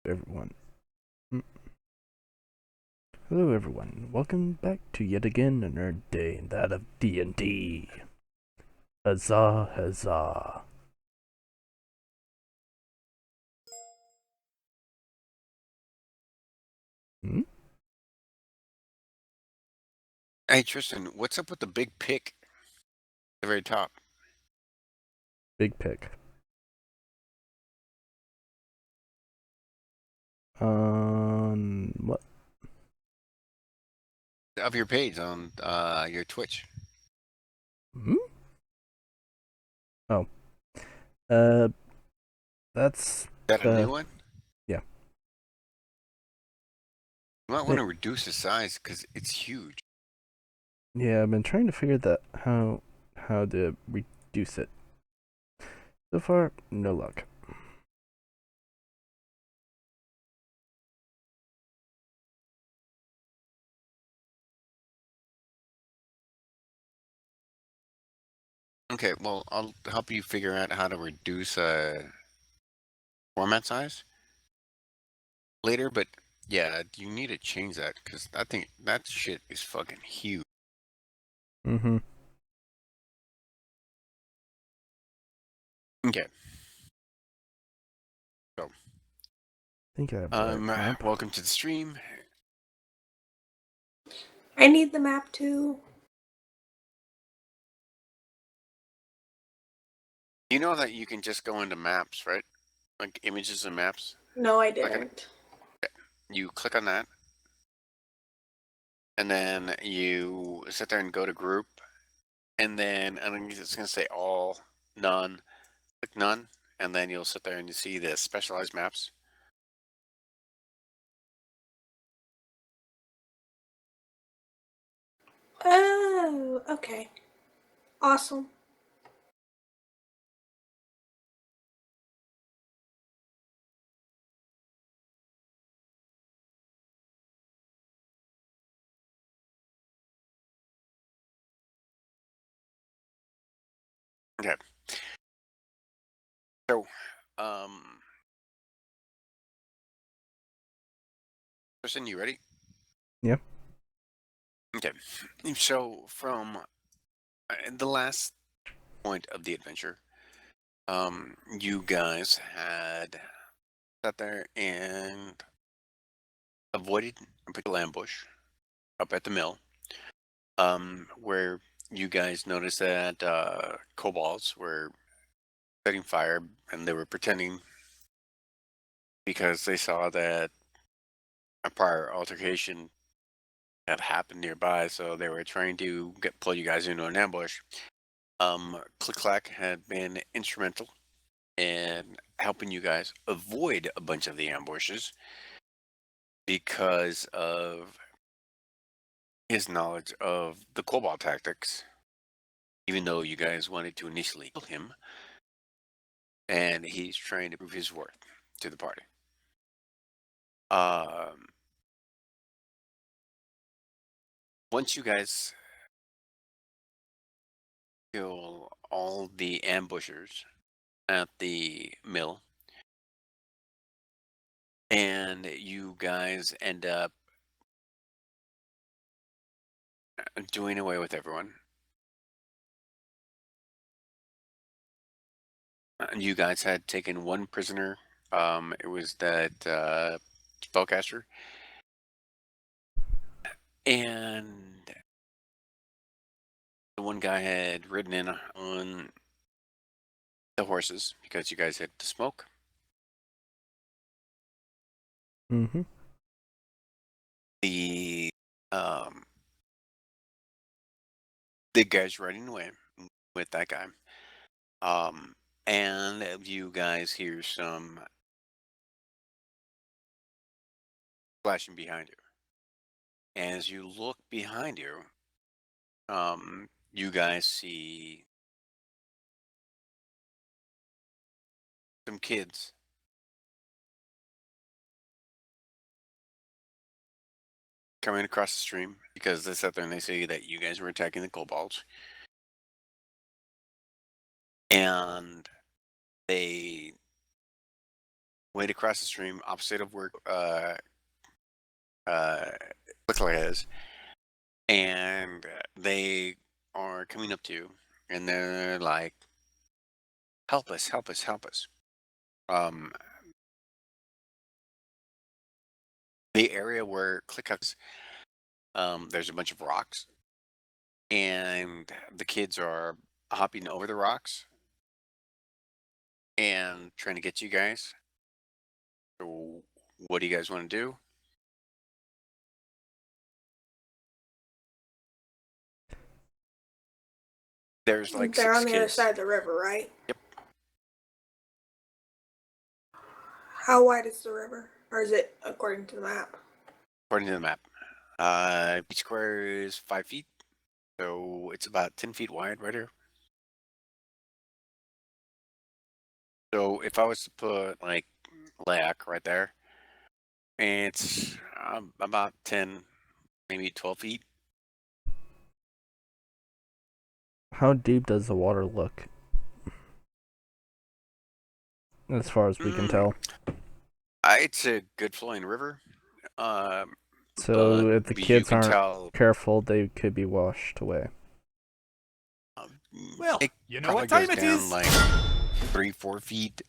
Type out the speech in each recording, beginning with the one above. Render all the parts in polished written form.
Everyone. Hello everyone. Welcome back to yet again a nerd day in that of D&D. Huzzah, huzzah. Hmm? Hey Tristan, what's up with the big pick at the very top? Big pick. What? Of your page on your Twitch. Hmm? Oh. Uh, that's, Is that a uh, new one? yeah. You might want Th- to reduce the size because it's huge. yeah, I've been trying to figure that how to reduce it. So far, no luck. Okay, well, I'll help you figure out how to reduce format size later, but yeah, you need to change that because I think that shit is fucking huge. Mm-hmm. Okay, so Think I have the right map. welcome to the stream. I need the map too. You know that you can just go into maps, right? Like images and maps. No, I Click on it. didn't. You click on that, and then you sit there and go to group. And then underneath it's going to say all, none, click none, and then you'll sit there and you see the specialized maps. Oh, okay. Awesome. Okay. So, um, Kristen, you ready? Yeah. Okay. So, from the last point of the adventure, you guys had sat there and avoided a particular ambush up at the mill, where you guys noticed that kobolds were setting fire and they were pretending because they saw that a prior altercation had happened nearby, so they were trying to pull you guys into an ambush. Click Clack had been instrumental in helping you guys avoid a bunch of the ambushes because of his knowledge of the Cobalt tactics, even though you guys wanted to initially kill him, and he's trying to prove his worth to the party. Um, Once you guys kill all the ambushers at the mill, and you guys end up doing away with everyone. And you guys had taken one prisoner. It was that spellcaster, and the one guy had ridden in on the horses because you guys had to smoke. Mm-hmm. The um, the guy's riding away with that guy. Um, and you guys hear some flashing behind you. As you look behind you, you guys see some kids coming across the stream because they sat there and they say that you guys were attacking the kobolds. And they way to cross the stream, opposite of where Click is, and they are coming up to you, and they're like, "Help us! Help us! Help us!" Um, the area where Click is, there's a bunch of rocks, and the kids are hopping over the rocks and trying to get you guys. So what do you guys want to do? There's like They're 6 on the other kids. side of the river, right? Yep. How wide is the river? Or is it according to the map? According to the map. Each square is 5 feet, so it's about 10 feet wide right here. So if I was to put like Layak right there, it's about 10, maybe 12 feet. How deep does the water look? As far as we can tell. It's a good flowing river. So if the you kids can aren't tell, careful, they could be washed away. Well, it you know probably what time goes it down is. like 3-4 feet,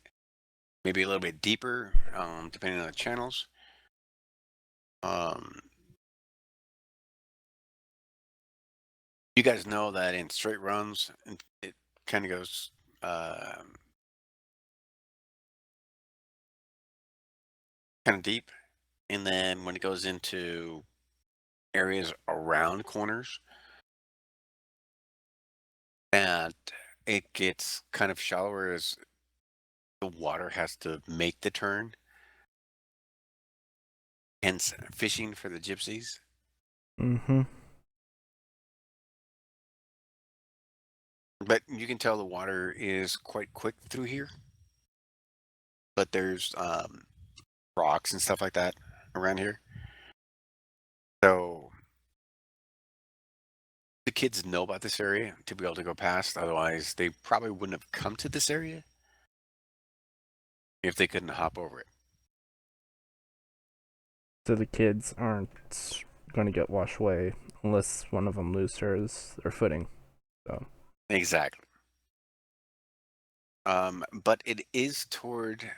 maybe a little bit deeper, depending on the channels. You guys know that in straight runs, it kind of goes kind of deep, and then when it goes into areas around corners, and it gets kind of shallower as the water has to make the turn. Hence, fishing for the gypsies. Mm-hmm. But you can tell the water is quite quick through here. But there's rocks and stuff like that around here. So the kids know about this area to be able to go past. Otherwise, they probably wouldn't have come to this area if they couldn't hop over it. So the kids aren't going to get washed away unless one of them loses their footing. So Exactly. But it is toward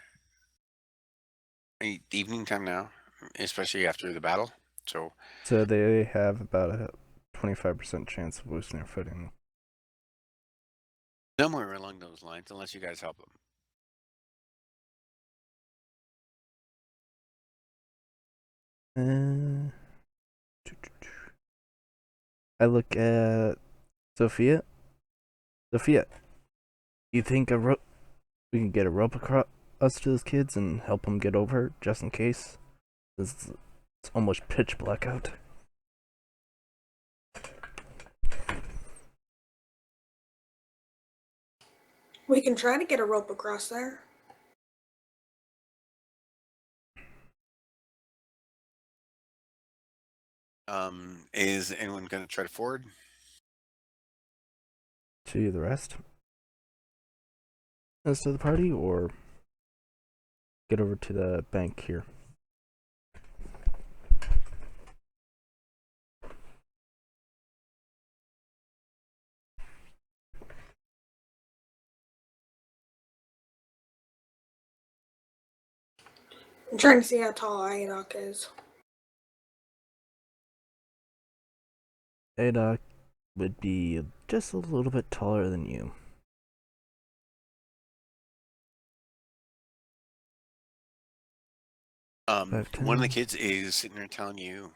evening time now, especially after the battle. So they have about a 25% chance of losing their footing. somewhere along those lines, unless you guys help them. I look at Sophia. Sophia, you think we can get a rope across us to those kids and help them get over just in case? It's almost pitch black out. We can try to get a rope across there. Is anyone going to try to forward? To the rest of the party, or get over to the bank here? I'm trying to see how tall Ayadok is. Ada would be just a little bit taller than you. One of the kids is sitting there telling you,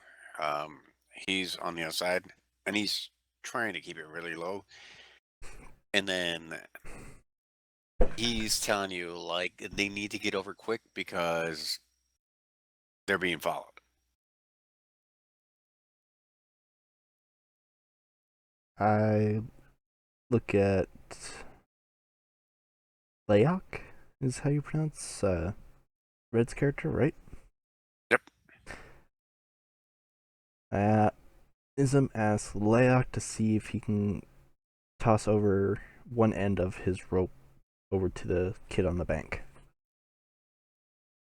he's on the outside and he's trying to keep it really low. And then he's telling you like they need to get over quick because they're being followed. I look at Layok, is how you pronounce Red's character, right? Yep. Ism asks Layok to see if he can toss over one end of his rope over to the kid on the bank.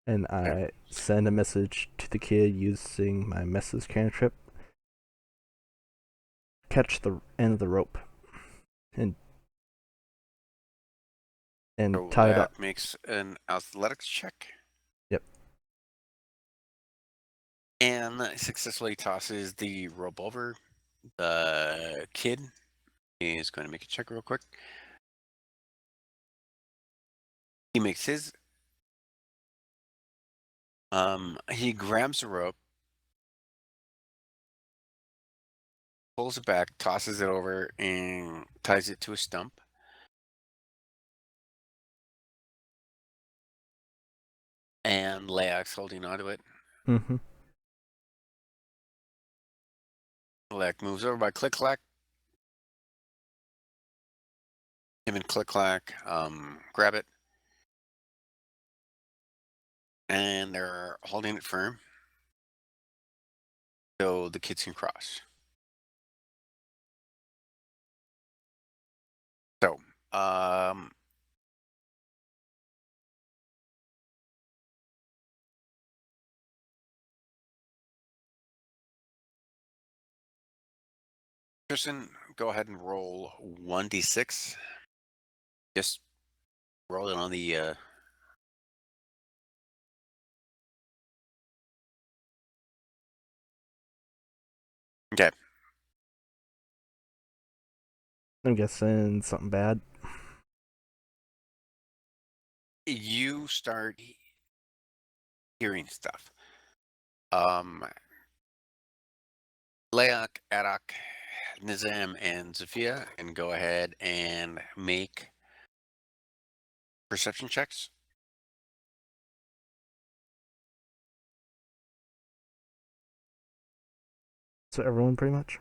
and I send a message to the kid using my message cantrip. Catch the end of the rope and So tie it that up. makes an athletics check. Yep. And successfully tosses the rope over. The kid is going to make a check real quick. He makes his. He grabs the rope, pulls it back, tosses it over, and ties it to a stump. And Leak's holding onto it. Mm-hmm. Leak moves over by Click Clack. Him and Click Clack grab it. And they're holding it firm. So the kids can cross. So, Tristan, go ahead and roll 1d6. Just roll it on the. Okay. I'm guessing something bad. You start hearing stuff. Leak, Adak, Nizam, and Zafia, and go ahead and make perception checks. So everyone pretty much.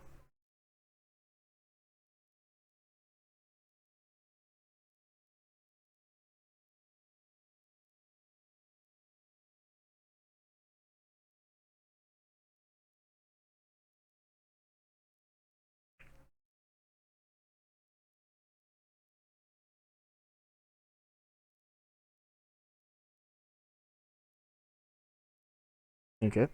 Okay.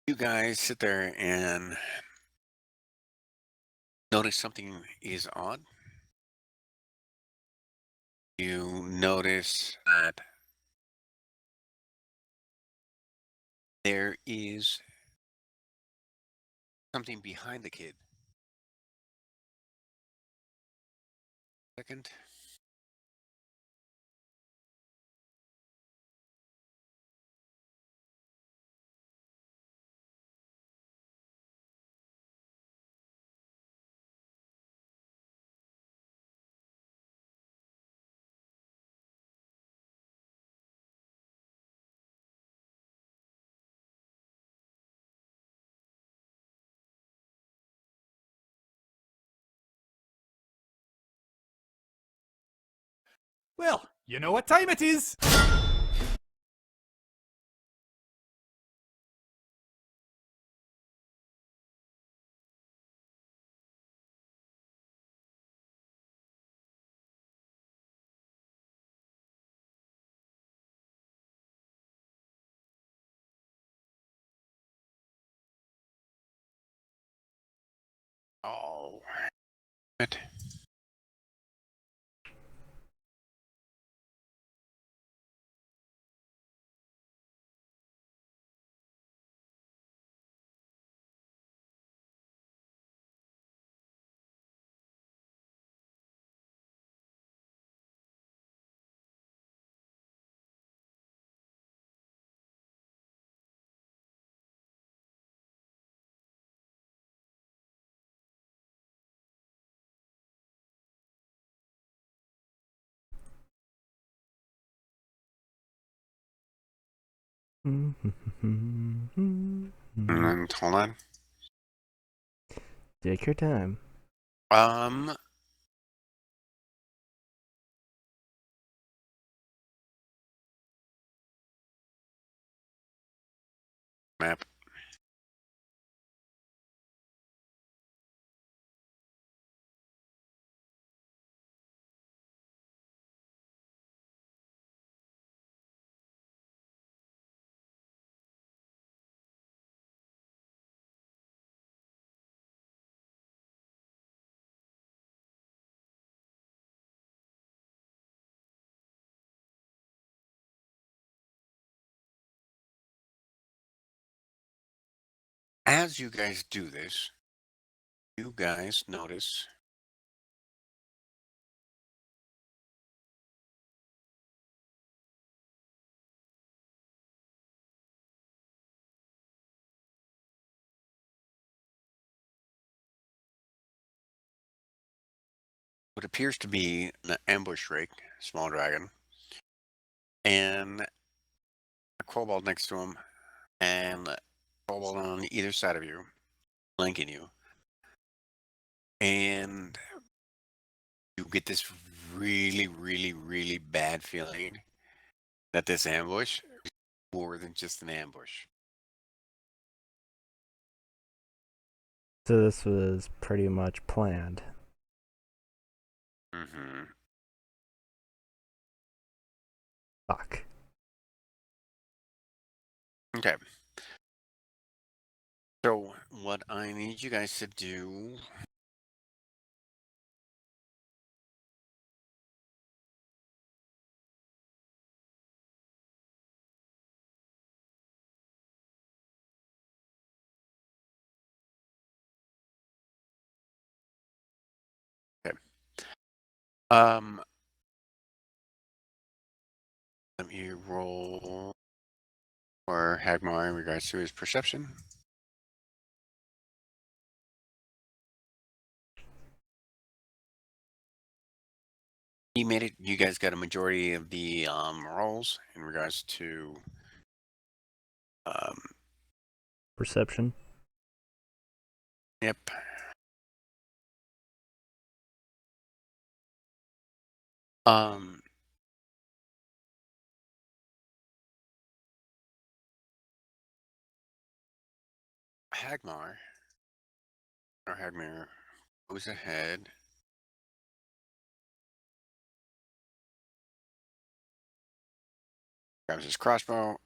You guys sit there and notice something is odd. You notice that there is something behind the kid. Second. Well, you know what time it is. Oh. It. And hold on. Take your time. Map. As you guys do this, you guys notice what appears to be an ambush rake, small dragon, and a kobold next to him, and a kobold on either side of you, flanking you. And you get this really, really, really bad feeling that this ambush is more than just an ambush. So this was pretty much planned. Mm-hmm. Fuck. Okay. So what I need you guys to do. Okay. Let me roll for Hagmar in regards to his perception. He made it. You guys got a majority of the rolls in regards to Perception. yep. Um Hagmar or Hagmar goes ahead. Grabs his crossbow.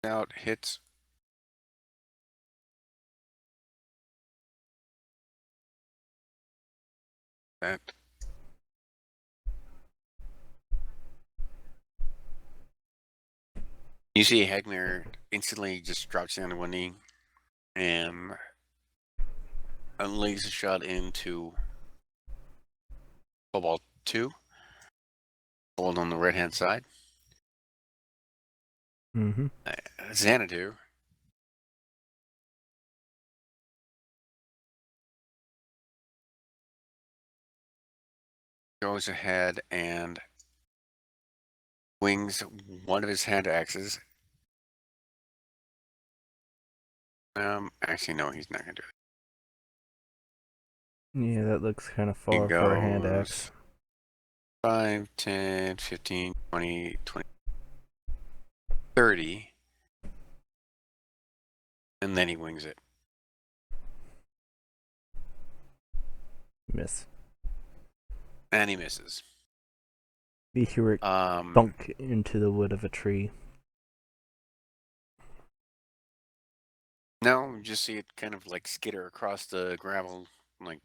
Out, hits. That. You see Hagmar instantly just drops down to one knee and unleashes a shot into Cobalt 2. Hold on the right hand side. Mm-hmm. Xanadu. Goes ahead and wings one of his hand axes. Actually, no, he's not going to do it. Yeah, that looks kind of He far for a hand goes axe. 5, 10, 15, 20, 30. And then he wings it. Miss. And he misses. You hear it bunk into the wood of a tree. No, you just see it kind of like skitter across the gravel, like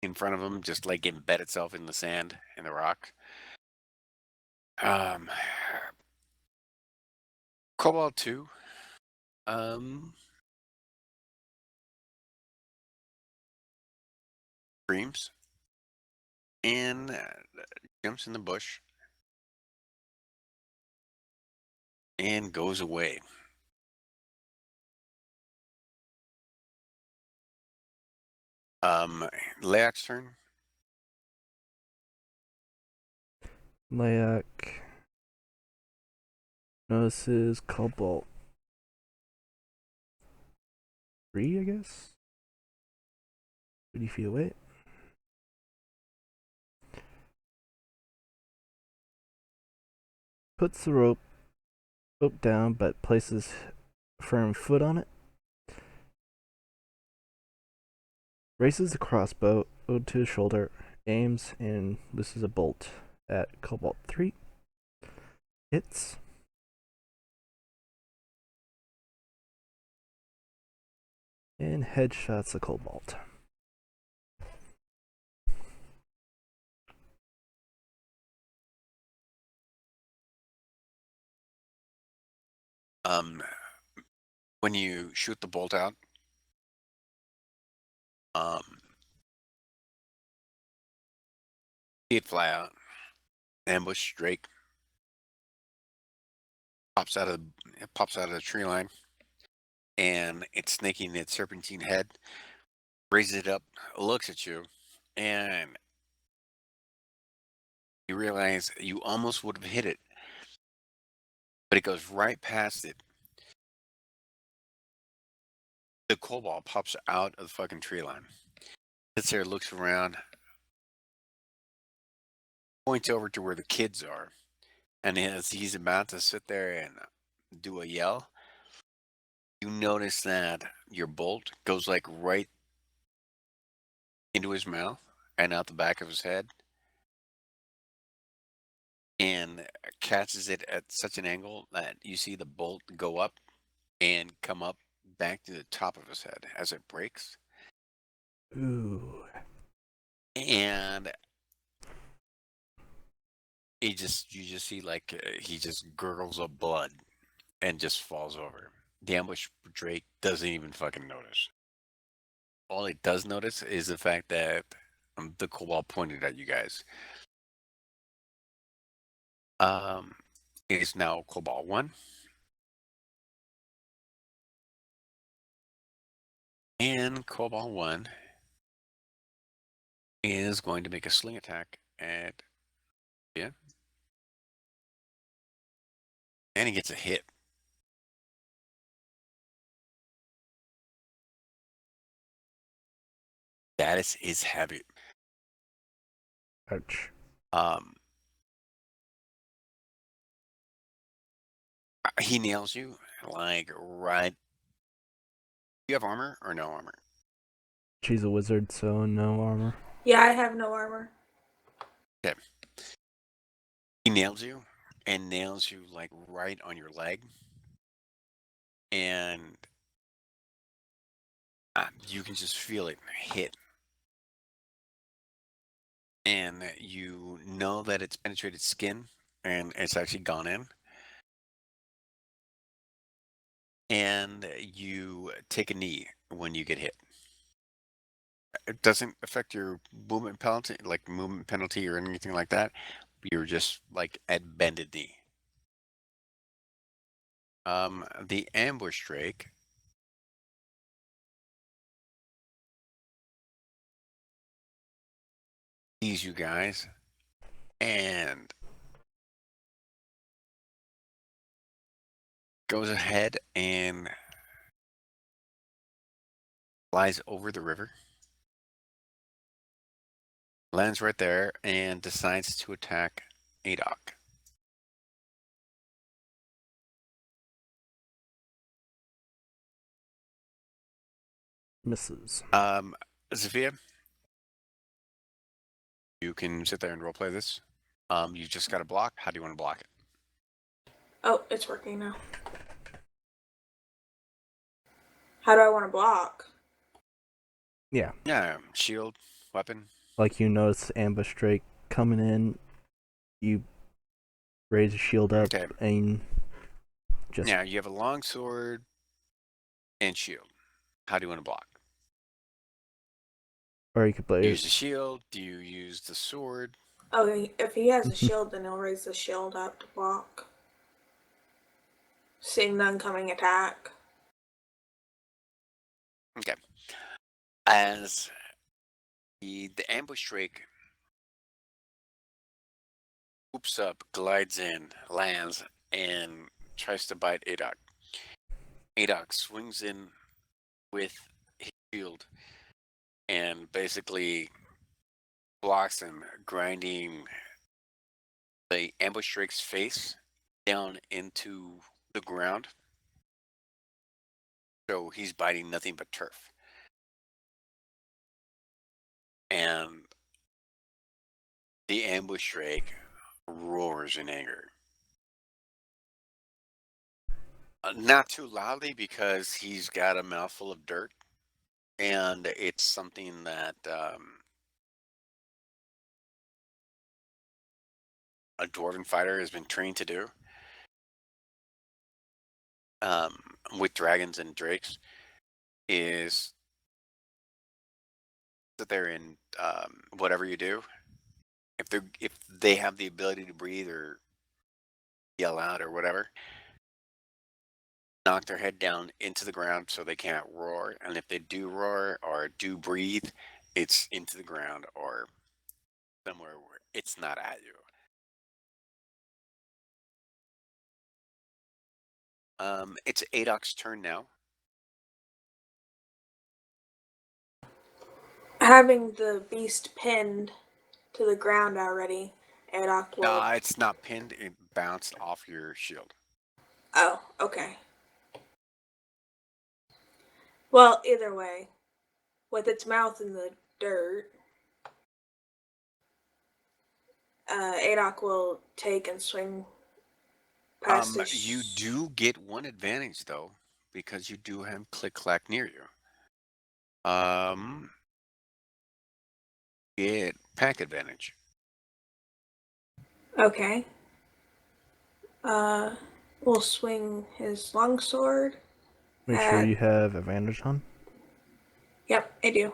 in front of him, just like embed itself in the sand and the rock. Cobalt 2. Screams and jumps in the bush and goes away. Leak's turn. Layak notices Cobalt 3, I guess? 30 feet away. Puts the rope down, but places a firm foot on it. Raises the crossbow to his shoulder, aims, and looses a bolt at Cobalt 3. Hits. And headshots the Cobalt. When you shoot the bolt out, um, see it fly out. Ambush Drake pops out of the tree line, and it's snaking its serpentine head, raises it up, looks at you, and you realize you almost would have hit it, but it goes right past it. The cobalt pops out of the fucking tree line. Sits there, looks around, points over to where the kids are, and as he's about to sit there and do a yell, you notice that your bolt goes like right into his mouth and out the back of his head, and catches it at such an angle that you see the bolt go up and come up back to the top of his head as it breaks. Ooh. And you just see like he just gurgles up blood and just falls over. The ambush Drake doesn't even fucking notice. All it does notice is the fact that the cobalt pointed at you guys. It is now Cobalt 1. And Cobalt 1 is going to make a sling attack at yeah. And he gets a hit. That is his habit. Ouch. He nails you like right. You have armor or no armor? She's a wizard, so no armor. Yeah, I have no armor. Okay. He nails you and nails you like right on your leg. And you can just feel it hit. And you know that it's penetrated skin and it's actually gone in. And you take a knee when you get hit. It doesn't affect your movement penalty or anything like that. You're just like at bended knee. The ambush Drake sees you guys and goes ahead and flies over the river, lands right there, and decides to attack Adok. Misses. Zafia, you can sit there and roleplay this. You just got to block. How do you want to block it? Oh, it's working now. How do I want to block? Yeah. Yeah, shield, weapon. Like you notice ambush Drake coming in, you raise your shield up Okay. and just Now you have a long sword and shield. How do you want to block? or you could play Use the shield. Do you use the sword? Oh, if he has a shield, then he'll raise the shield up to block. Seeing the incoming attack. Okay. As the ambush Drake whoops up, glides in, lands, and tries to bite Adok. Adok swings in with his shield and basically blocks him, grinding the ambush Drake's face down into the ground. So he's biting nothing but turf. And the ambush Drake roars in anger. Not too loudly because he's got a mouthful of dirt. And it's something that a dwarven fighter has been trained to do. with dragons and drakes is that they're in whatever you do. If they have the ability to breathe or yell out or whatever, knock their head down into the ground so they can't roar. And if they do roar or do breathe, it's into the ground or somewhere where it's not at you. It's Adoc's turn now. Having the beast pinned to the ground already, Adok will. It's not pinned, it bounced off your shield. Oh, okay. Well, either way, with its mouth in the dirt, Adok will take and swing past the. You do get one advantage though, because you do have Click Clack near you. Get pack advantage. Okay. Will swing his longsword. Make sure you have advantage on. Yep, I do.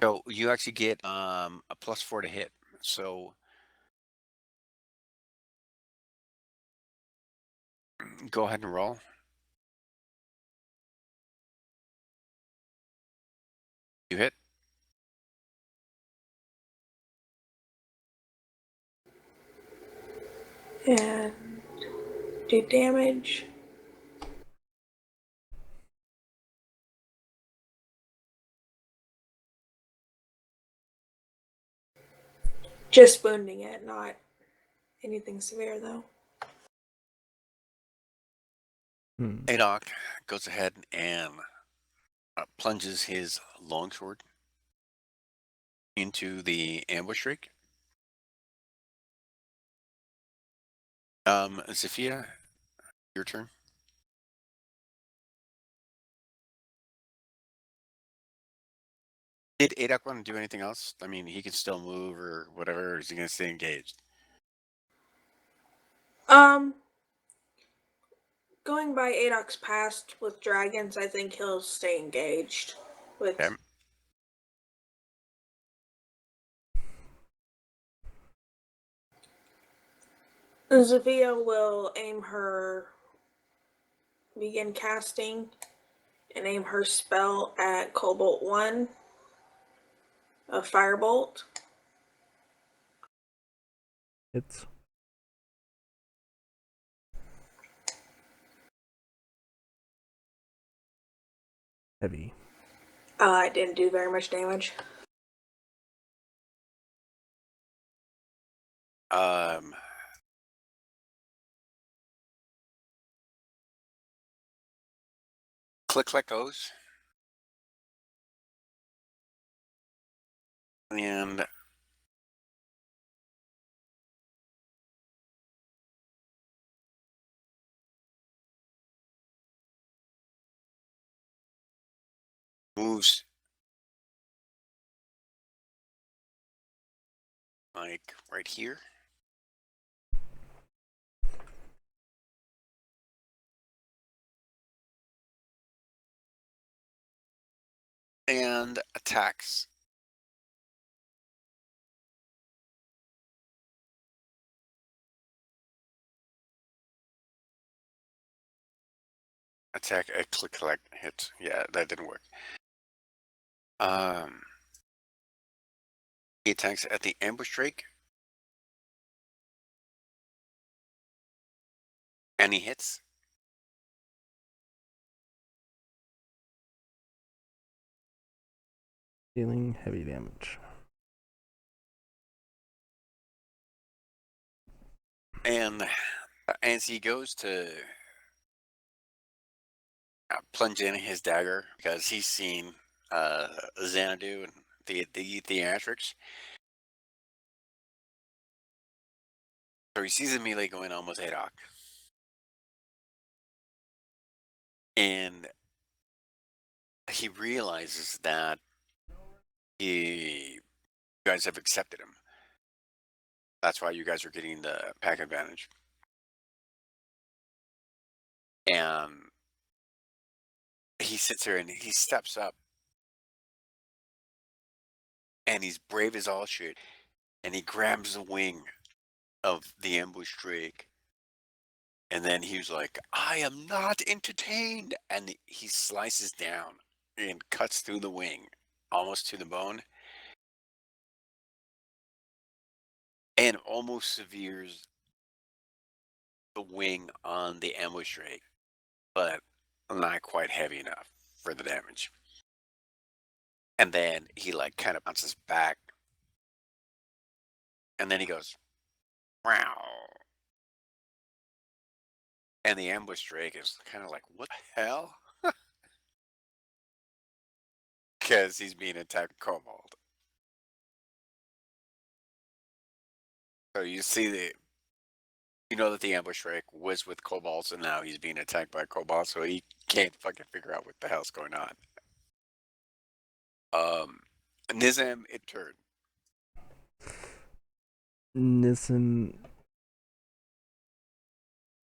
So you actually get a +4 to hit. So go ahead and roll. You hit. And do damage. Just wounding it, not anything severe though. Adok goes ahead and plunges his longsword into the ambush drake. Zafia, your turn. Did Adok want to do anything else? I mean, he can still move or whatever. Or is he going to stay engaged? Going by Adok's past with dragons, I think he'll stay engaged with. Okay. Zafia will begin casting and aim her spell at Cobalt 1, a firebolt. Hits. Heavy. It didn't do very much damage. Click Clack goes. And moves like right here. And attacks. Attack a Click Clack hit. Yeah, that didn't work. He attacks at the ambush drake. And he hits. Dealing heavy damage. And as he goes to plunge in his dagger, because he's seen Xanadu and the theatrics. So he sees a melee going on with Adok. And he realizes that you guys have accepted him. That's why you guys are getting the pack advantage. And he sits there and he steps up and he's brave as all shit. And he grabs the wing of the ambush drake. And then he was like, I am not entertained. And he slices down and cuts through the wing almost to the bone and almost severes the wing on the ambush drake, but not quite heavy enough for the damage. And then he like kind of bounces back. And then he goes, wow. And the ambush drake is kind of like, what the hell? Because he's being attacked by Cobalt. So you see you know that the ambush drake was with Cobalt, and now he's being attacked by Cobalt, so he can't fucking figure out what the hell's going on. Nizam, it turned. Nizam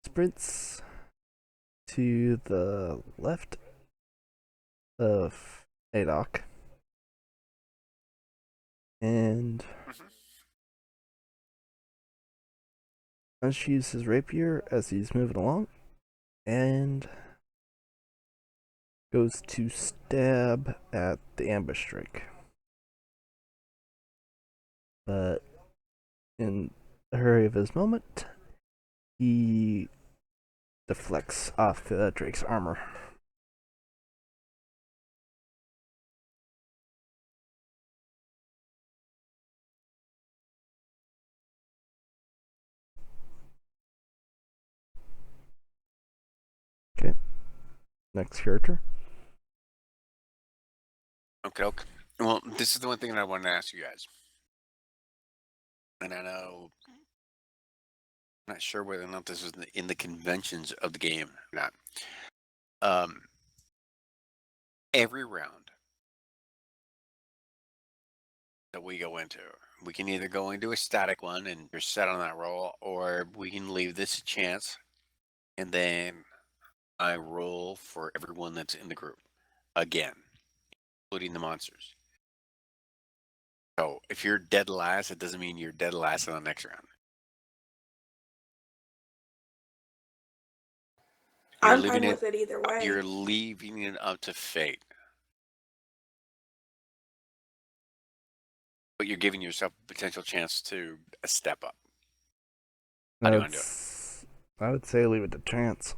sprints to the left of Adok and unsheathes his rapier as he's moving along and goes to stab at the ambush drake. But in the hurry of his moment, he deflects off the drake's armor. Okay. Next character. Okay. Well, this is the one thing that I wanted to ask you guys. And I know, I'm not sure whether or not this is in the conventions of the game or not. Every round that we go into, we can either go into a static one and you're set on that roll, or we can leave this a chance and then I roll for everyone that's in the group again, including the monsters. So if you're dead last, it doesn't mean you're dead last in the next round. I'm fine with it either way. You're leaving it up to fate. But you're giving yourself a potential chance to step up. How do you want to do it? I would say leave it to chance.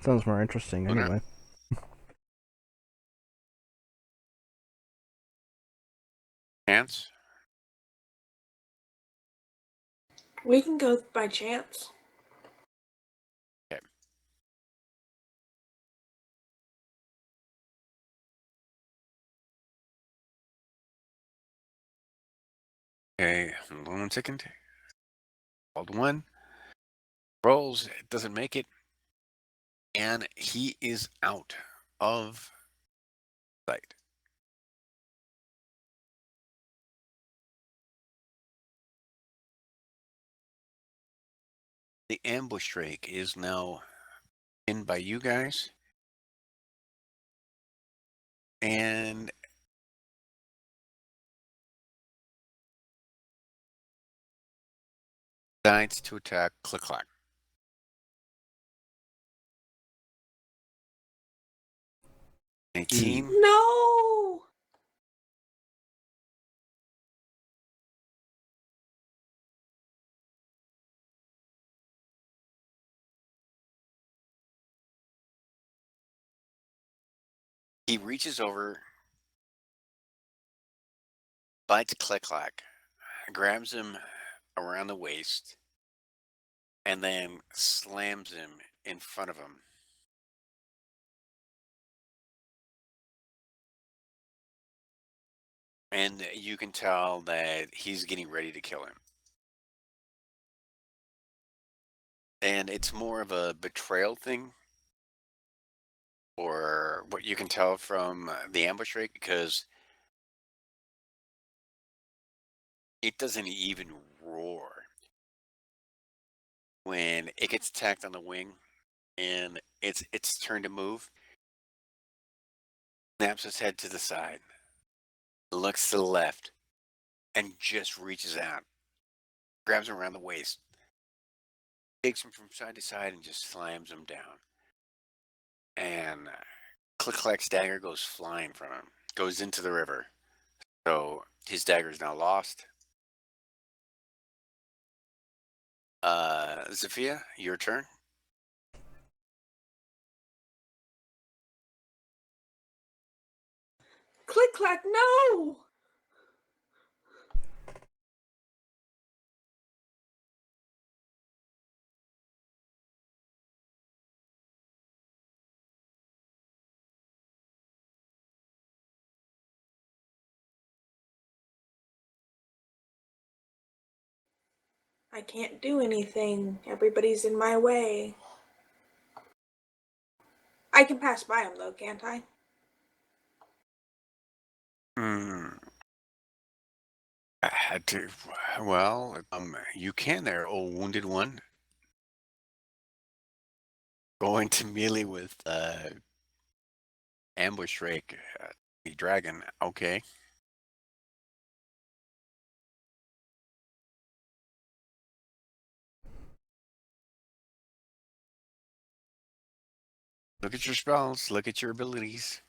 Sounds more interesting anyway. Chance? We can go by chance. Okay. Okay, 1 second. Called one. Rolls, it doesn't make it. And he is out of sight. The ambush drake is now pinned by you guys. And decides to attack Click Clack. 19. No! He reaches over, bites Click Clack, grabs him around the waist, and then slams him in front of him. And you can tell that he's getting ready to kill him. And it's more of a betrayal thing, or what you can tell from the ambush rate, because it doesn't even roar. when it gets attacked on the wing and its turn to move, snaps its head to the side, looks to the left, and just reaches out, grabs him around the waist, takes him from side to side, and just slams him down. And Click Clack's dagger goes flying from him, goes into the river. So his dagger is now lost. Zafia, your turn. Click clack, no! I can't do anything. Everybody's in my way. I can pass by them though, can't I? I had to. Well, you can there, old wounded one. Going to melee with ambush rake, the dragon. Okay. Look at your spells. Look at your abilities.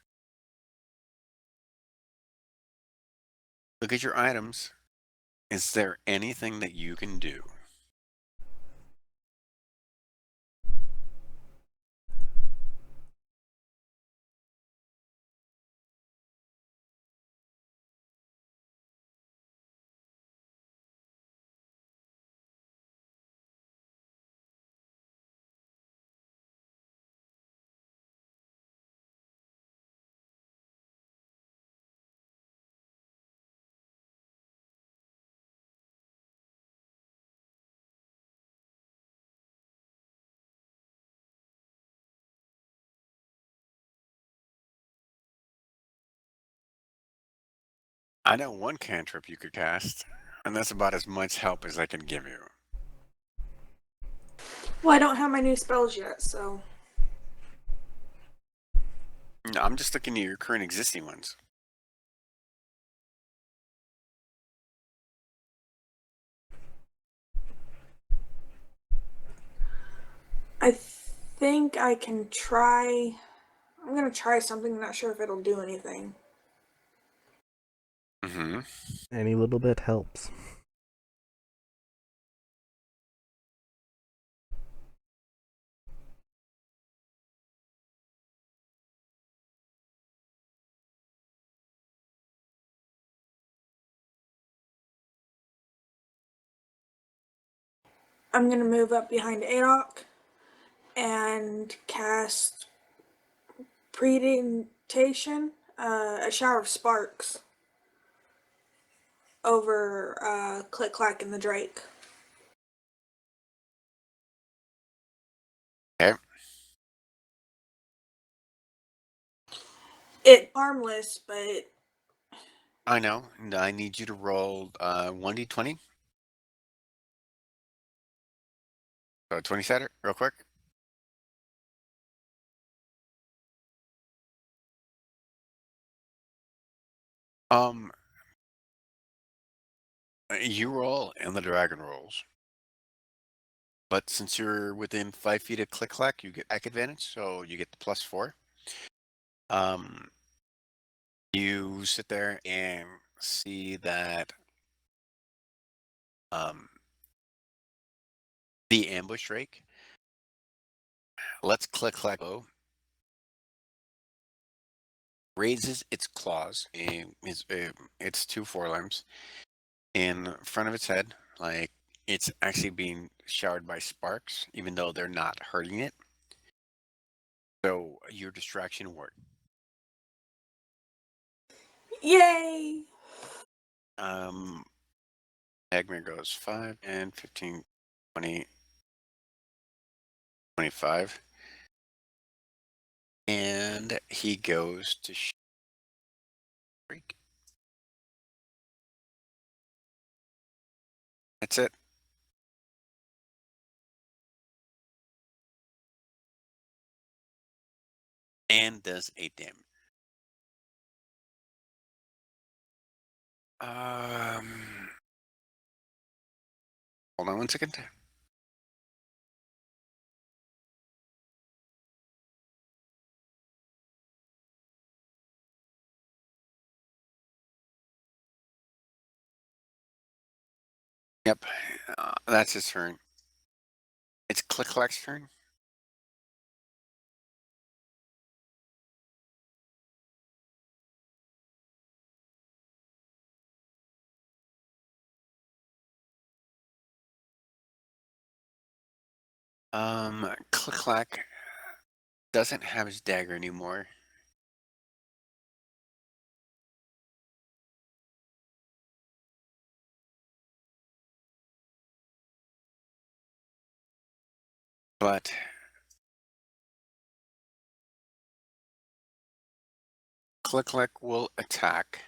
Look at your items. Is there anything that you can do? I know one cantrip you could cast, and that's about as much help as I can give you. Well, I don't have my new spells yet, so. No, I'm just looking at your current existing ones. I think I can try. I'm gonna try something, not sure if it'll do anything. Mm-hmm. Any little bit helps. I'm gonna move up behind Adok and cast Predentation, a shower of sparks over Click Clack and the Drake. Okay. It's harmless, but I know. And I need you to roll 1d20. So 20 setter, real quick. You roll and the dragon rolls. But since you're within 5 feet of Click Clack, you get attack advantage, so you get the +4. You sit there and see that the ambush rake lets Click Clack go, raises its claws, its two forelimbs, in front of its head, like it's actually being showered by sparks, even though they're not hurting it. So your distraction worked. yay! Agmir goes 5 and 15, 20, 25. And he goes to shriek. That's it. and does 8 damage. Hold on 1 second. Yep, that's his turn. It's Click Clack's turn. Click Clack doesn't have his dagger anymore. But Click Clack will attack.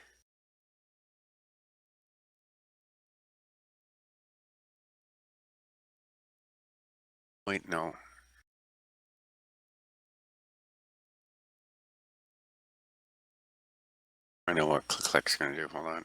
Wait, no. I know what Click Clack's gonna do. Hold on.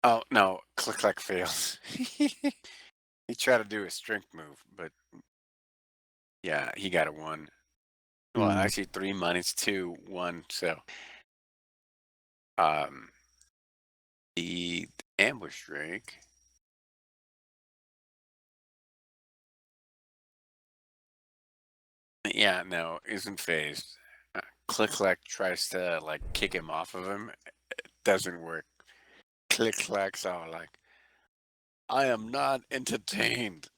Oh no, Click Clack fails. He tried to do a strength move, but yeah, he got a 1. Well, Hmm. actually 3 minus 2, 1. So, um, the ambush drake. Yeah, no, isn't phased. Click Clack tries to like kick him off of him. It doesn't work. Click Clack's all like, "I am not entertained."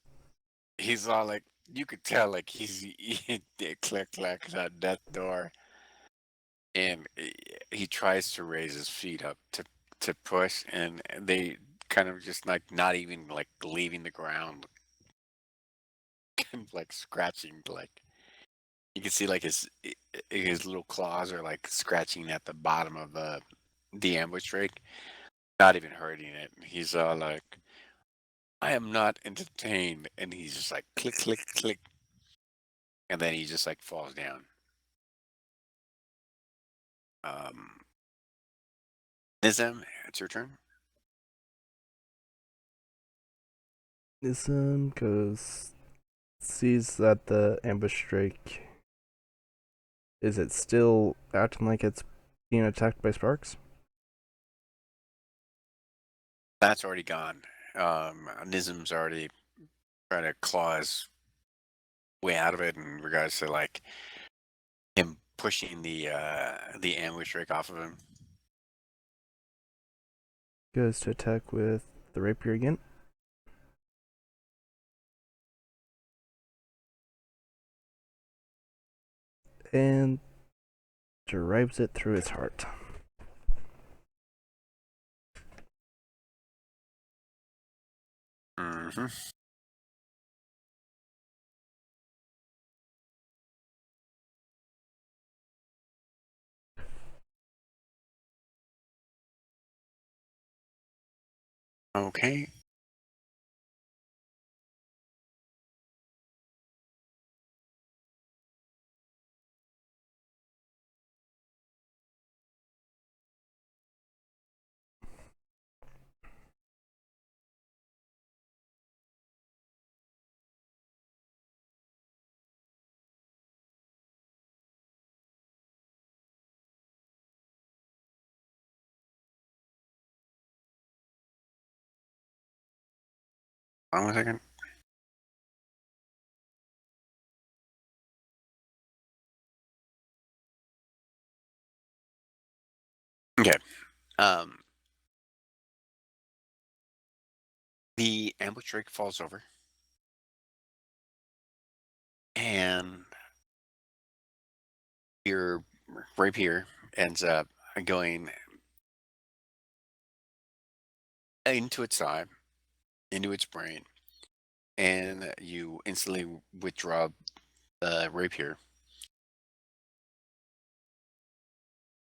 He's all like, you could tell like Click Clack's at death door, and he tries to raise his feet up to push, and they kind of just like not even like leaving the ground, and like scratching like. You can see like his little claws are like scratching at the bottom of the ambush drake, not even hurting it. He's like, "I am not entertained," and he's just like click, click, click, and then he just like falls down. Um, Nizam, it's your turn. This goes, sees that the ambush drake, is it still acting like it's being attacked by sparks? That's already gone. Nizam's already trying to claw his way out of it in regards to like him pushing the ambush drake off of him. Goes to attack with the rapier again. And drives it through his heart. Mm-hmm. Okay. Hold on 1 second. Okay. Um, the ambush drake falls over, and your rapier ends up going into its side, into its brain, and you instantly withdraw the rapier.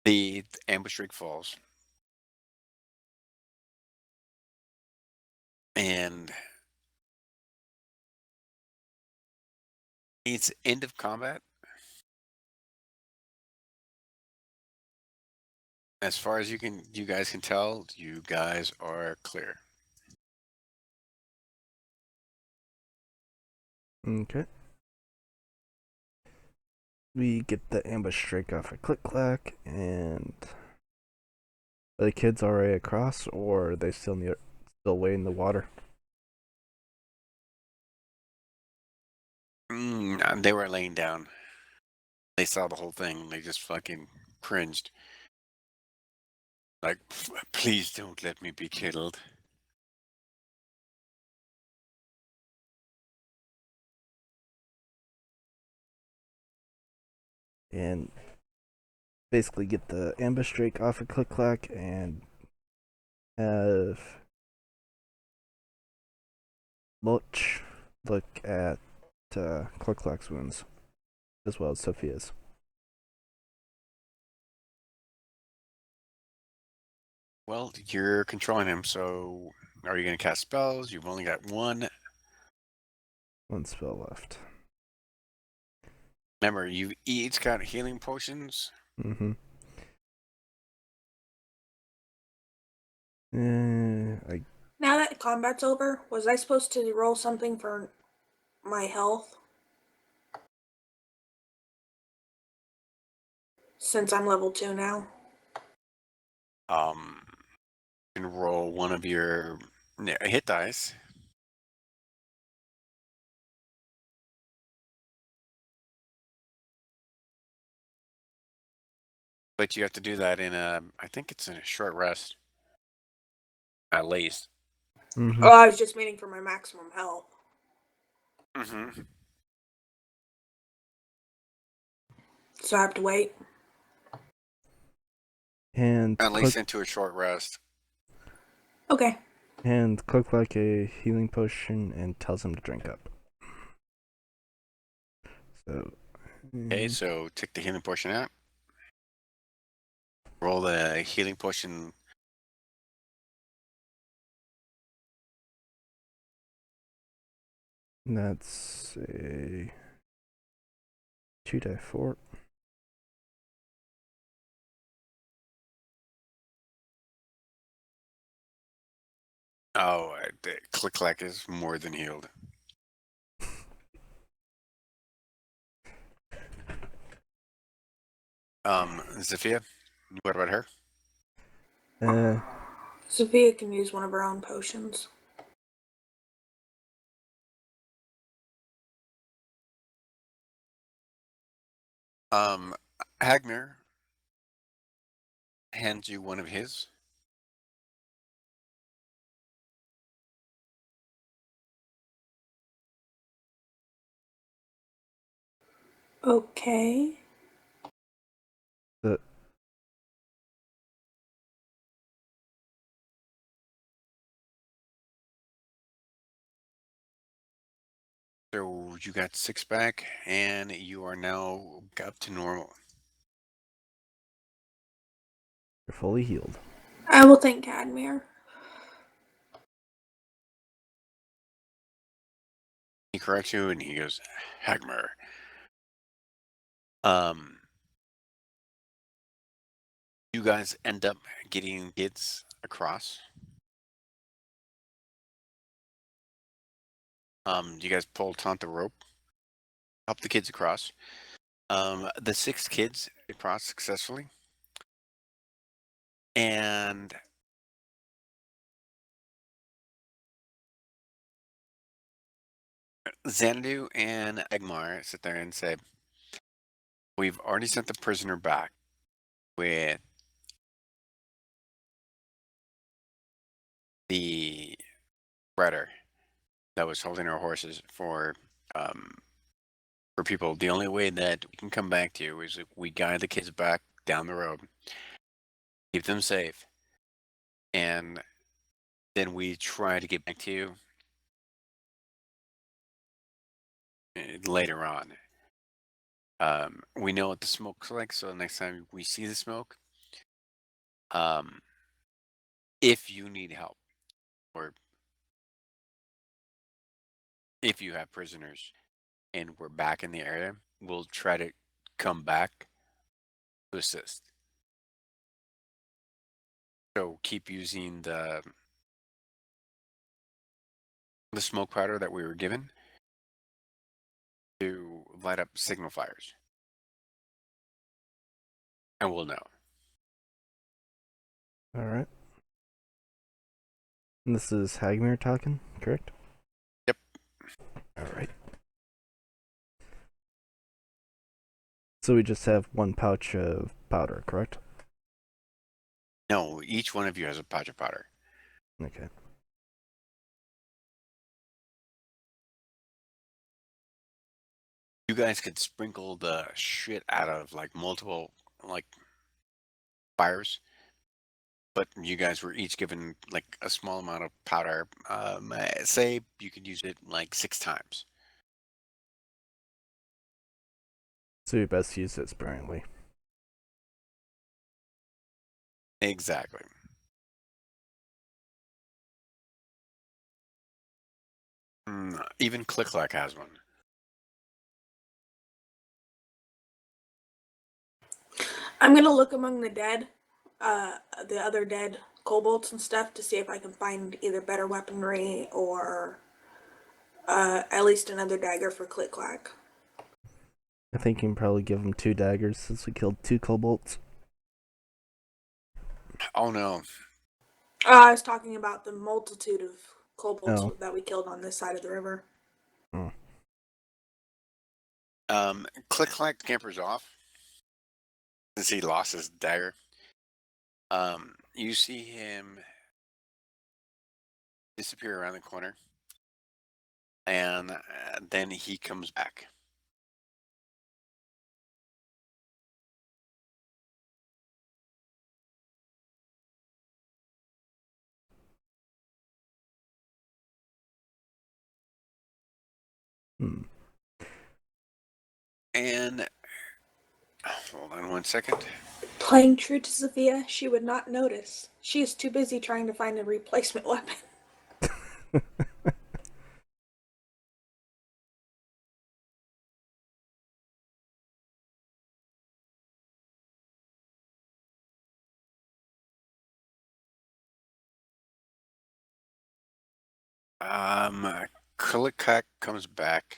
The ambush drake falls. And it's end of combat. As far as you guys can tell, you guys are clear. Okay. We get the ambush strike off of Click Clack, and are the kids already across, or are they still way in the water? They were laying down. They saw the whole thing. They just fucking cringed. Like, please don't let me be killed. And basically get the ambush strike off of Click Clack and have Butch look at Click Clack's wounds as well as Sophia's. Well, you're controlling him, so are you going to cast spells? You've only got one. One spell left. Remember, you each got healing potions. Mm-hmm. Now that combat's over, was I supposed to roll something for my health? Since I'm level 2 now. You can roll one of your hit dice. But you have to do that I think it's in a short rest. At least. Mm-hmm. Oh, I was just meaning for my maximum health. Mm-hmm. So I have to wait. And At least into a short rest. Okay. And Click like a healing potion and tells him to drink up. So. Okay, so take the healing potion out. Roll the healing potion. That's a 2d4. Oh, the Click-Clack is more than healed. Zafia, what about her? Sophia can use one of her own potions. Hagner hands you one of his. Okay. So you got 6 back, and you are now up to normal. You're fully healed. I will thank Cadmere. He corrects you, and he goes, Hagmer. You guys end up getting kids across. You guys pull taut the rope, help the kids across. The 6 kids cross successfully. And Xanadu and Egmar sit there and say, we've already sent the prisoner back with the rider that was holding our horses for people. The only way that we can come back to you is if we guide the kids back down the road, keep them safe, and then we try to get back to you later on. We know what the smoke's like, so next time we see the smoke, if you need help or if you have prisoners and we're back in the area, we'll try to come back to assist. So keep using the smoke powder that we were given to light up signal fires. And we'll know. Alright. And this is Hagmir talking, correct? Yep. Alright. So we just have one pouch of powder, correct? No, each one of you has a pouch of powder. Okay. You guys could sprinkle the shit out of like multiple like fires, but you guys were each given like a small amount of powder. Say you could use it like 6 times. So we best use it sparingly. Exactly. Even Click-Clack has one. I'm gonna look among the dead, the other dead kobolds and stuff to see if I can find either better weaponry or at least another dagger for Click Clack. I think you can probably give him 2 daggers since we killed 2 kobolds. Oh no. I was talking about the multitude of kobolds Oh. that we killed on this side of the river. Oh. Click-Clack scampers off since he lost his dagger. You see him disappear around the corner, and then he comes back. Hmm. And hold on one second. Playing true to Sophia, she would not notice. She is too busy trying to find a replacement weapon. Click-Clack comes back.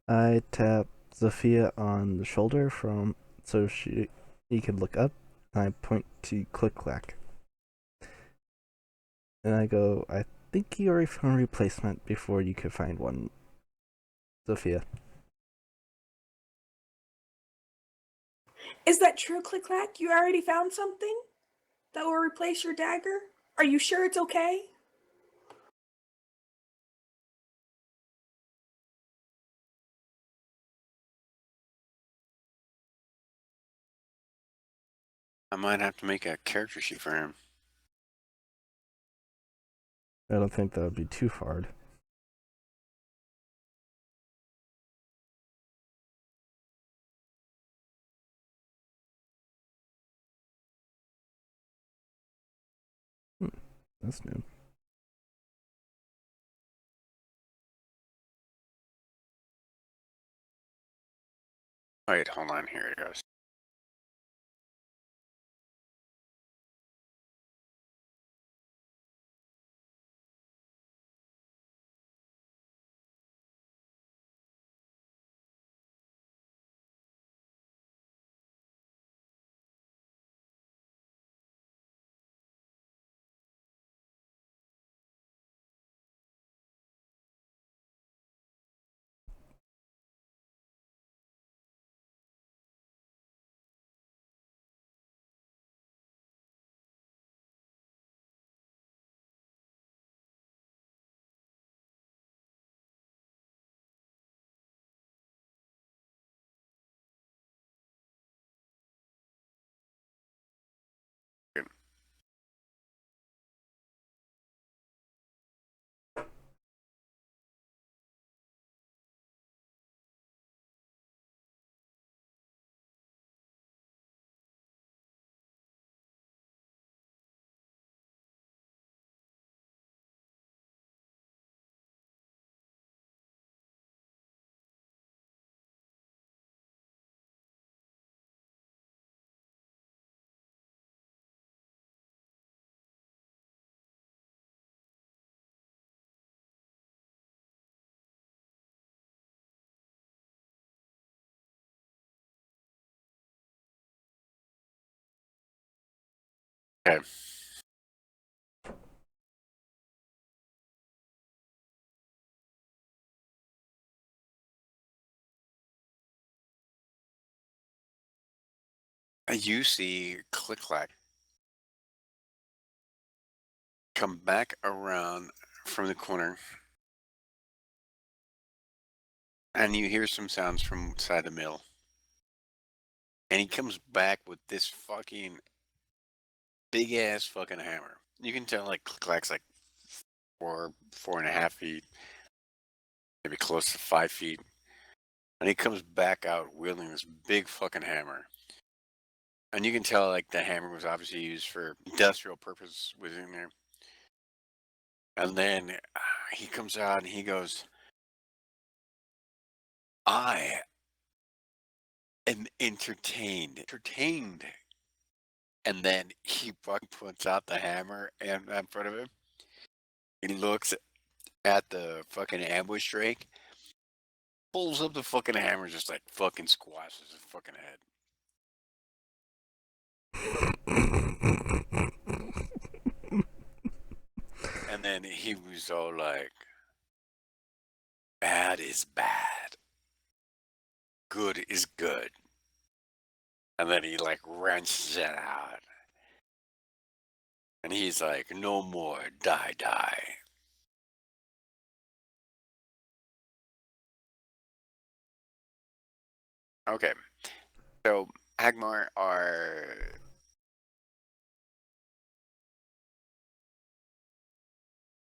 I tap Zafia on the shoulder so he can look up. And I point to Click Clack. And I go, I think you already found a replacement before you could find one, Zafia. Is that true, Click Clack? You already found something that will replace your dagger? Are you sure it's okay? I might have to make a character sheet for him. I don't think that would be too hard. That's new. Wait, hold on. Here it goes. Okay. You see Click Clack come back around from the corner, and you hear some sounds from inside the mill. And he comes back with this fucking big ass fucking hammer. You can tell like Click Clack's like 4.5 feet, maybe close to 5 feet. And he comes back out wielding this big fucking hammer. And you can tell like the hammer was obviously used for industrial purpose within there. And then he comes out and he goes, I am entertained. Entertained. And then he fucking puts out the hammer in front of him. He looks at the fucking ambush Drake, pulls up the fucking hammer, just like fucking squashes his fucking head. And then he was all like, bad is bad. Good is good. And then he like wrenches it out. And he's like, no more die. Okay. So Agmar are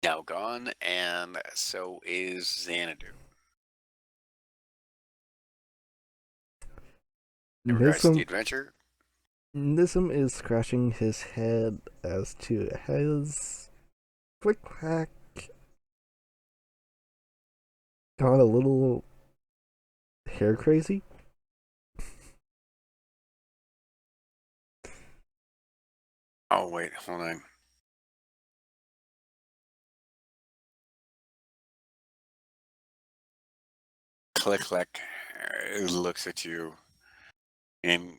now gone, and so is Xanadu. In regards to the adventure, Nism is scratching his head as to has Click Clack got a little hair crazy. oh wait, hold on. Click Clack looks at you, and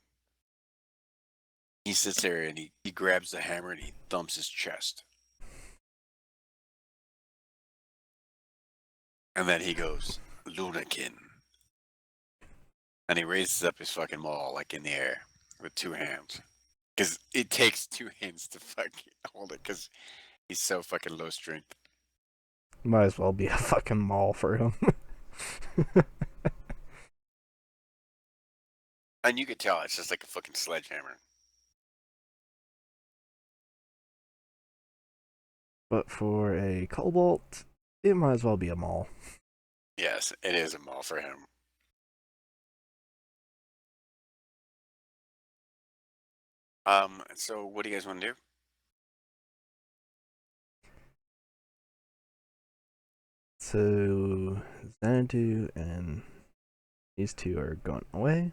he sits there and he grabs the hammer and he thumps his chest. And then he goes, Lunakin. And he raises up his fucking maul like in the air with two hands. Because it takes two hands to fucking hold it because he's so fucking low strength. Might as well be a fucking mall for him. And you could tell it's just like a fucking sledgehammer. But for a cobalt, it might as well be a mall. Yes, it is a maul for him. So what do you guys want to do? So Xanadu and these two are going away.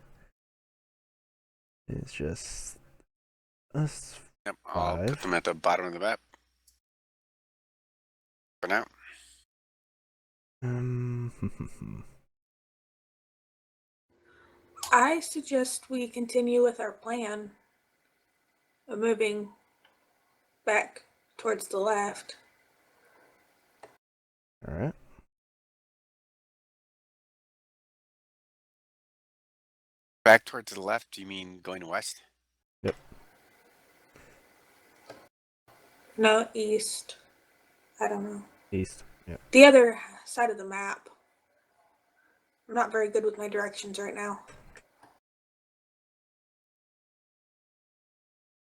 It's just us Yep, I'll put 5. them at the bottom of the map. For now. I suggest we continue with our plan of moving back towards the left. Alright. Back towards the left, you mean going west? Yep. No, east. I don't know. East. Yep. The other side of the map. I'm not very good with my directions right now.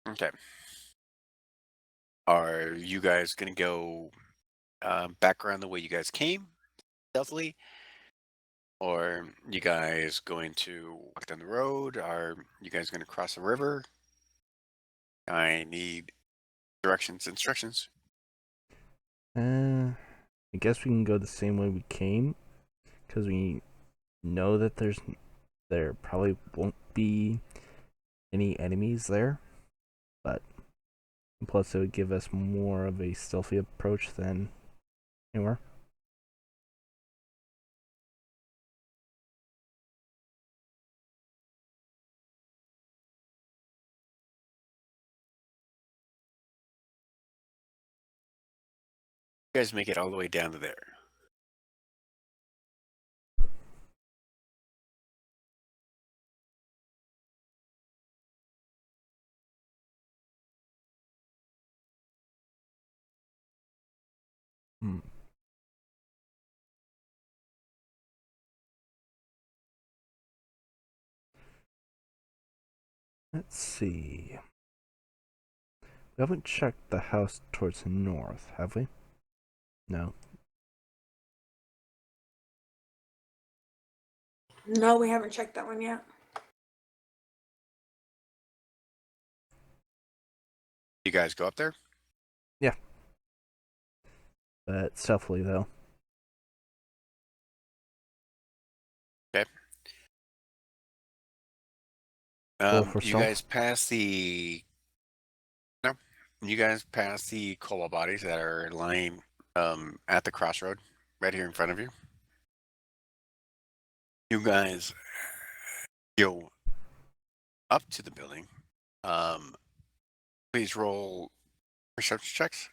Okay. Are you guys going to go back around the way you guys came, stealthily? Or you guys going to walk down the road? Are you guys going to cross a river? I need instructions. I guess we can go the same way we came, because we know that there probably won't be any enemies there, but plus it would give us more of a stealthy approach than anywhere. You guys make it all the way down to there. Hmm. Let's see. We haven't checked the house towards the north, have we? No. No, we haven't checked that one yet. You guys go up there? But stealthily, though. Okay. Roll for You stealth. guys pass the... No. You guys pass the kobold bodies that are lying at the crossroad right here in front of you. You guys go up to the building. Please roll perception checks.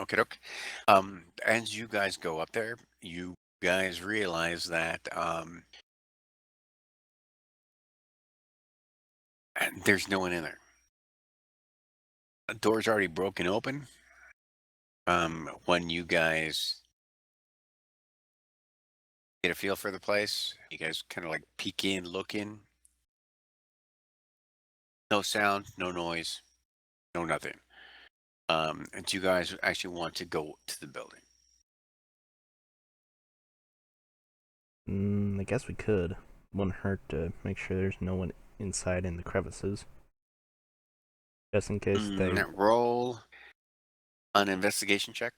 Okay, doke. As you guys go up there, you guys realize that there's no one in there. The door's already broken open. When you guys get a feel for the place, you guys kind of like peek in, look in. No sound, no noise, no nothing. And you guys actually want to go to the building. I guess we could. Wouldn't hurt to make sure there's no one inside in the crevices. Just in case they... Roll an investigation check.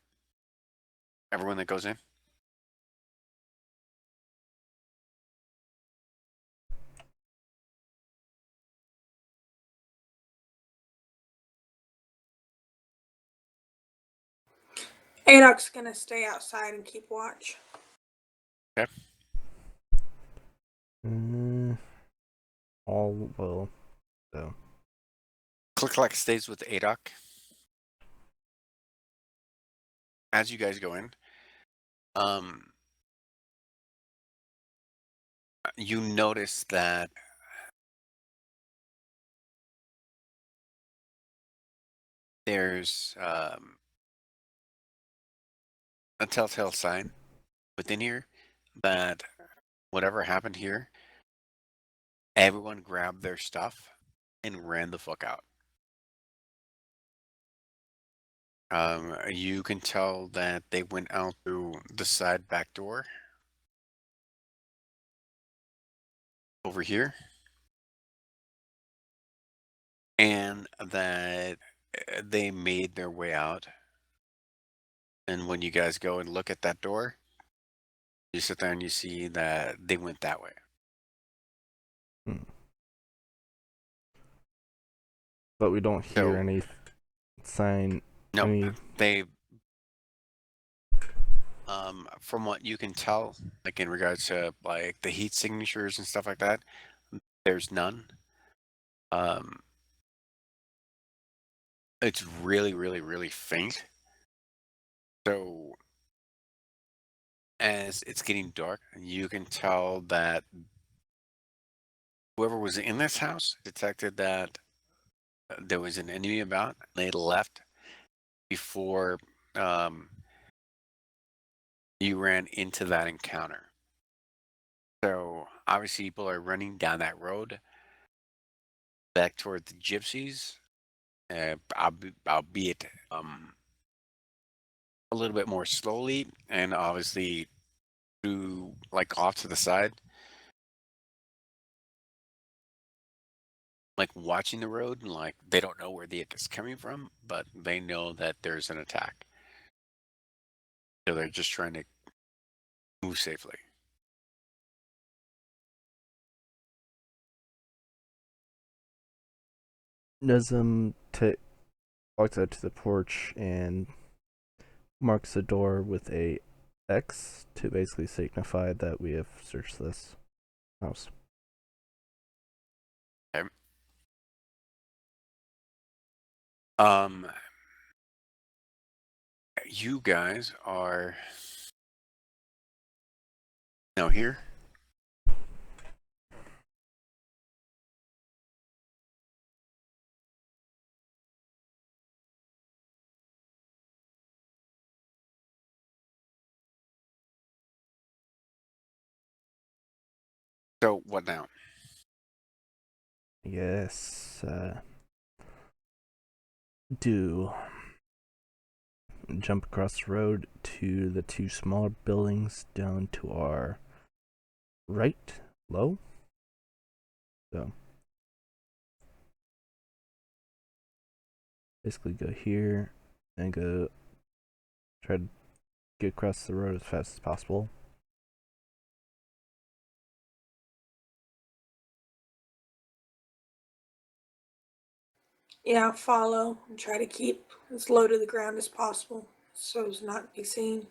Everyone that goes in. Adoc's gonna stay outside and keep watch. Okay. All well, so... Click stays with Adoc. As you guys go in, you notice that there's a telltale sign within here that whatever happened here, everyone grabbed their stuff and ran the fuck out. You can tell that they went out through the side back door over here, and that they made their way out. And when you guys go and look at that door, you sit there and you see that they went that way. But we don't hear So- any sign. No, any... they, from what you can tell, like in regards to like the heat signatures and stuff like that, there's none. It's really, really, really faint. So as it's getting dark, you can tell that whoever was in this house detected that there was an enemy about. They left before you ran into that encounter. So obviously people are running down that road back toward the gypsies, albeit a little bit more slowly, and obviously to like off to the side, like watching the road, and like they don't know where the attack's coming from, but they know that there's an attack. So they're just trying to move safely. Nazem walks out to the porch and marks the door with a X to basically signify that we have searched this house. Okay. Um, you guys are now here. So what now? Yes. Do jump across the road to the two smaller buildings down to our right, low. So basically go here and go try to get across the road as fast as possible. Yeah, follow and try to keep as low to the ground as possible so as not to be seen.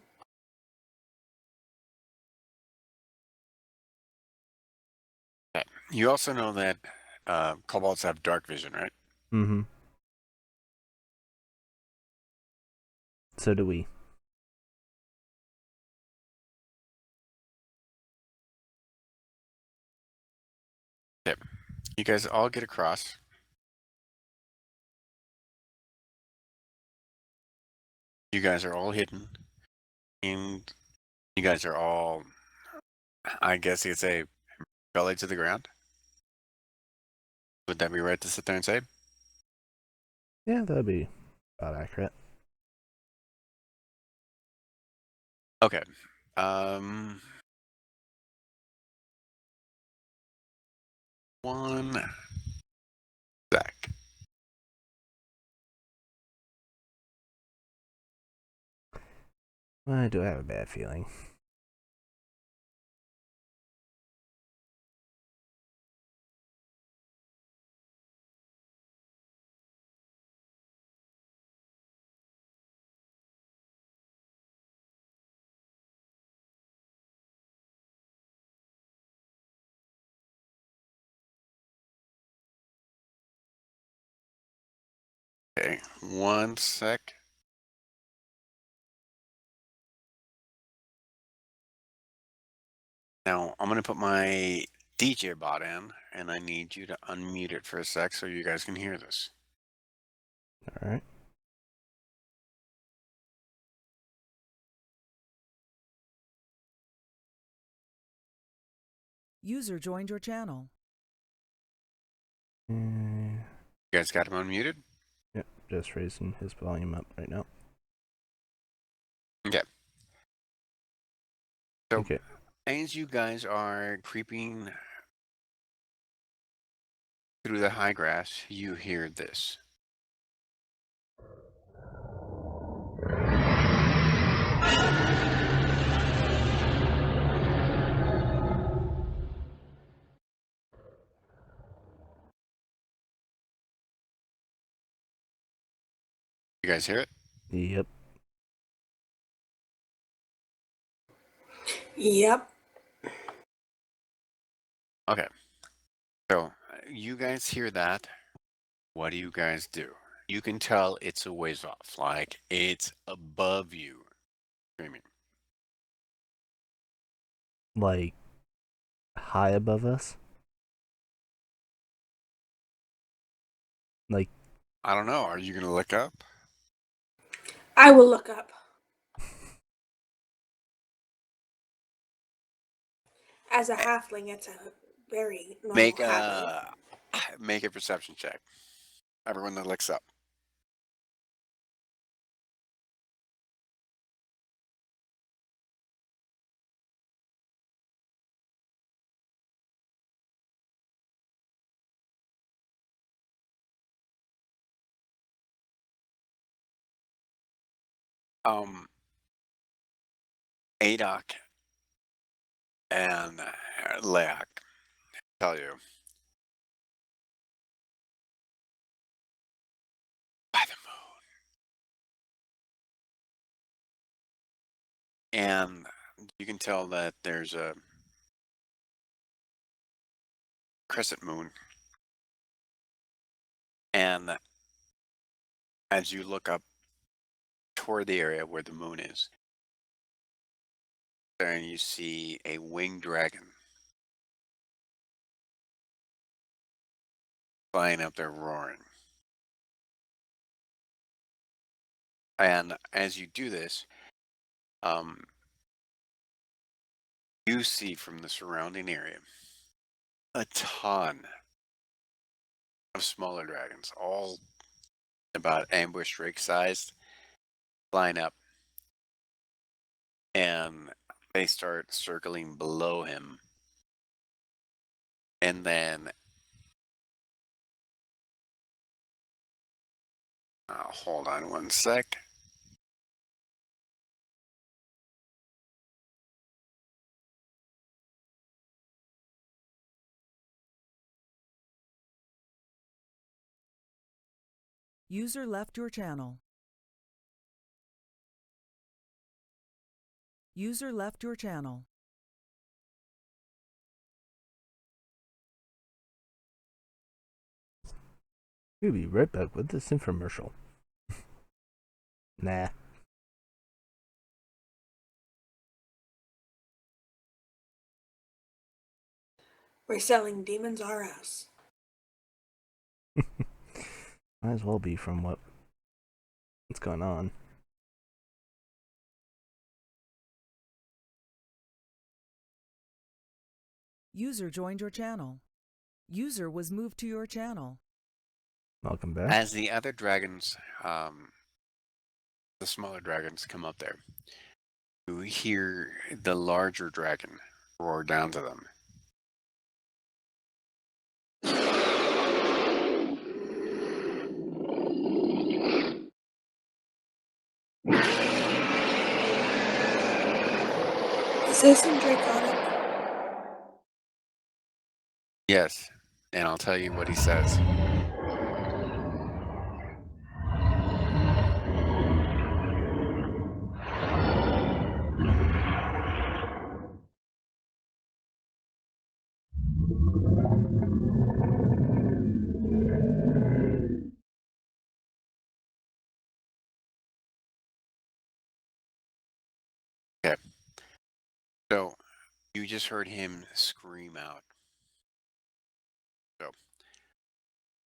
Okay. You also know that kobolds have dark vision, right? Mm-hmm. So do we. Okay. You guys all get across. You guys are all hidden, and you guys are all, I guess you could say, belly to the ground. Would that be right to sit there and say? Yeah, that'd be about accurate. Okay. Um, one sec. I do have a bad feeling. Okay, one sec. Now, I'm going to put my DJ bot in, and I need you to unmute it for a sec so you guys can hear this. All right. User joined your channel. You guys got him unmuted? Yep, just raising his volume up right now. Okay. So, Okay. as you guys are creeping through the high grass, you hear this. You guys hear it? Yep. Yep. Okay. So, you guys hear that. What do you guys do? You can tell it's a ways off, like it's above you screaming. Like high above us. Like I don't know. Are you going to look up? I will look up. As a halfling, it's a very normal Make habit. make a perception check. Everyone that looks up. Adok and Leak tell you by the moon. and you can tell that there's a crescent moon. And as you look up toward the area where the moon is, and you see a winged dragon flying up there roaring. And as you do this, um, you see from the surrounding area a ton of smaller dragons, all about ambush drake sized, flying up, and they start circling below him. And then, hold on one sec. User left your channel. User left your channel. We'll be right back with this infomercial. Nah. We're selling Demons R Us. Might as well be from what's going on. User joined your channel. User was moved to your channel. Welcome back. As the other dragons, the smaller dragons come up there, you hear the larger dragon roar down to them. Is this in Draconic? Yes, and I'll tell you what he says. Okay. So you just heard him scream out. So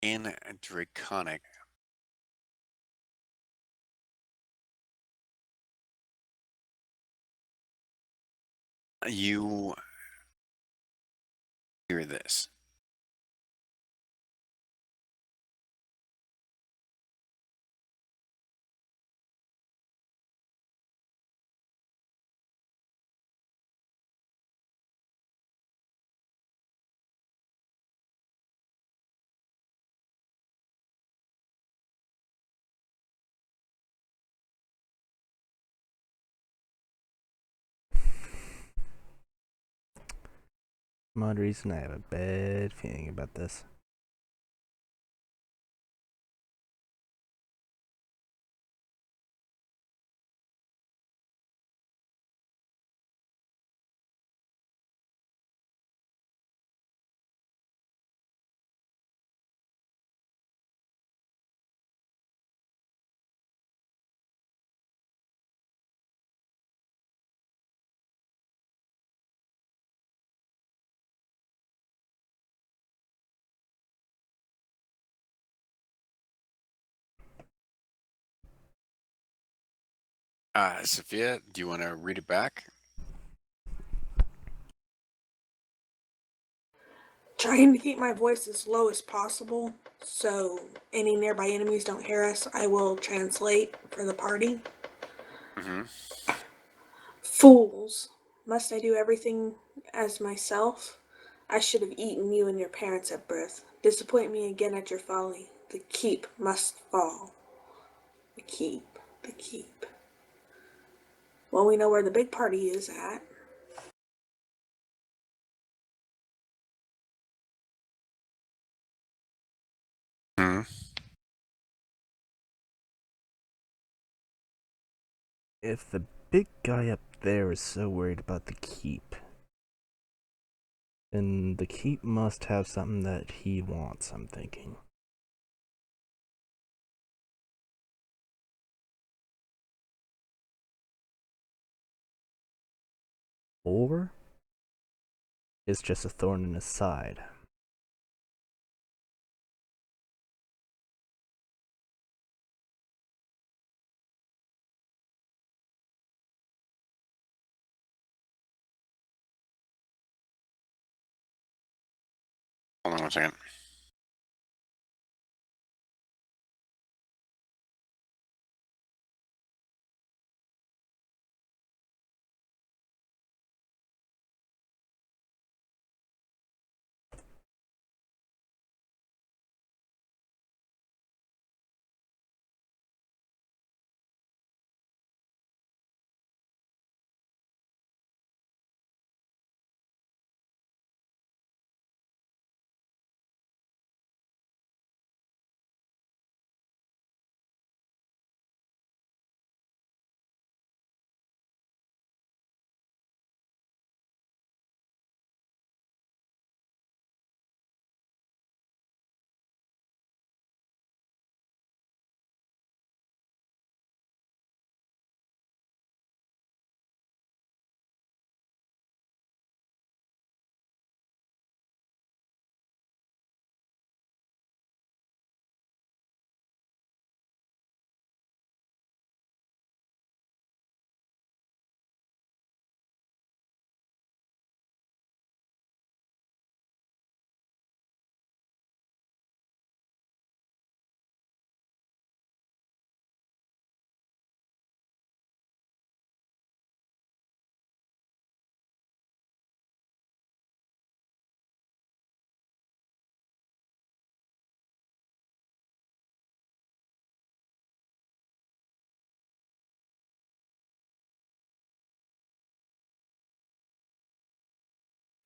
in Draconic, you hear this. Some odd reason I have a bad feeling about this. Sophia, do you want to read it back? Trying to keep my voice as low as possible so any nearby enemies don't hear us. I will translate for the party. Mm-hmm. Fools! Must I do everything as myself? I should have eaten you and your parents at birth. Disappoint me again at your folly. The keep must fall. The keep. The keep. Well, we know where the big party is at. Mm-hmm. If the big guy up there is so worried about the keep. And the keep must have something that he wants, I'm thinking. Or it's just a thorn in his side. Hold on one second.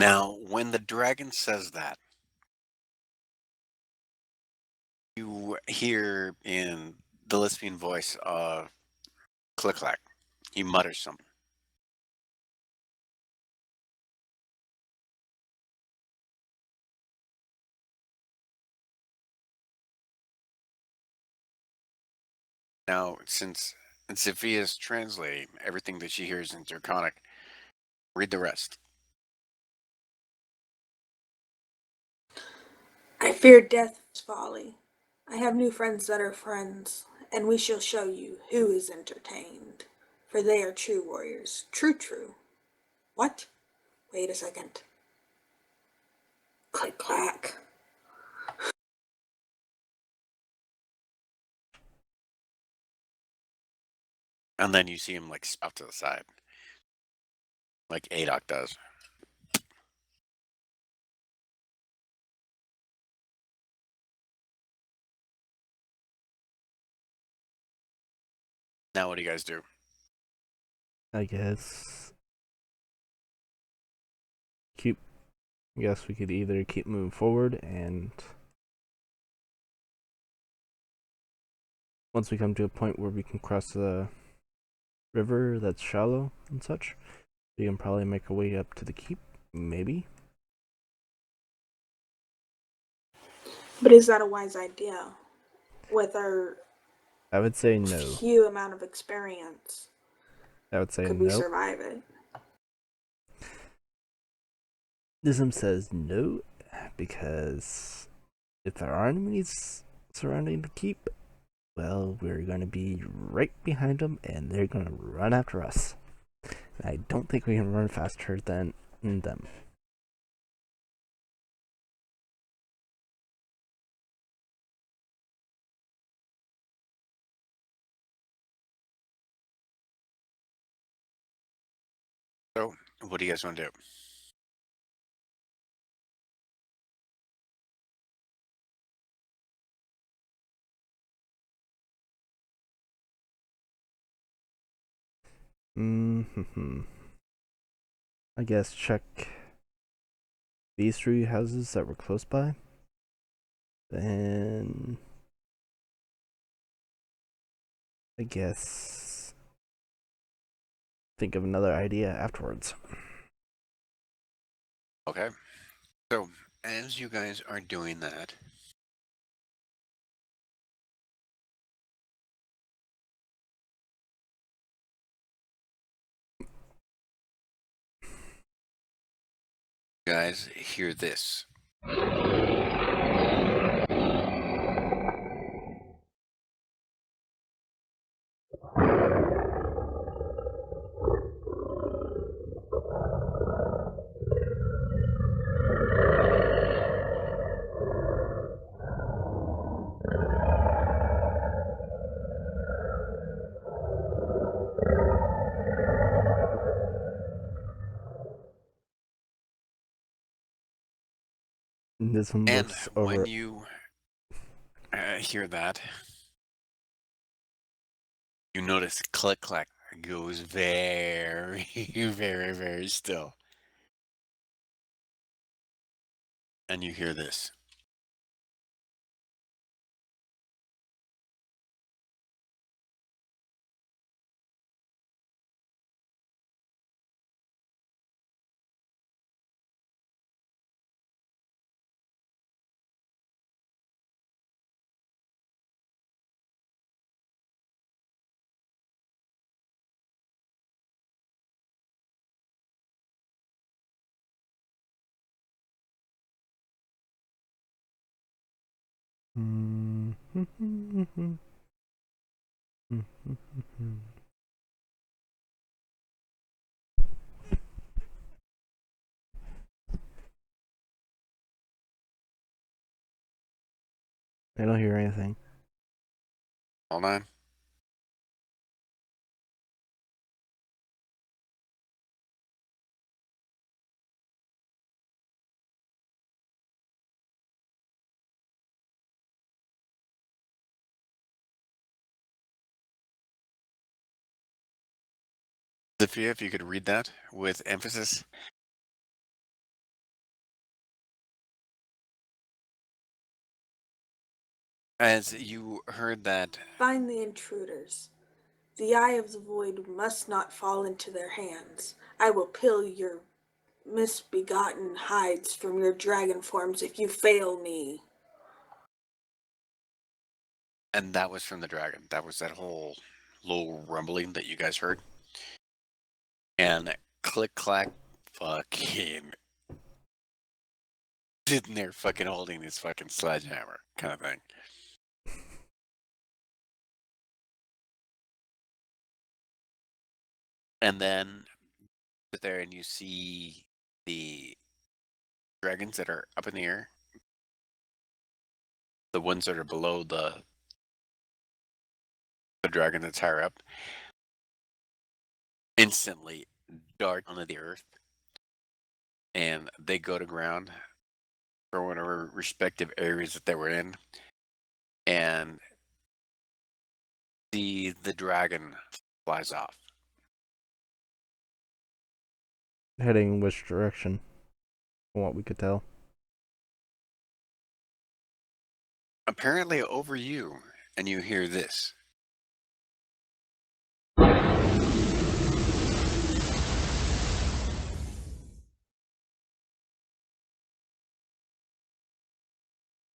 Now, when the dragon says that, you hear in the lisping voice of Click Clack. He mutters something. Now, since Sophia's translating, everything that she hears in Draconic, read the rest. I fear death's folly. I have new friends that are friends, and we shall show you who is entertained. For they are true warriors. True. What? Wait a second. Click clack. And then you see him like spout to the side, like Adok does. Now, what do you guys do? I guess. I guess we could either keep moving forward, and once we come to a point where we can cross the river that's shallow and such, we can probably make our way up to the keep, maybe. But is that a wise idea? With our I would say no. few amount of experience, I would say could we no. survive it? Nism says no, because if there are enemies surrounding the keep, well, we're going to be right behind them, and they're going to run after us. And I don't think we can run faster than them. So, what do you guys want to do? I guess check these three houses that were close by. Then I guess think of another idea afterwards. Okay. So, as you guys are doing that, you guys hear this. And this one And looks when over. you hear that, you notice click clack goes very, very, very still. And you hear this. I don't hear anything. Hold on. Sophia, if you could read that with emphasis. As you heard that, Find the intruders. The eye of the void must not fall into their hands. I will peel your misbegotten hides from your dragon forms if you fail me. and that was from the dragon. That was that whole low rumbling that you guys heard. And click clack fucking sitting there fucking holding his fucking sledgehammer kind of thing. And then sit there and you see the dragons that are up in the air. The ones that are below the dragon that's higher up instantly dart onto the earth and they go to ground for whatever respective areas that they were in. And the dragon flies off. Heading which direction? From what we could tell. Apparently over you, and you hear this.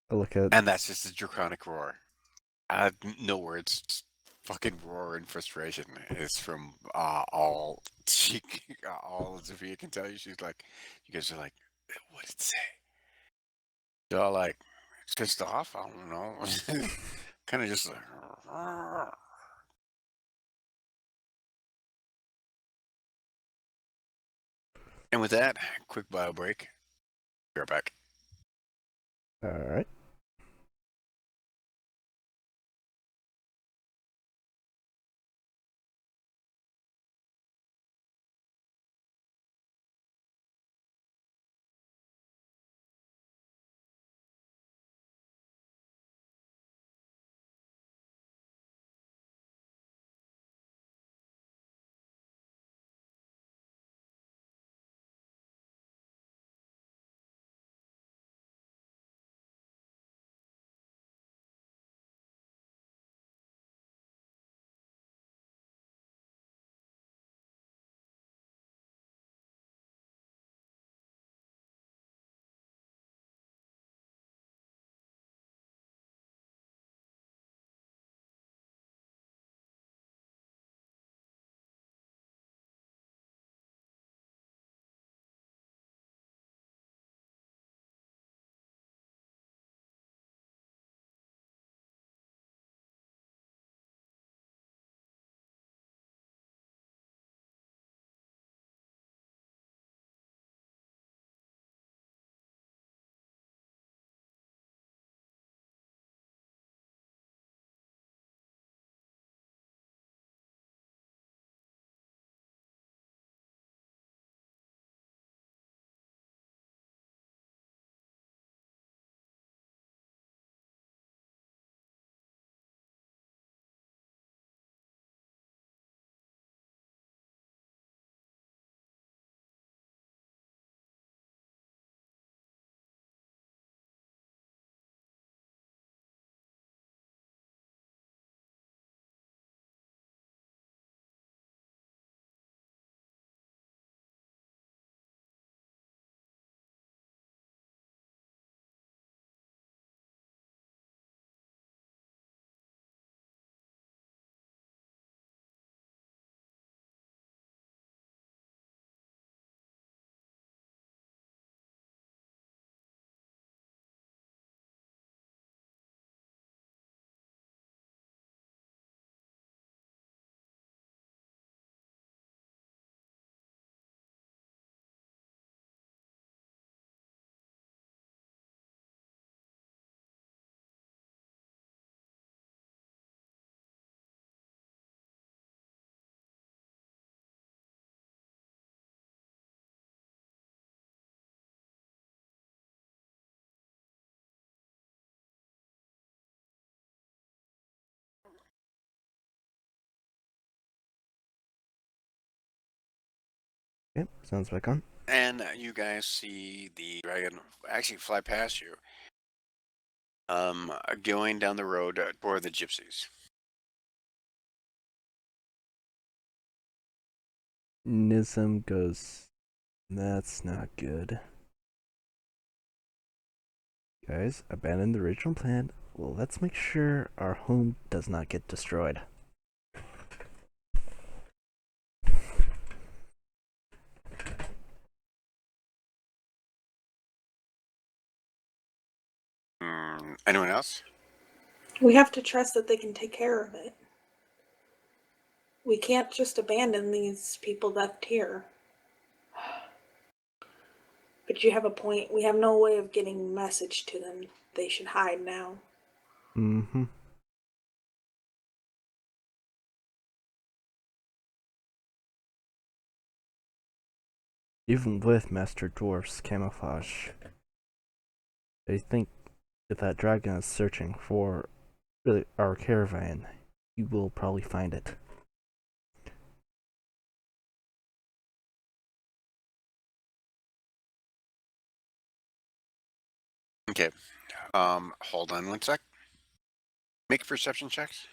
I look at. And that's just a draconic roar. No words, just fucking roar and frustration. It's from all all Sophia can tell you. She's like, you guys are like, what did it say? They're all like, it's pissed off. I don't know. Kind of just like. And with that, quick bio break. Be right back. All right. Okay, sounds back on. And you guys see the dragon actually fly past you, going down the road toward the gypsies. Nism goes, that's not good. Guys, abandon the original plan. Well, let's make sure our home does not get destroyed. Anyone else? We have to trust that they can take care of it. We can't just abandon these people left here. But you have a point. We have no way of getting a message to them. They should hide now. Mm-hmm. Even with Master Dwarf's camouflage, I think if that dragon is searching for our caravan, he will probably find it. Okay. Hold on one sec. Make perception checks.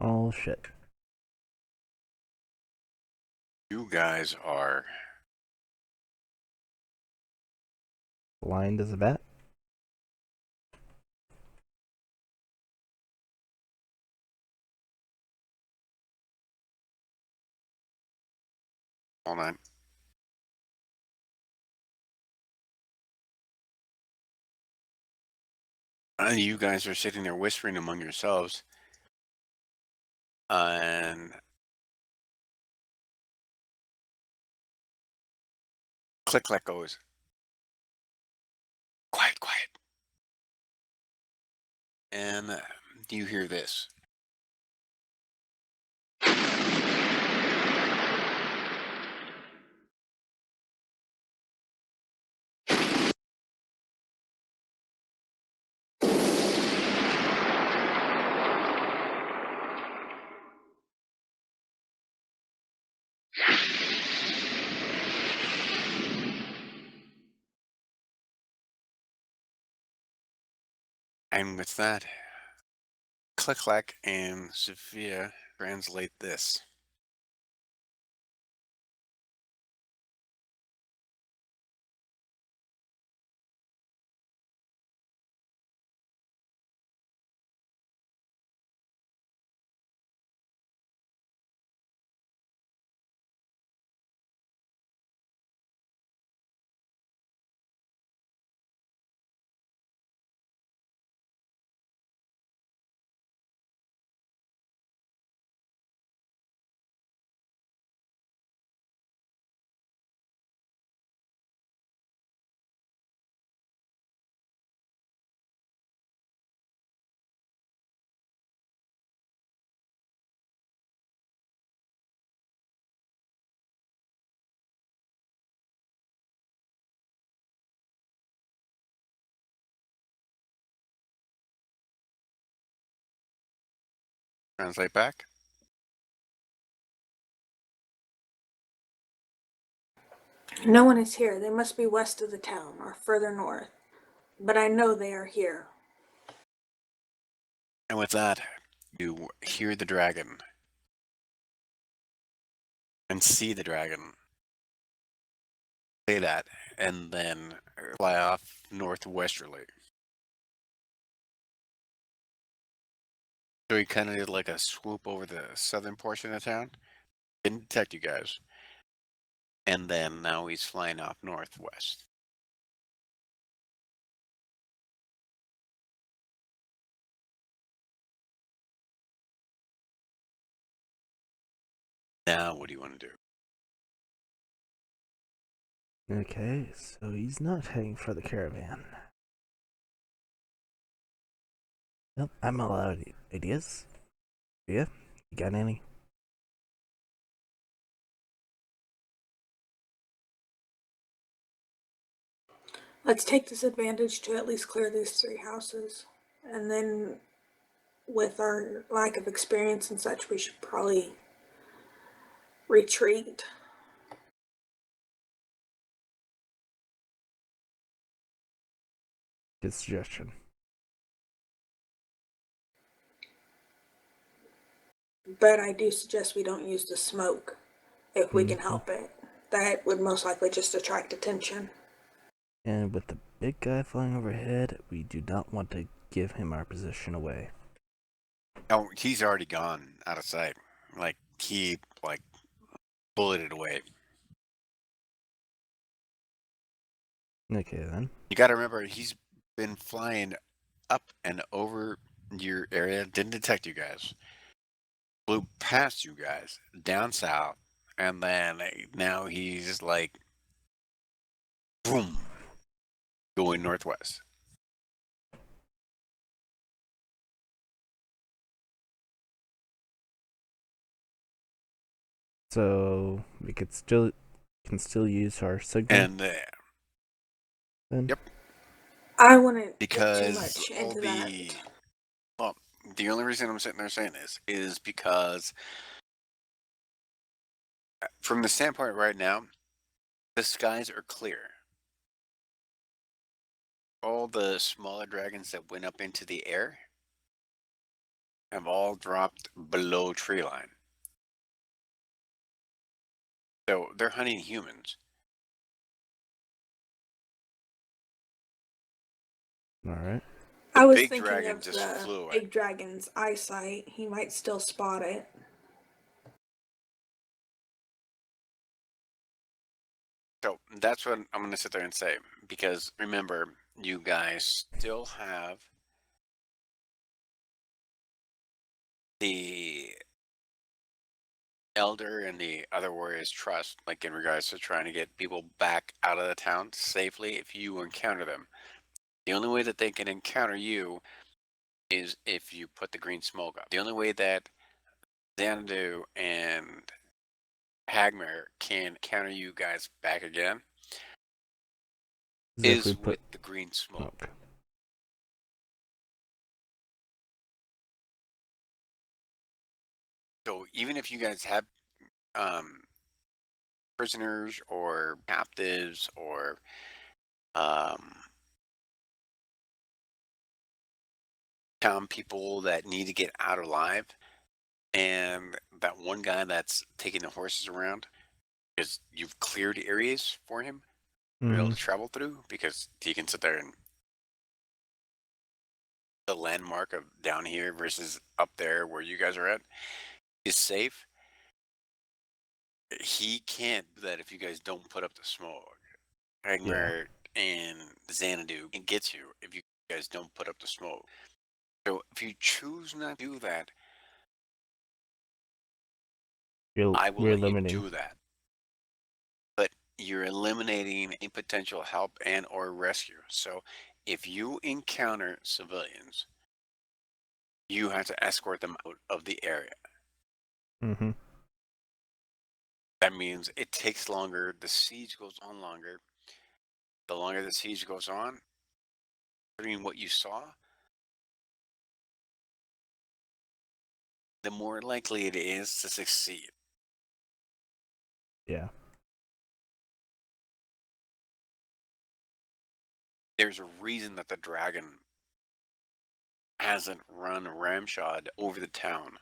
Oh shit. You guys are Blind as a bat? hold on. You guys are sitting there whispering among yourselves, and click clack goes. Quiet, quiet. And you hear this. And with that, click clack and Sophia translate this. Translate back. No one is here. They must be west of the town or further north. But I know they are here. And with that, you hear the dragon and see the dragon say that, and then fly off northwesterly. So he kind of did like a swoop over the southern portion of town. Didn't detect you guys. And then now he's flying off northwest. Now, what do you want to do? Okay, so he's not heading for the caravan. Well, I'm all out of ideas. Yeah, you got any? Let's take this advantage to at least clear these 3 houses. And then, with our lack of experience and such, we should probably retreat. Good suggestion. But I do suggest we don't use the smoke if we can Mhm. help it. That would most likely just attract attention. And with the big guy flying overhead, we do not want to give him our position away. Oh, he's already gone out of sight. Like, he, bulleted away. Okay, then. You gotta remember, he's been flying up and over your area, didn't detect you guys. Flew past you guys, down south, and then now he's like, boom, going northwest. So we can still use our signal. And then? yep. I wouldn't get too Because much all into the that. well, the only reason I'm sitting there saying this is because from the standpoint right now, the skies are clear. All the smaller dragons that went up into the air have all dropped below tree line. So they're hunting humans. Alright. I was big thinking dragon of just the flew away. big dragon's eyesight. He might still spot it. So that's what I'm going to sit there and say. Because remember, you guys still have the elder and the other warriors trust, like in regards to trying to get people back out of the town safely if you encounter them. The only way that they can encounter you is if you put the green smoke up. The only way that Xanadu and Hagmer can counter you guys back again As if we is put with the green smoke. smoke. So even if you guys have prisoners or captives or town people that need to get out alive, and that one guy that's taking the horses around, because you've cleared areas for him to be able to travel through, because he can sit there and the landmark of down here versus up there where you guys are at is safe. He can't do that if you guys don't put up the smoke. Hagmer and Xanadu can get you if you guys don't put up the smoke. So if you choose not to do that, I will We're let you eliminating. do that. But you're eliminating any potential help and or rescue. So if you encounter civilians, you have to escort them out of the area. Mm-hmm. That means it takes longer. The siege goes on longer. The longer the siege goes on, considering what you saw, the more likely it is to succeed. Yeah. There's a reason that the dragon hasn't run ramshod over the town.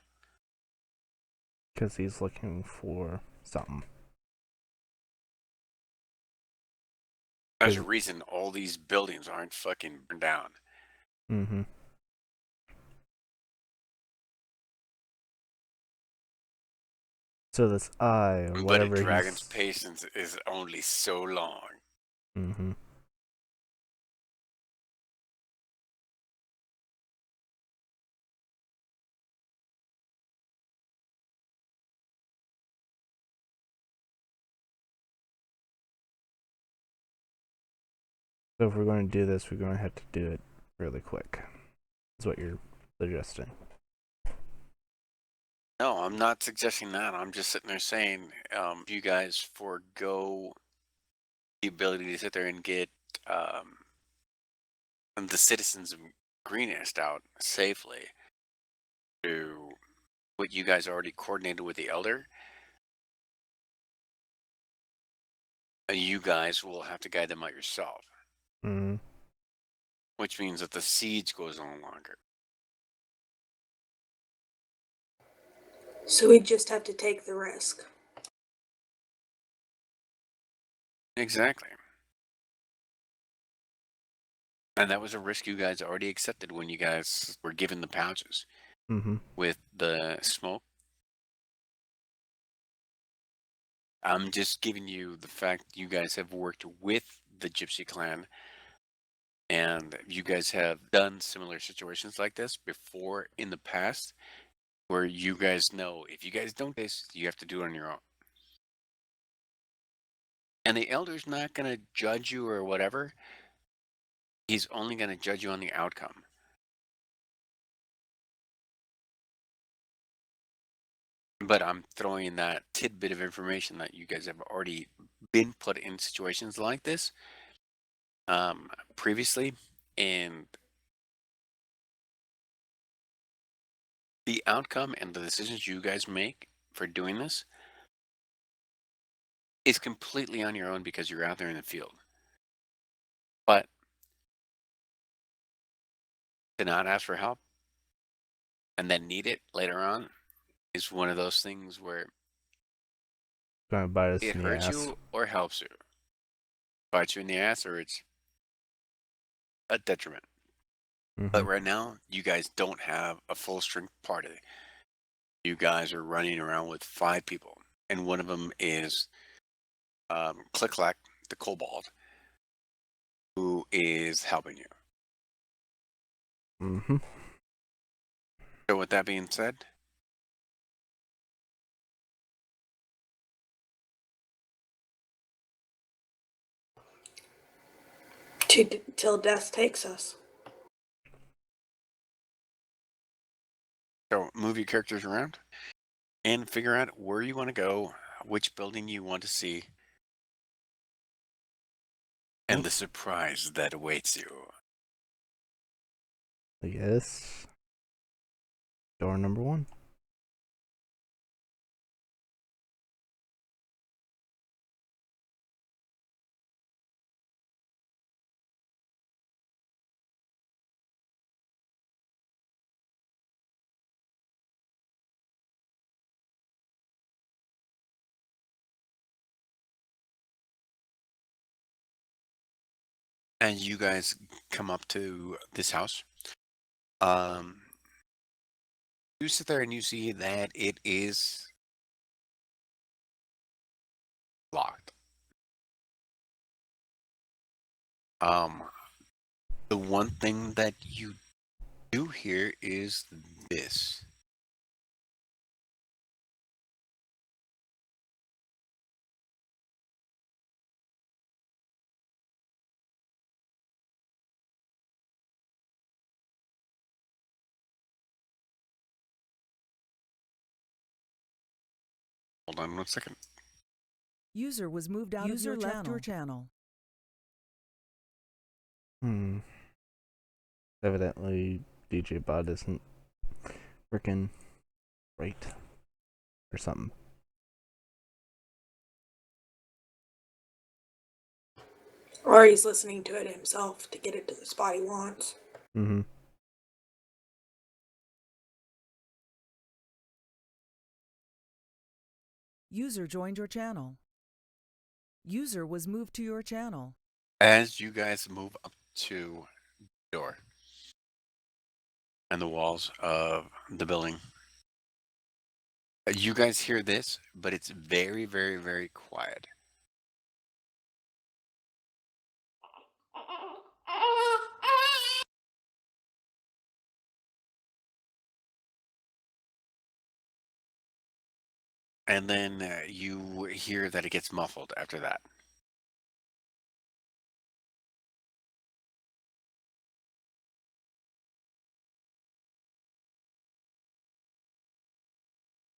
Because he's looking for something. There's a reason all these buildings aren't fucking burned down. Mm-hmm. So this eye, or But a whatever dragon's patience is only so long. Mm-hmm. So if we're going to do this, we're going to have to do it really quick. That's what you're suggesting. No, I'm not suggesting that. I'm just sitting there saying, you guys forego the ability to sit there and get the citizens of Greenest out safely to what you guys already coordinated with the elder, you guys will have to guide them out yourself, Mm. which means that the siege goes on longer. So we just have to take the risk. Exactly. And that was a risk you guys already accepted when you guys were given the pouches Mm-hmm. with the smoke. I'm just giving you the fact you guys have worked with the Gypsy clan and you guys have done similar situations like this before in the past where you guys know if you guys don't do this, you have to do it on your own. And the elder's not going to judge you or whatever. He's only going to judge you on the outcome. But I'm throwing that tidbit of information that you guys have already been put in situations like this previously, and the outcome and the decisions you guys make for doing this is completely on your own because you're out there in the field. But to not ask for help and then need it later on is one of those things where Gonna bite us it in the hurts ass. you or helps you. Bites you in the ass or it's a detriment. But Mm-hmm. right now, you guys don't have a full strength party. You guys are running around with 5 people, and one of them is Click Clack, the kobold, who is helping you. Mm-hmm. So with that being said, Till death takes us. so move your characters around and figure out where you want to go, which building you want to see, and the surprise that awaits you. I guess. Door number 1. And you guys come up to this house. You sit there and you see that it is locked. The one thing that you do here is this. Hold on 1 second. User was moved out User of your left your channel. Evidently, DJ Bot isn't freaking right or something. Or he's listening to it himself to get it to the spot he wants. Mm-hmm. User joined your channel. User was moved to your channel. As you guys move up to the door and the walls of the building, you guys hear this, but it's very, very, very quiet. And then you hear that it gets muffled after that.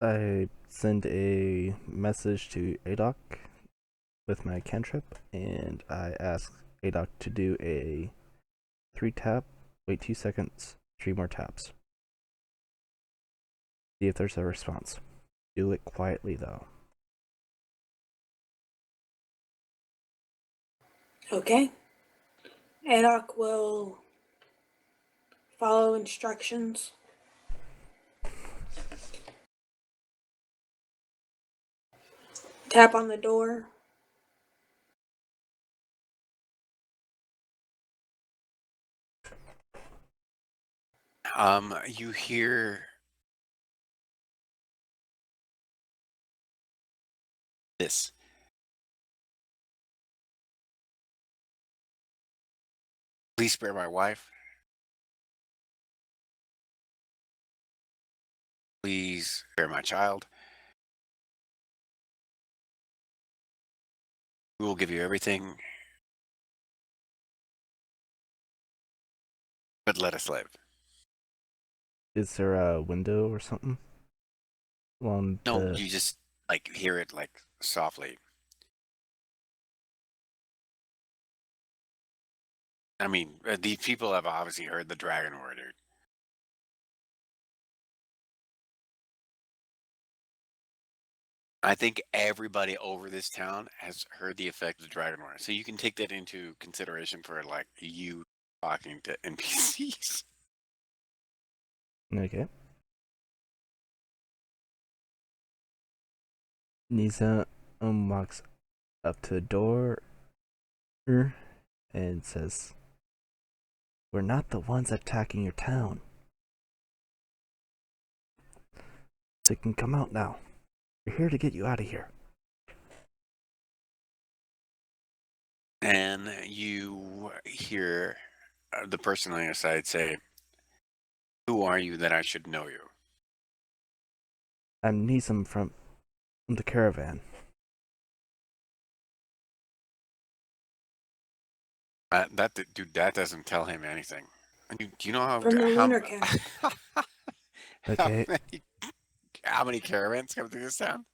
I send a message to Adok with my cantrip, and I ask Adoc to do a 3 tap, wait 2 seconds, 3 more taps. See if there's a response. Do it quietly though. Okay. Adoc will follow instructions. Tap on the door. You hear this. Please spare my wife. Please spare my child. We will give you everything, but let us live. Is there a window or something? On No, the... you just like hear it like softly. I mean, these people have obviously heard the Dragon Hoard, dude. I think everybody over this town has heard the effect of the Dragon Hoard, so you can take that into consideration for like you talking to NPCs. Okay. Nisa walks up to the door and says, "We're not the ones attacking your town. So you can come out now. We're here to get you out of here." And you hear the person on your side say, "Who are you that I should know you?" I'm Nizam from the caravan. Dude, that doesn't tell him anything. Do you know From the how Lunar Camp. Okay. how many caravans come through this town?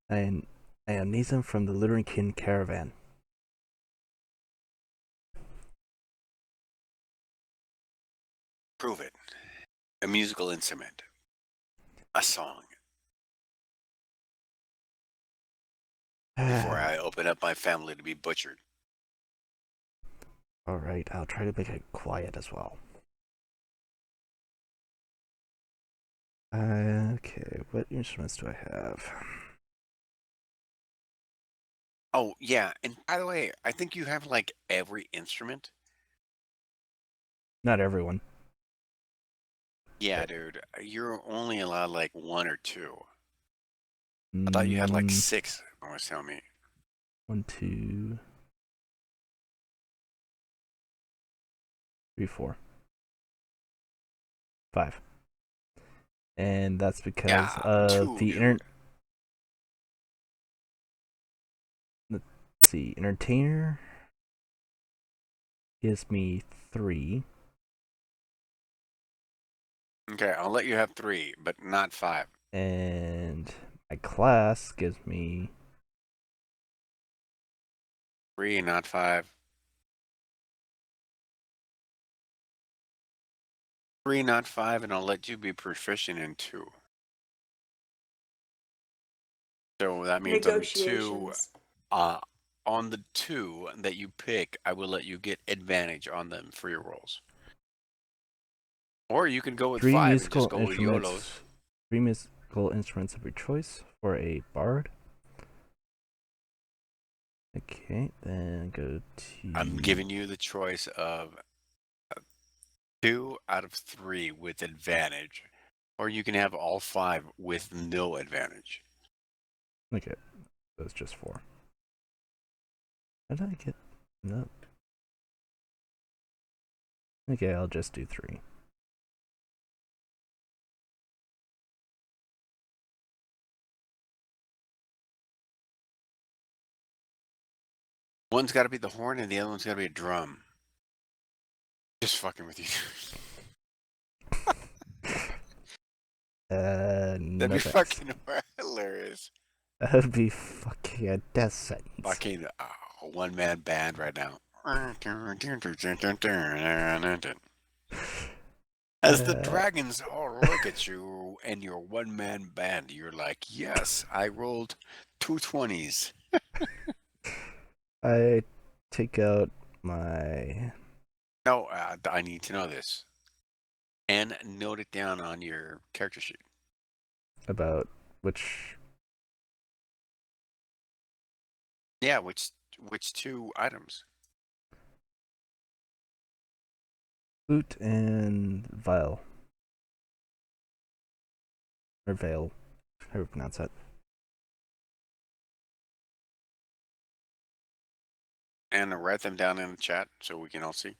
I am Nizam from the Lurinkin caravan. Prove it. A musical instrument. A song. Before I open up my family to be butchered. Alright, I'll try to make it quiet as well. Okay, what instruments do I have? Oh, yeah. And by the way, I think you have like every instrument. Not everyone. Yeah, dude. You're only allowed like 1 or 2. I thought you had like 6, someone was telling me. 1, 2, 3, 4, 5. And that's because Yeah, of 2, the dude. Let's see, entertainer gives me 3. Okay, I'll let you have 3, but not 5. And my class gives me 3, not 5. 3, not 5, and I'll let you be proficient in 2. So that means on 2, Negotiations. on the 2 that you pick, I will let you get advantage on them for your rolls. Or you can go with 3 5 and just musical go with YOLOs. 3 musical instruments of your choice for a bard. Okay, then go to... I'm giving you the choice of 2 out of 3 with advantage, or you can have all 5 with no advantage. Okay, that's just 4. How did I get... No. Okay, I'll just do 3. One's got to be the horn, and the other one's got to be a drum. Just fucking with you. That'd No be thanks. fucking hilarious. That would be fucking a death sentence. Fucking a one-man band right now. As the dragons all look at you and your one-man band, you're like, yes, I rolled 2 20s. I take out my. No, I need to know this. And note it down on your character sheet. About which. Yeah, which 2 items? Flute and vial. Or veil. How do you pronounce that? And write them down in the chat so we can all see.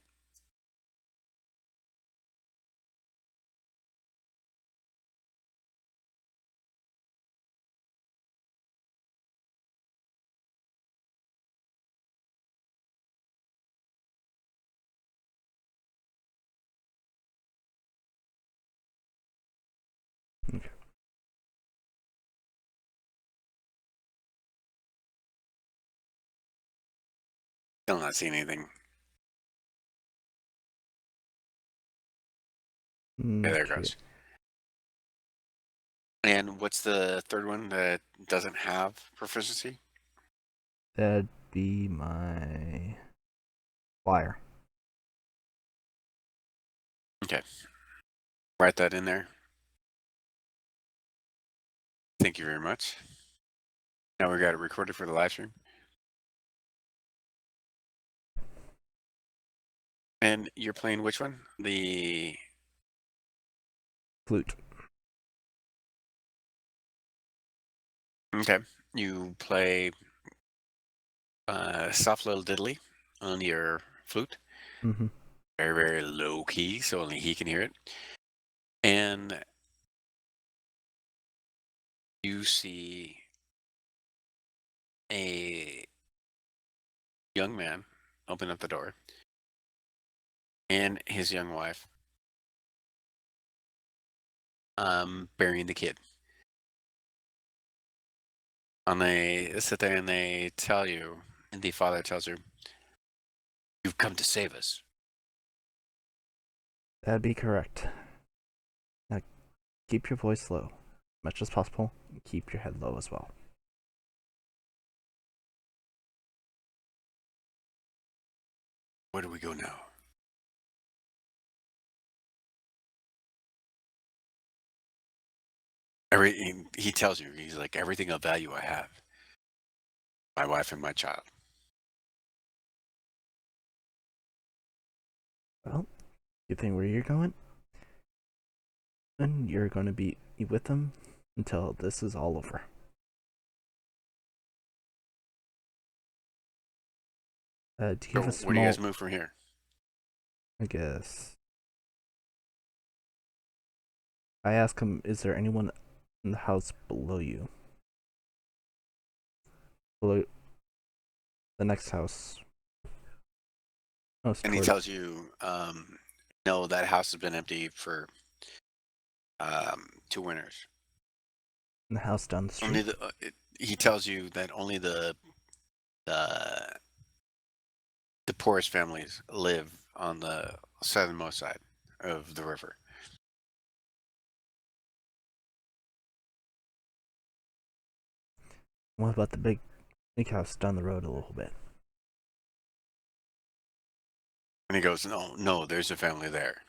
Okay. Still not seeing anything. Yeah, there it Okay. goes. And what's the third one that doesn't have proficiency? That'd be my. Flyer. Okay. Write that in there. Thank you very much. Now we got it recorded for the live stream. And you're playing which one? The Flute. okay. You play soft little diddly on your flute. Mm-hmm. Very, very low key, so only he can hear it. And you see a young man open up the door and his young wife burying the kid. And they sit there and they tell you, and the father tells her, "You've come to save us." That'd be correct. Now, keep your voice low, as much as possible, and keep your head low as well. Where do we go now? He tells you, he's like, everything of value I have. My wife and my child. Well, you think where you're going? And you're going to be with them until this is all over. Do you have a So where do you small? guys move from here? I guess. I ask him, is there anyone in the house below you? Below the next house. And he tells you, no, that house has been empty for 2 winters. the house down the Only street. he tells you that only the poorest families live on the southernmost side of the river. What about the big house down the road a little bit? And he goes, no, there's a family there.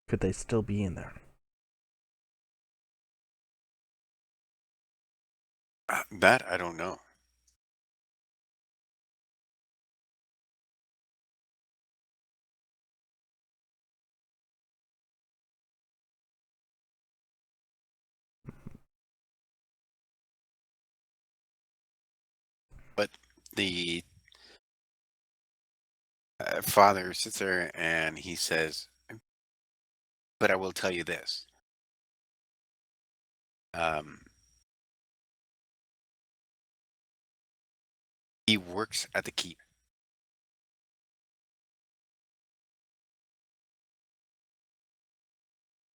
Could they still be in there? That I don't know. But the father sits there and he says, but I will tell you this. He works at the keep.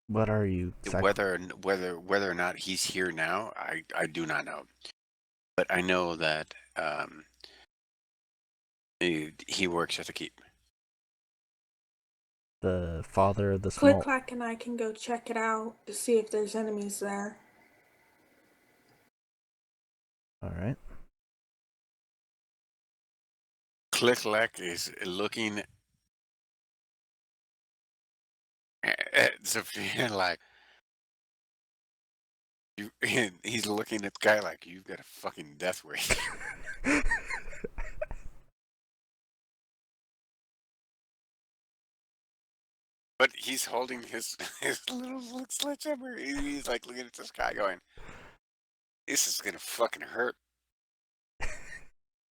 What are you? Whether or not he's here now, I do not know. But I know that He works at the keep. The father of the Click small. Clack and I can go check it out to see if there's enemies there. All right. Click-clack is looking at Sophia like you. He's looking at the guy like you've got a fucking death wish. But he's holding his little sledgehammer. He's like looking at this guy going, "This is gonna fucking hurt."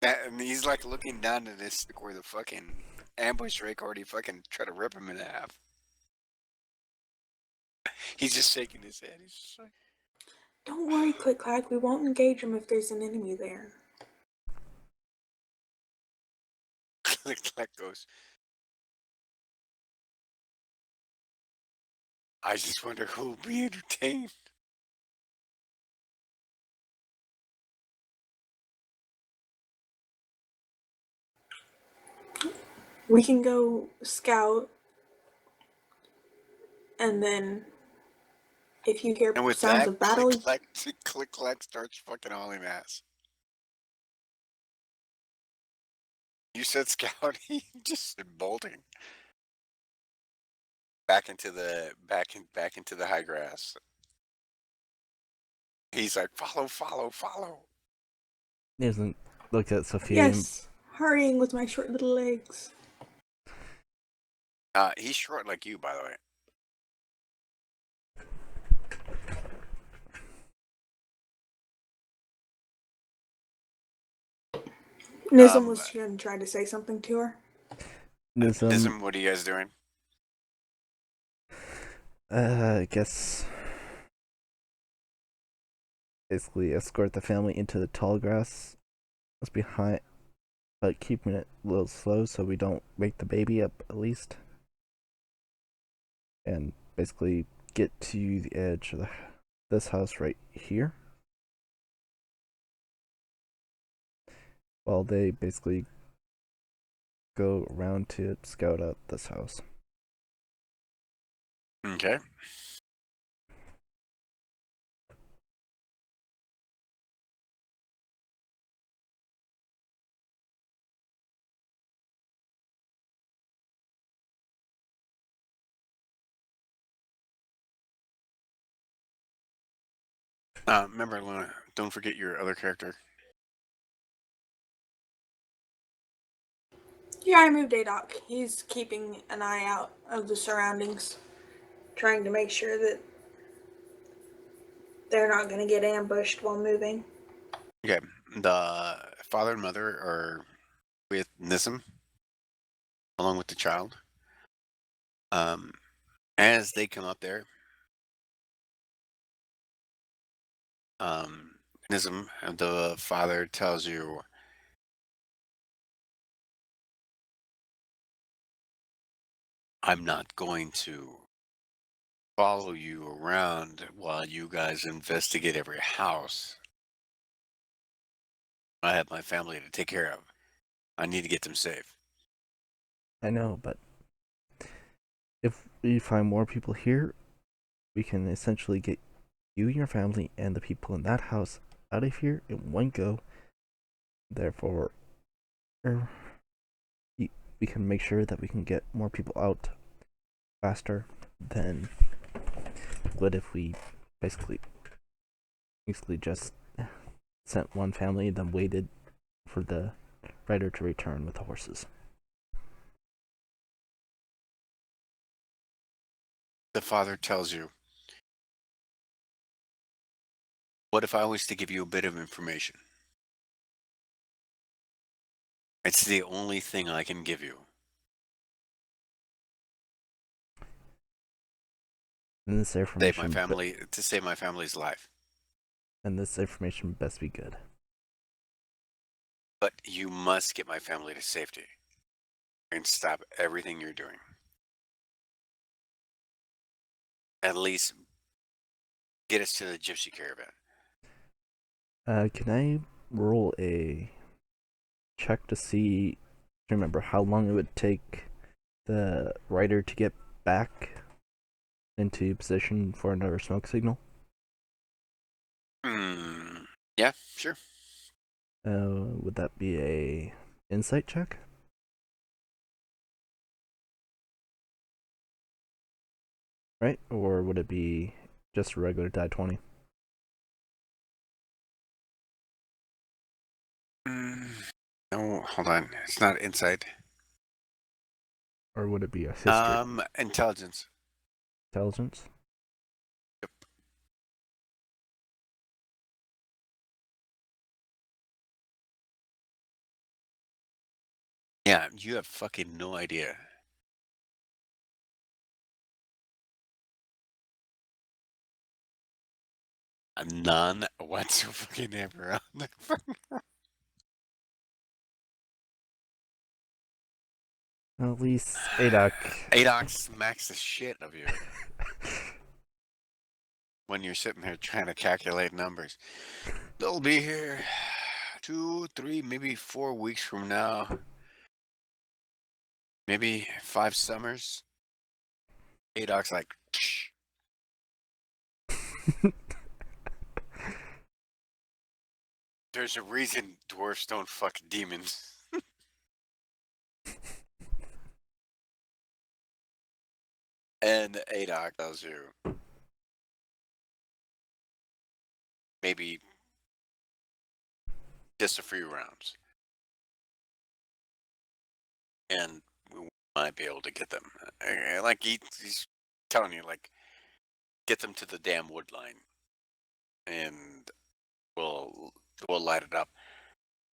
And he's like looking down at this where the fucking ambush rake already fucking try to rip him in half. He's just shaking his head. He's just like, Don't worry, Click Clack. We won't engage them if there's an enemy there. click clack goes. I just wonder who will be entertained. We can go scout, and then if you hear And with sounds that, of battle, click clack starts fucking hauling ass. You said scouting, just bolting back into the back into the high grass. He's like, follow, follow, follow. He doesn't look at Sophia. yes, hurrying with my short little legs. He's short like you, by the way. Nism was going to try to say something to her. Nism, what are you guys doing? I guess basically escort the family into the tall grass that's behind, but keeping it a little slow so we don't wake the baby up at least. And basically get to the edge of this house right here. While they basically go around to scout out this house. Okay. Remember, Luna, don't forget your other character. Yeah, I moved Adoc. He's keeping an eye out of the surroundings, trying to make sure that they're not going to get ambushed while moving. Okay. The father and mother are with Nism, along with the child. As they come up there, Nism, the father tells you, I'm not going to follow you around while you guys investigate every house. I have my family to take care of. I need to get them safe. I know, but if we find more people here, we can essentially get you and your family and the people in that house out of here in one go. Therefore, we can make sure that we can get more people out faster than what if we basically just sent one family and then waited for the rider to return with the horses. The father tells you, what if I was to give you a bit of information? It's the only thing I can give you. And this information To save my family's life. And this information best be good. But you must get my family to safety and stop everything you're doing. At least get us to the gypsy caravan. Can I roll a check to see remember how long it would take the rider to get back into position for another smoke signal? Yeah, sure. Would that be a insight check? Right? Or would it be just a regular die 20? No, hold on. It's not insight. Or would it be a history? Intelligence. Intelligence? Yep. Yeah, you have fucking no idea. None whatsoever. At least Adoc. Adoc smacks the shit of you when you're sitting there trying to calculate numbers. They'll be here 2, 3, maybe 4 weeks from now. Maybe 5 summers. Adoc's like, Shh. There's a reason dwarfs don't fuck demons. And Adoc tells you maybe just a few rounds. And we might be able to get them. Like he's telling you, like, get them to the damn wood line. And we'll light it up.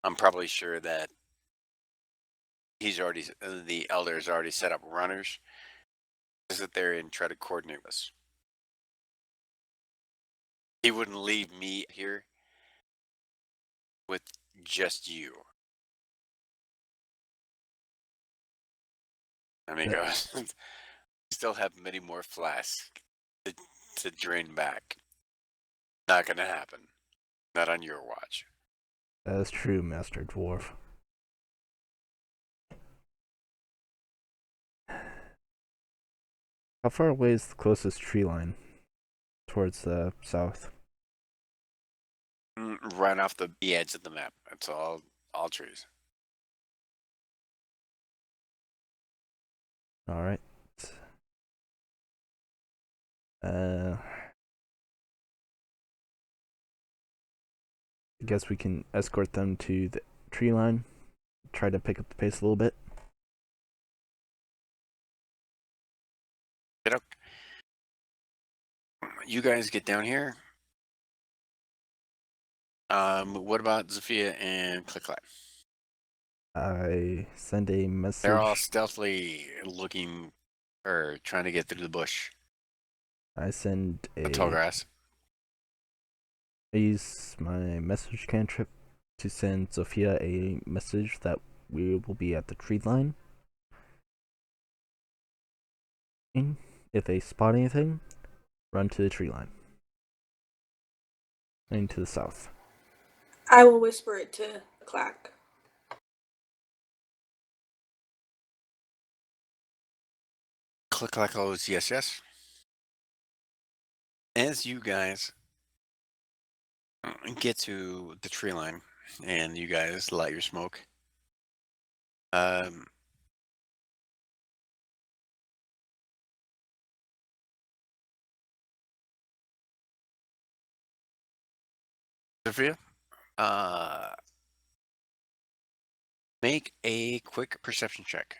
I'm probably sure that the elder has already set up runners to sit there and try to coordinate this. He wouldn't leave me here with just you. And he goes, still have many more flasks to drain back. Not gonna happen. Not on your watch. That is true, Master Dwarf. How far away is the closest tree line towards the south? Right off the edge of the map. It's all trees. Alright. I guess we can escort them to the tree line. Try to pick up the pace a little bit. You guys get down here. What about Zafia and Click Clack? I send a message. They're all stealthily looking or trying to get through the bush. I send The tall grass. I use my message cantrip to send Sophia a message that we will be at the tree line. If they spot anything, run to the tree line. And to the south. I will whisper it to Clack. Click Clack goes, yes, yes. As you guys get to the tree line and you guys light your smoke, Sophia, make a quick perception check.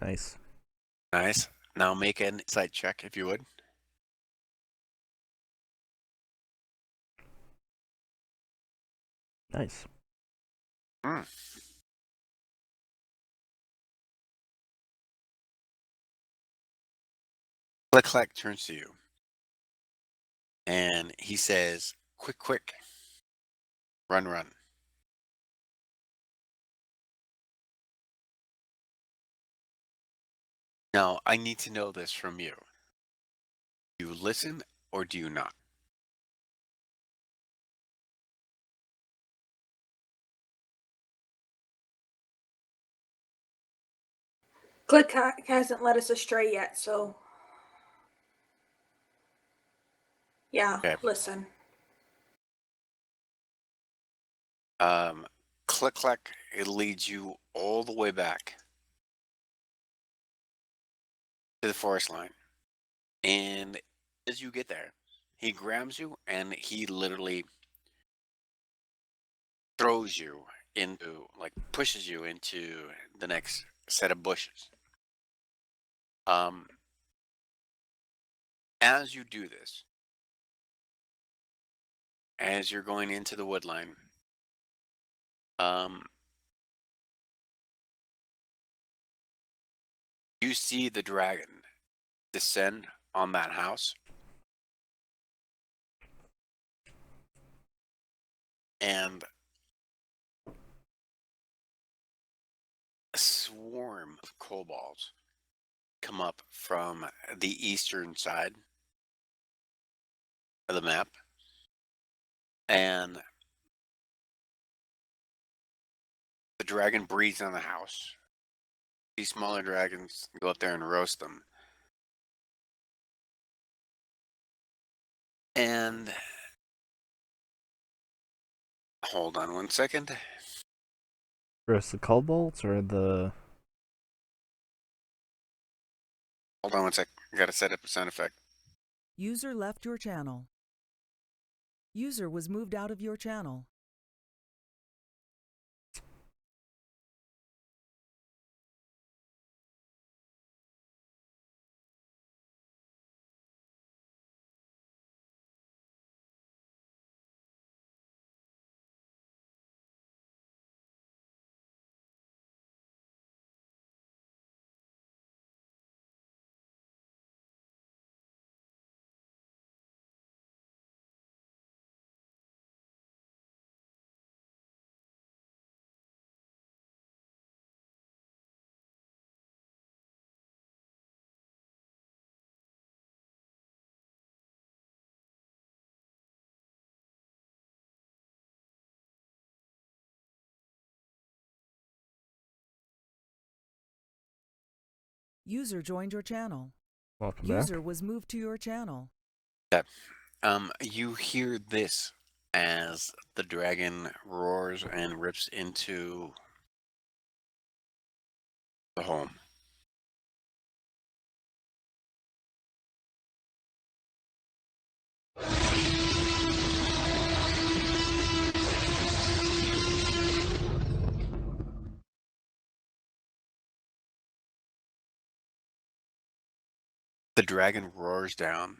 Nice. Nice. Now make an insight check, if you would. Nice. Click Clack turns to you. And he says, quick, quick. Run, run. Now, I need to know this from you. Do you listen or do you not? Click hasn't led us astray yet, so yeah, Okay. listen. Click clack, it leads you all the way back to the forest line. And as you get there, he grabs you and he literally throws you into, like, pushes you into the next set of bushes. As you do this, as you're going into the wood line, um, you see the dragon descend on that house, and a swarm of kobolds come up from the eastern side of the map, and the dragon breathes on the house. These smaller dragons go up there and roast them. And hold on one second. Versus the kobolds or the... Hold on one sec. I gotta set up a sound effect. User left your channel. User was moved out of your channel. User joined your channel. Welcome User back. was moved to your channel. You hear this as the dragon roars and rips into the home. The dragon roars down,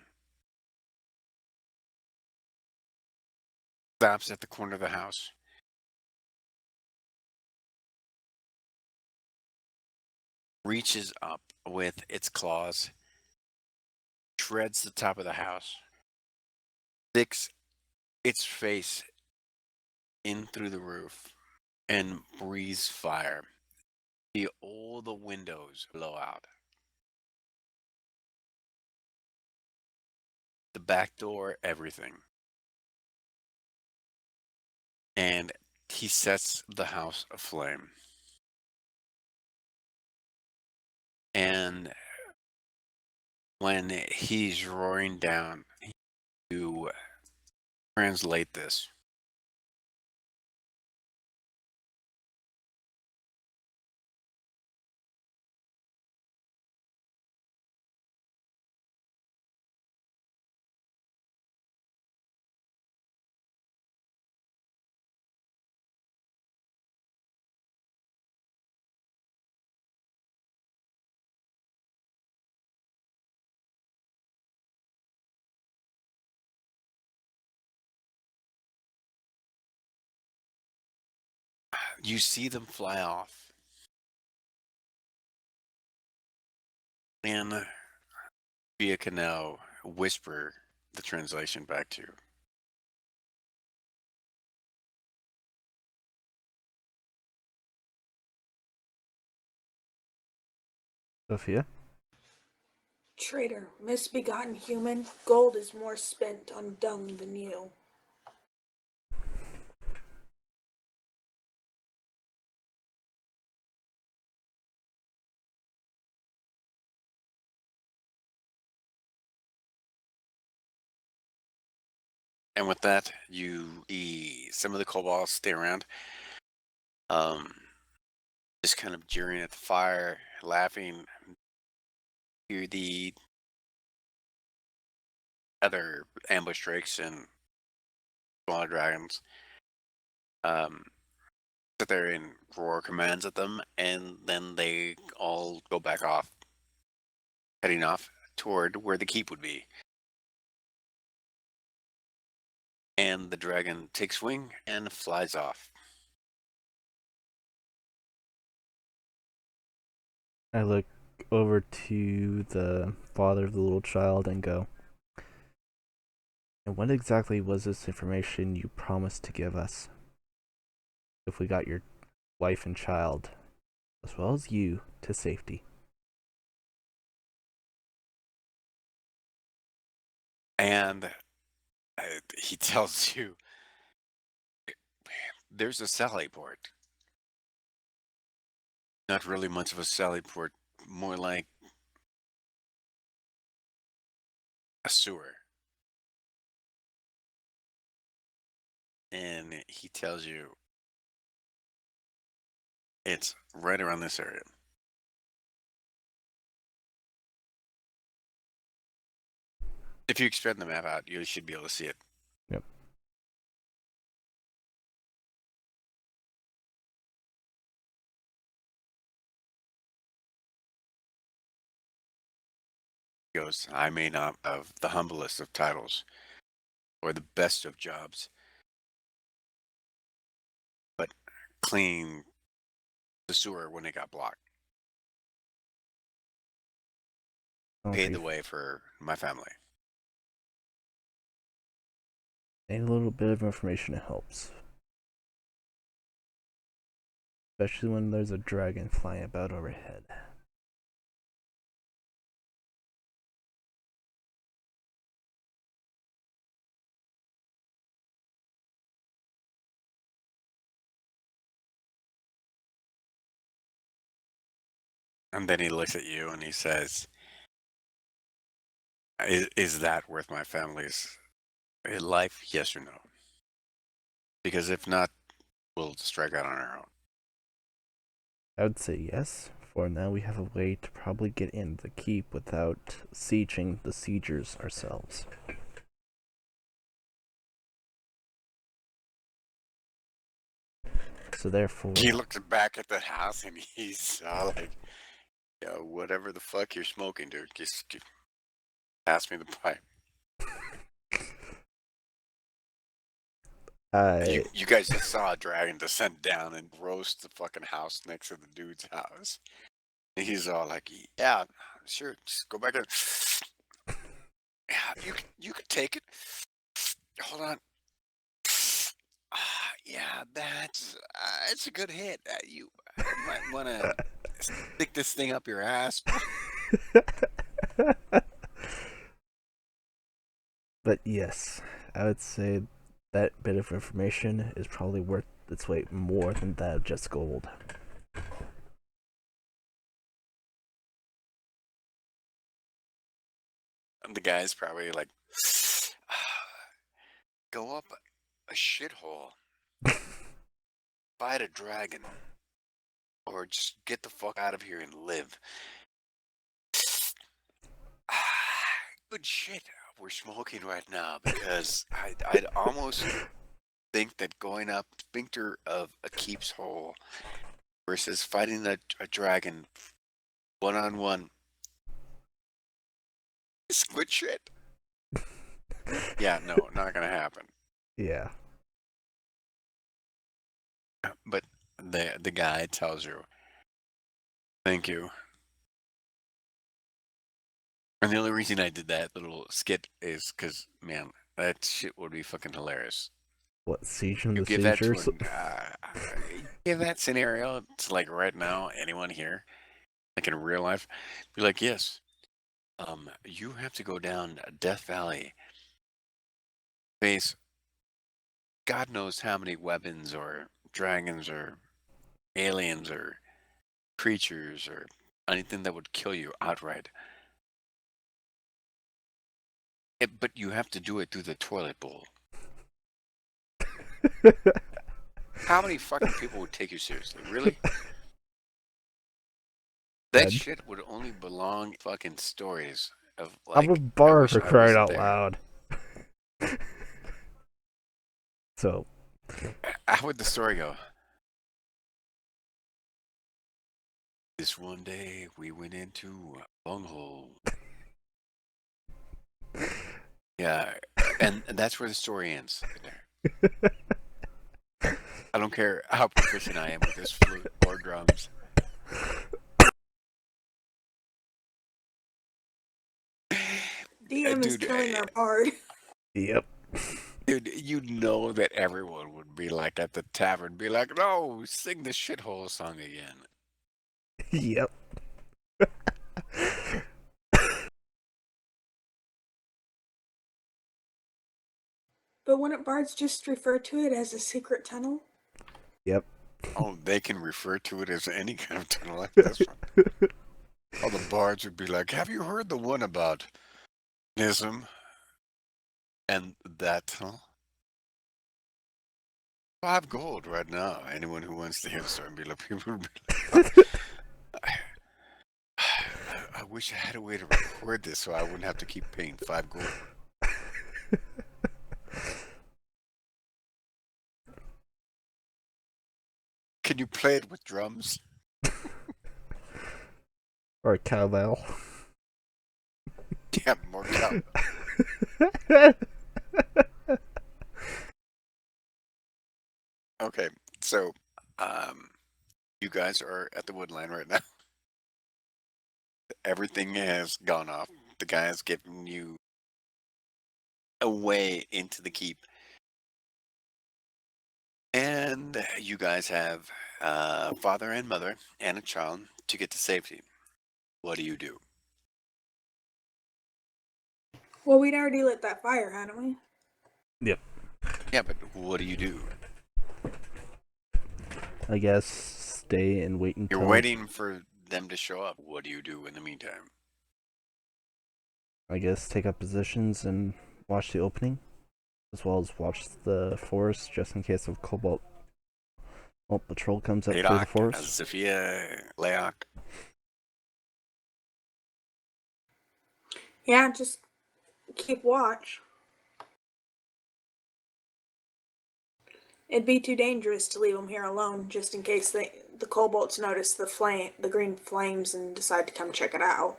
stops at the corner of the house, reaches up with its claws, shreds the top of the house, sticks its face in through the roof, and breathes fire. See all the windows blow out. The back door, everything. And he sets the house aflame. And when he's roaring down, you translate this. You see them fly off. And Via Canal whisper the translation back to you. Sophia? Traitor, misbegotten human, gold is more spent on dung than you. And with that, some of the kobolds stay around, just kind of jeering at the fire, laughing. Hear the other ambush drakes and smaller dragons sit there and roar commands at them, and then they all go back off, heading off toward where the keep would be. And the dragon takes wing and flies off. I look over to the father of the little child and go, and what exactly was this information you promised to give us? If we got your wife and child, as well as you, to safety. And he tells you, there's a sally port. Not really much of a sally port, more like a sewer. And he tells you it's right around this area. If you expand the map out, you should be able to see it. Yep. He goes, I may not have the humblest of titles or the best of jobs, but clean the sewer when it got blocked. Paid the way for my family. A little bit of information helps. Especially when there's a dragon flying about overhead. And then he looks at you and he says, is that worth my family's life? Yes or no? Because if not, we'll strike out on our own. I would say yes. For now, we have a way to probably get in the keep without sieging the siegers ourselves. So therefore, He looks back at the house and he's like, yo, whatever the fuck you're smoking, dude, just pass me the pipe. You guys just saw a dragon descend down and roast the fucking house next to the dude's house. And he's all like, yeah, sure, just go back in. Yeah, you could take it. Hold on. Yeah, it's a good hit. You might want to stick this thing up your ass. But yes, I would say that bit of information is probably worth its weight more than that of just gold. And the guy's probably like, go up a shithole, fight a dragon, or just get the fuck out of here and live. Good shit. We're smoking right now because I'd almost think that going up the sphincter of a keep's hole versus fighting a dragon one-on-one is good shit. Yeah, no, not gonna happen. Yeah. But the guy tells you, thank you. And the only reason I did that little skit is because, man, that shit would be fucking hilarious. What, sieging You the give that to siegers? give that scenario to like right now, anyone here, like in real life, be like, yes, you have to go down Death Valley, face God knows how many weapons or dragons or aliens or creatures or anything that would kill you outright. But you have to do it through the toilet bowl. How many fucking people would take you seriously? Really? That Dead. shit would only belong in fucking stories of I'm like. a I bar wish for I crying wasn't out there. loud. So, How would the story go? This one day we went into a long hole. Yeah, and that's where the story ends. Right there. I don't care how proficient I am with this flute or drums. DM is Dude, killing our part. yep. dude, you know that everyone would be like at the tavern, be like, "No, sing the shithole song again." Yep. But wouldn't bards just refer to it as a secret tunnel? Yep. Oh, they can refer to it as any kind of tunnel. That's fine. All the bards would be like, "Have you heard the one about Nism and that tunnel? 5 gold right now." Anyone who wants to hear the story and be like, people would be like, I wish I had a way to record this so I wouldn't have to keep paying 5 gold. Can you play it with drums? Or a cowbell. Yeah, more cow. Okay, so you guys are at the woodline right now. Everything has gone off. The guy has given you a way into the keep. And you guys have father and mother and a child to get to safety. What do you do? Well, we'd already lit that fire, hadn't we? Yep. Yeah, but what do you do? I guess stay and wait until... You're waiting for them to show up. What do you do in the meantime? I guess take up positions and watch the opening, as well as watch the forest just in case of Cobalt patrol comes up through the Ladok, forest. Zafia, Leok. Yeah, just keep watch. It'd be too dangerous to leave them here alone, just in case the kobolds notice the green flames and decide to come check it out.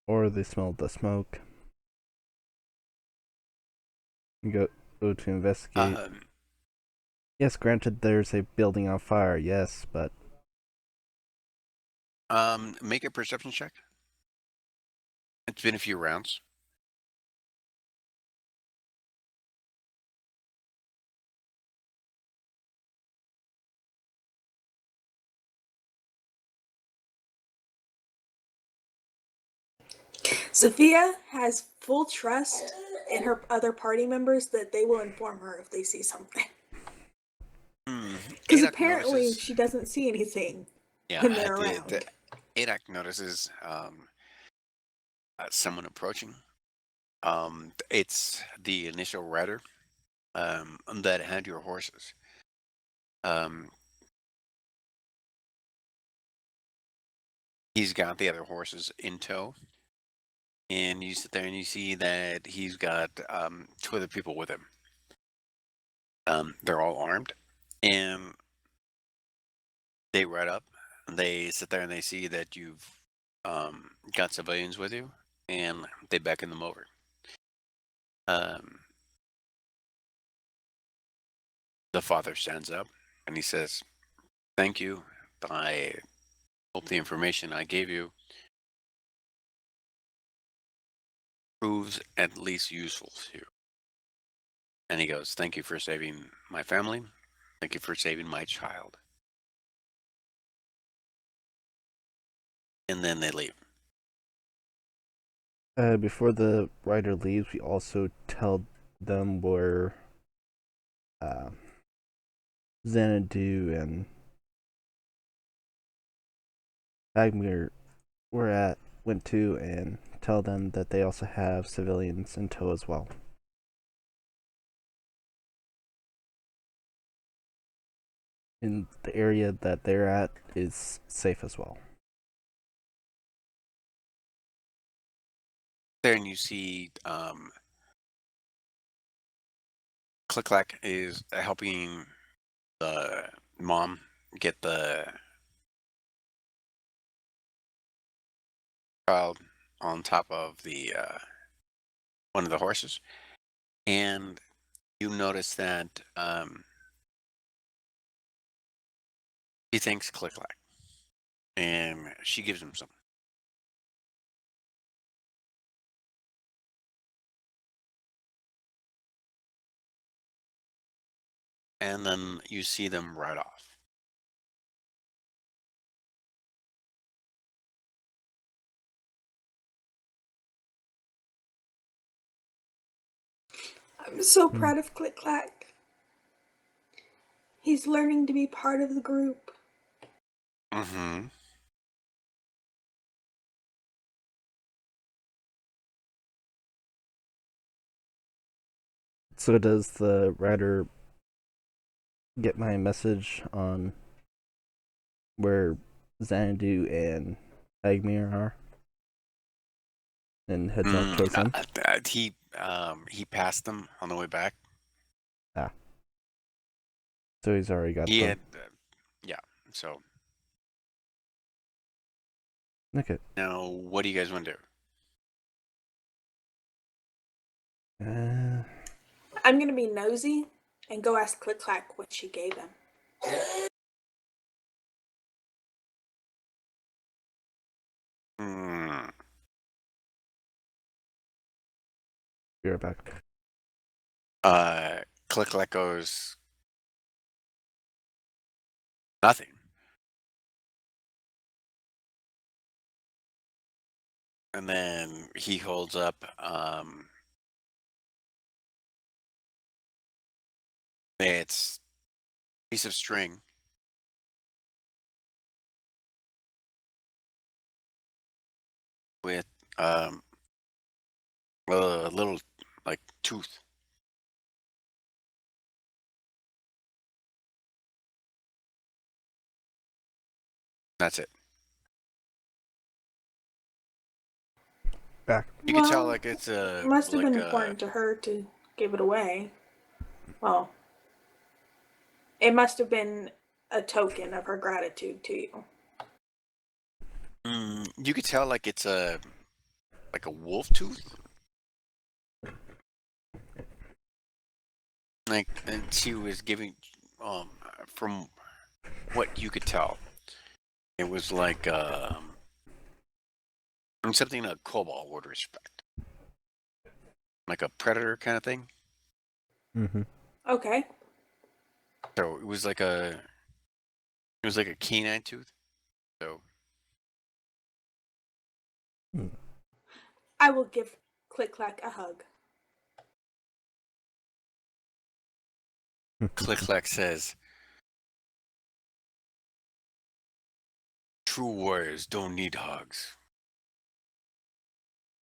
Or they smell the smoke. You go to investigate. Yes, granted there's a building on fire, yes, but... Make a perception check. It's been a few rounds. Sophia has full trust in her other party members that they will inform her if they see something. Because apparently she doesn't see anything when they're around. Adak notices someone approaching. It's the initial rider that had your horses. He's got the other horses in tow. And you sit there and you see that he's got 2 other people with him. They're all armed. And they ride up. And they sit there and they see that you've got civilians with you. And they beckon them over. The father stands up and he says, "Thank you. I hope the information I gave you proves at least useful to you." And he goes, "Thank you for saving my family. Thank you for saving my child." And then they leave. Before the rider leaves, we also tell them where Xanadu and Agmir went to, and tell them that they also have civilians in tow as well. And the area that they're at is safe as well. There, and you see Click Clack is helping the mom get the child on top of the one of the horses, and you notice that he thanks Click Clack, and she gives him some. And then you see them ride off. I'm so proud of Click Clack. He's learning to be part of the group. Mm-hmm. So does the writer get my message on where Xanadu and Agmir are? And heads out towards them? He passed them on the way back. So he's already got He them. had, yeah. So Okay. now, what do you guys want to do? I'm gonna be nosy and go ask Click Clack what she gave him. Be right back. Click Clack goes nothing. And then he holds up it's a piece of string with a little like tooth. That's it. Back. You can tell like it's a Must have like been a, important to her to give it away. Well, it must have been a token of her gratitude to you. you could tell like it's a wolf tooth. Like, and she was giving from what you could tell, it was like something a kobold would respect, like a predator kind of thing. Mm-hmm. Okay. So it was like a canine tooth. So I will give Click Clack a hug. Click Clack says, "True warriors don't need hugs.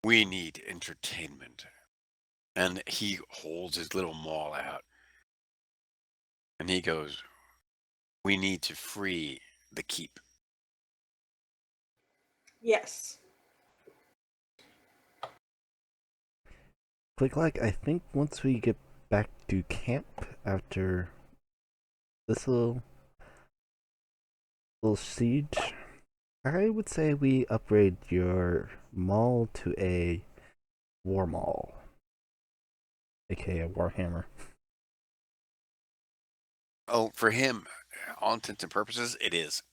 We need entertainment." And he holds his little maul out, and he goes, "We need to free the keep." Yes. Click like I think once we get back to camp after this little siege, I would say we upgrade your mall to a war mall, aka a warhammer. Oh, for him, all intents and purposes, it is.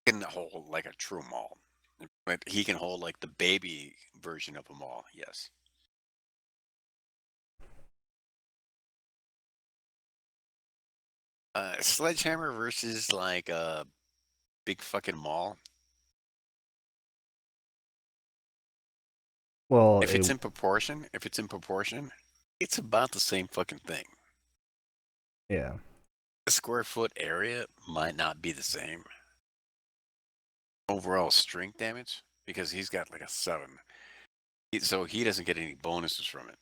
He can hold like a true mall, but he can hold like the baby version of a mall. Yes. Sledgehammer versus like a big fucking mall. Well, If it's in proportion, it's about the same fucking thing. yeah. The square foot area might not be the same, overall strength damage because he's got like a 7. So he doesn't get any bonuses from it.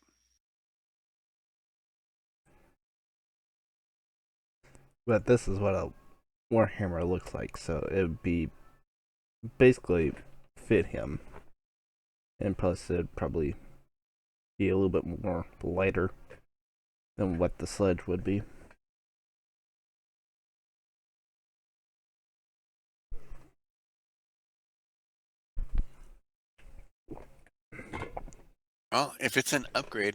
But this is what a Warhammer looks like, so it would be basically fit him. And plus, it'd probably be a little bit more lighter than what the sledge would be. Well, if it's an upgrade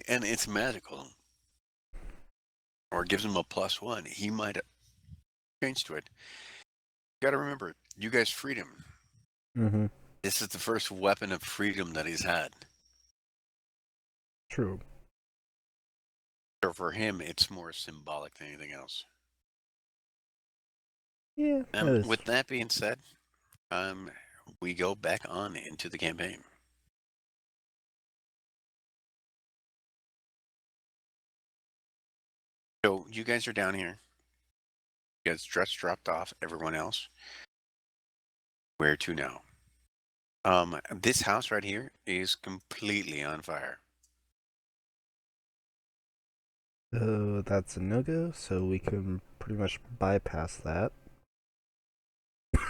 and it's magical, or gives him a +1, he might change to it. You gotta remember, you guys freed him. Mm-hmm. This is the first weapon of freedom that he's had. True. So for him, it's more symbolic than anything else. Yeah, that is. With that being said, we go back on into the campaign. So you guys are down here. You guys just dropped off everyone else. Where to now? This house right here is completely on fire. So that's a no-go, so we can pretty much bypass that. You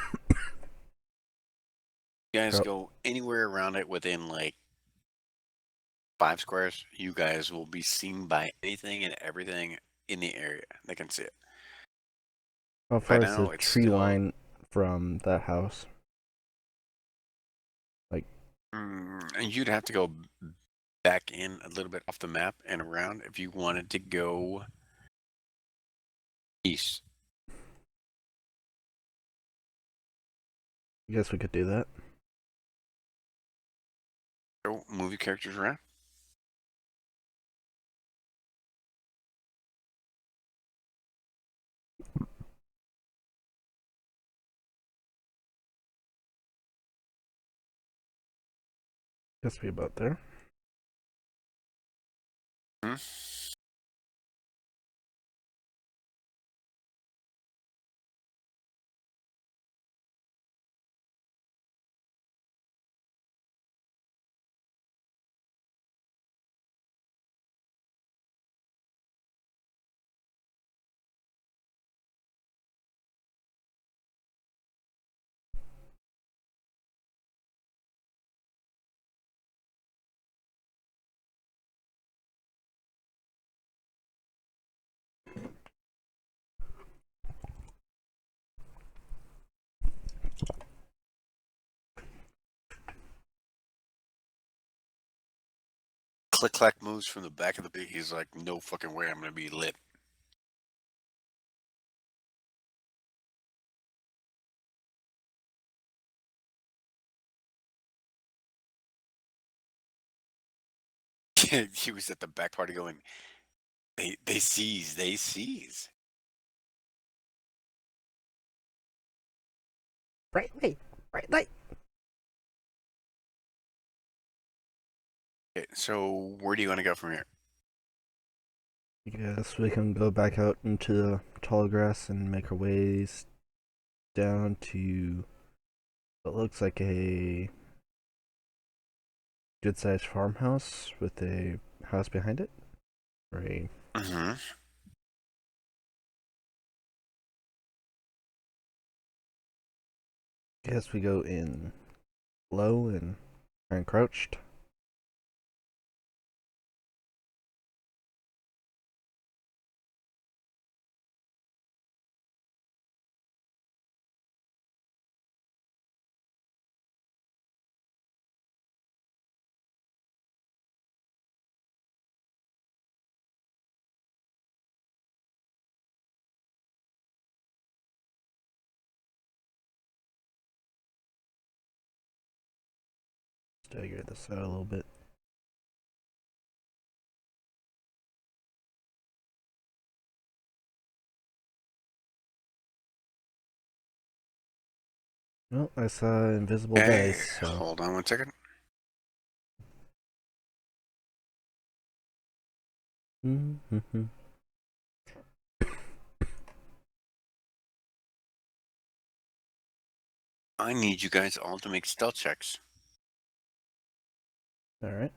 guys Yep. go anywhere around it within like 5 squares, you guys will be seen by anything and everything in the area that can see it. How far Right is now, the it's tree still- line from that house? And you'd have to go back in a little bit off the map and around if you wanted to go east. I guess we could do that. So move your characters around. Guess we about there. Hmm? Click clack moves from the back of the big. He's like, no fucking way, I'm gonna be lit. He was at the back party going, they seize. Bright light! Bright light! Okay, so where do you want to go from here? I guess we can go back out into the tall grass and make our ways down to what looks like a good-sized farmhouse with a house behind it. Or a Mm-hmm. guess we go in low and crouched. Stagger this out a little bit. Well, I saw invisible Hey, dice, so hold on 1 second. mm-hmm. I need you guys all to make stealth checks. All right.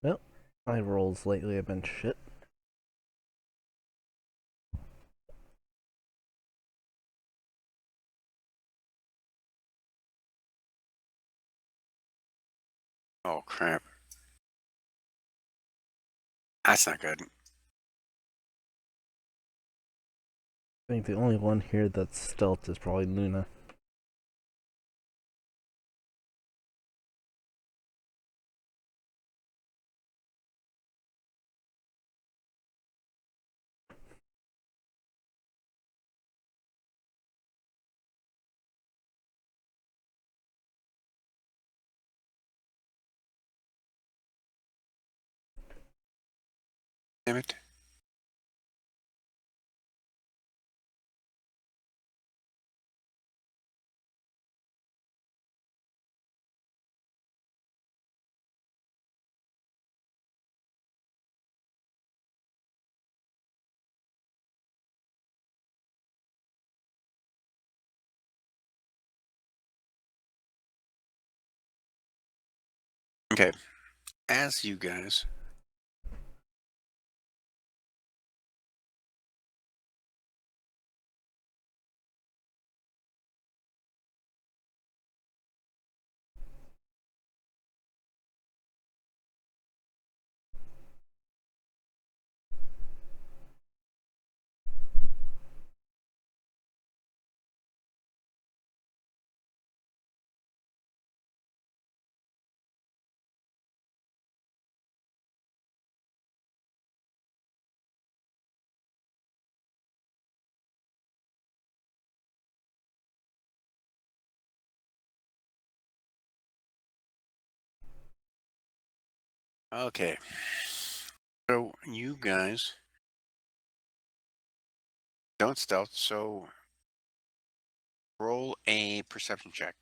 Well, my rolls lately have been shit. Oh crap. That's not good. I think the only one here that's stealth is probably Luna. Damn it. Okay. As you guys Okay. So you guys don't stealth, so roll a perception check.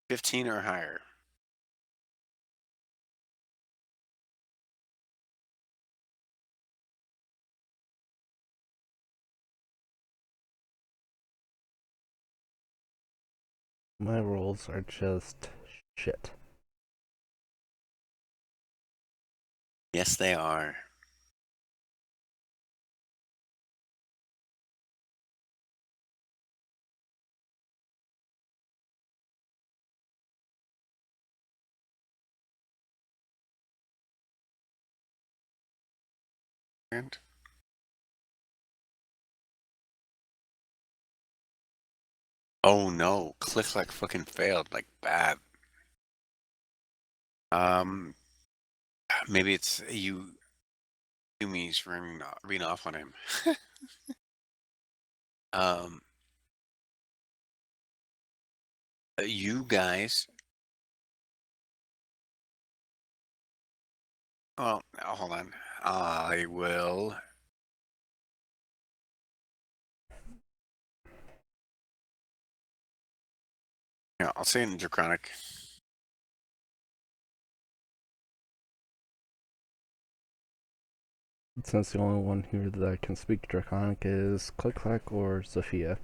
15 or higher. My rolls are just shit. Yes, they are. And oh no, click like fucking failed, like bad. Um, maybe it's you. Yumi's reading off on him. um, you guys. Well, hold on. I will. Yeah, I'll say it in Draconic. Since the only one here that can speak Draconic is Click Clack or Sophia.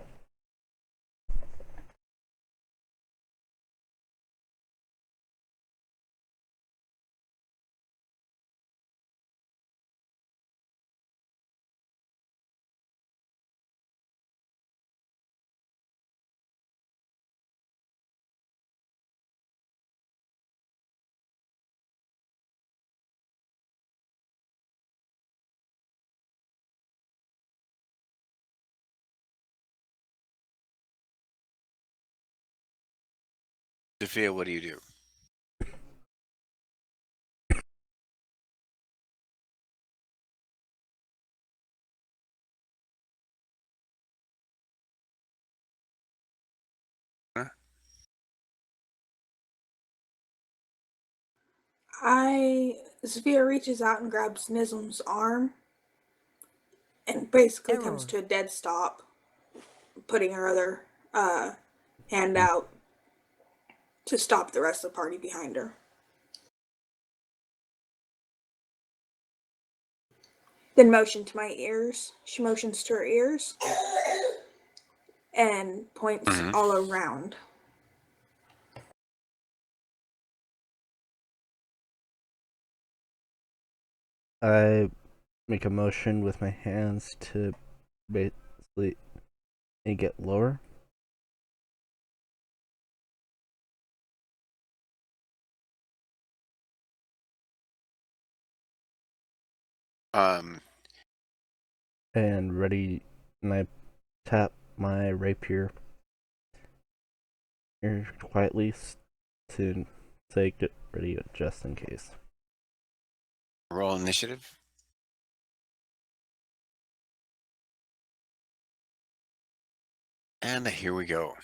Sophia, what do you do? Huh? Sophia reaches out and grabs Nism's arm and basically comes Error. to a dead stop, putting her other hand out to stop the rest of the party behind her. Then motion to my ears. She motions to her ears and points Mhm. all around. I make a motion with my hands to basically get lower. Um, And ready, and I tap my rapier here quietly to take it ready just in case. roll initiative. And here we go.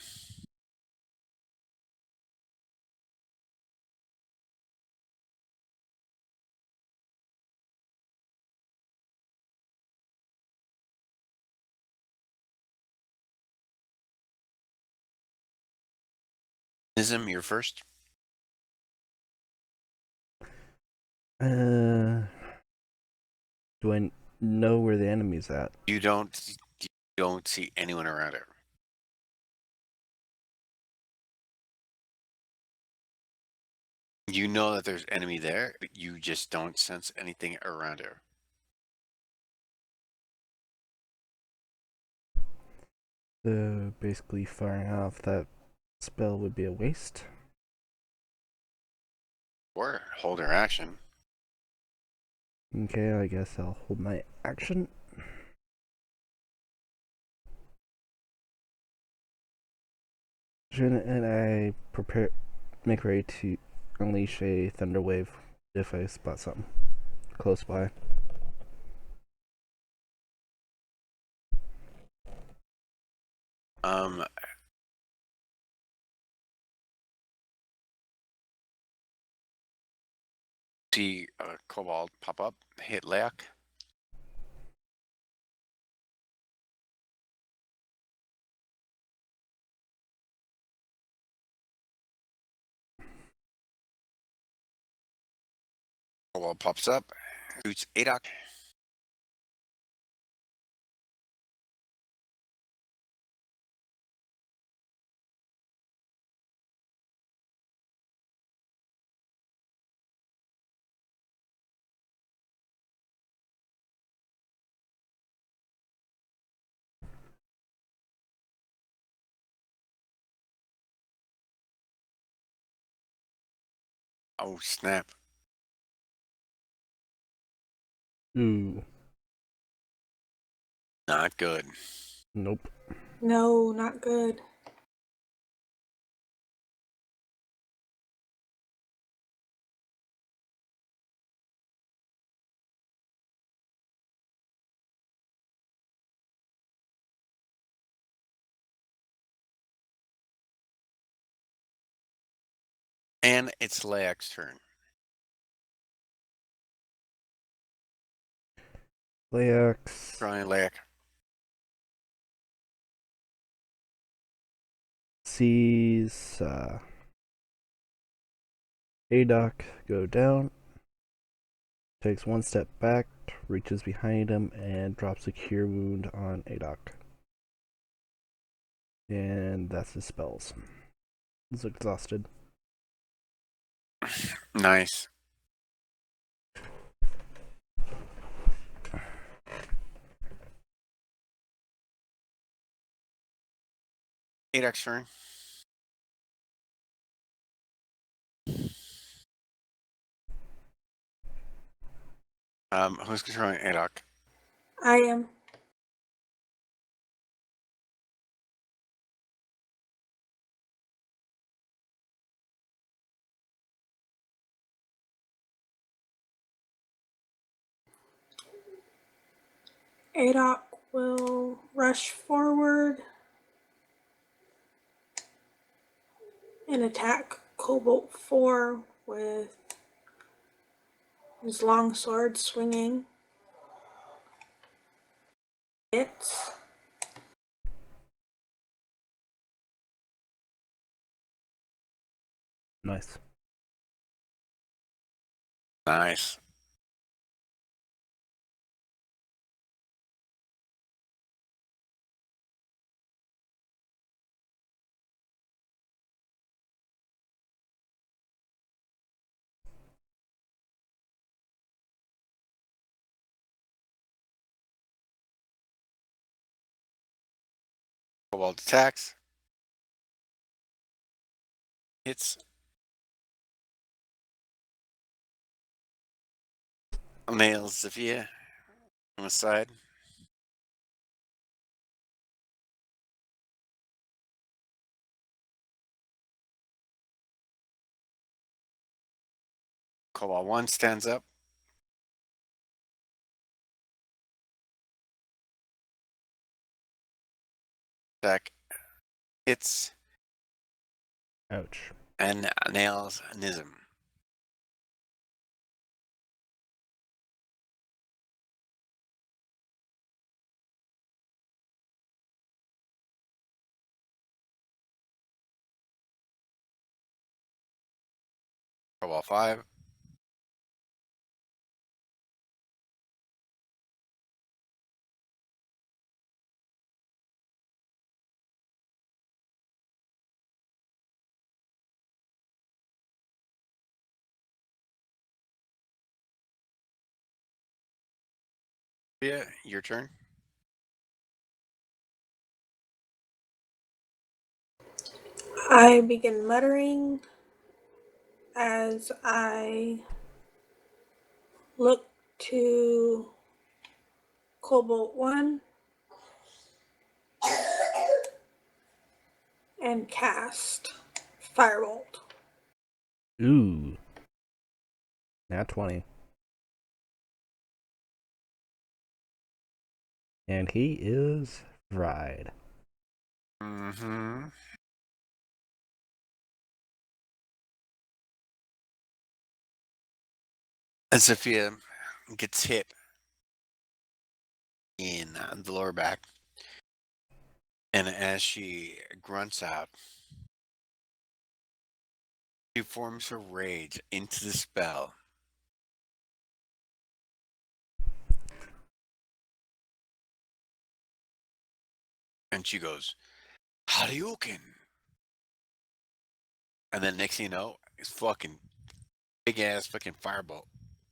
Nism, you're first. Do I know where the enemy's at? You don't see anyone around her. You know that there's enemy there, but you just don't sense anything around her. So basically, firing off that spell would be a waste. Or hold her action. Okay, I guess I'll hold my action. And I make ready to unleash a thunder wave if I spot something close by. See a kobold pop up, hit Leak. Kobold pops up, shoots Adok. Oh snap! Ooh, Not good. nope. No, not good. And it's Leak's turn. Layax Trying Leak. sees Adok go down, takes one step back, reaches behind him, and drops a cure wound on Adok. And that's his spells. He's exhausted. Nice. Adok's turn. Who's controlling Adok? I am. Adok will rush forward and attack Cobalt 4 with His long sword swinging. Hits. Nice. Nice. Cobalt attacks. Hits. Nails Zafia on the side. Cobalt 1 stands up. Attack. Hits. Ouch. And nails Nism. Cobalt 5. Yeah, your turn. I begin muttering as I look to Cobalt 1 and cast Firebolt. Ooh. Nat 20. And he is fried. Mm-hmm. And Sophia gets hit in the lower back. And as she grunts out, she forms her rage into the spell. And she goes, Hadouken! And then next thing you know, it's fucking big ass fucking firebolt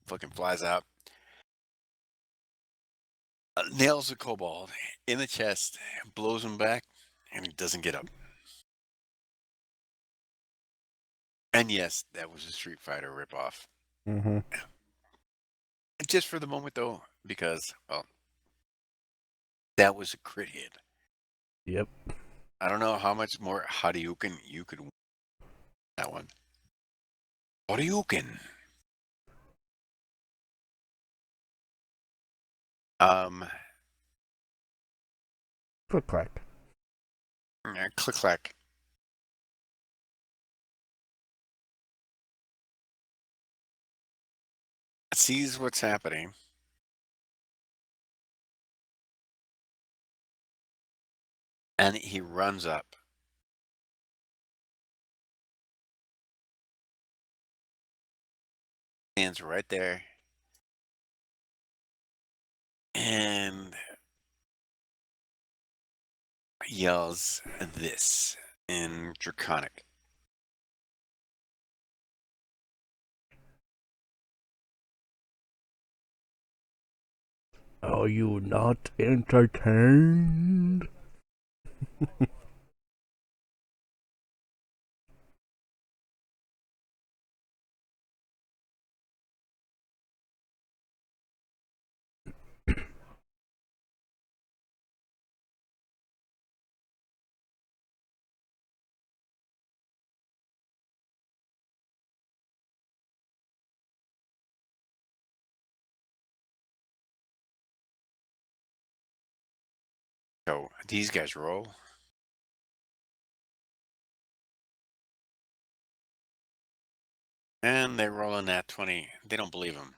fucking flies out. Nails the kobold in the chest, blows him back, and he doesn't get up. And yes, that was a Street Fighter ripoff. Mm-hmm. Just for the moment though, because, well, that was a crit hit. Yep. I don't know how much more Hadouken you could win that one. Hadouken. Click clack. Click clack. Sees what's happening. And he runs up. Stands right there. And yells this in Draconic. Are you not entertained? So these guys roll. And they roll a nat 20. They don't believe him.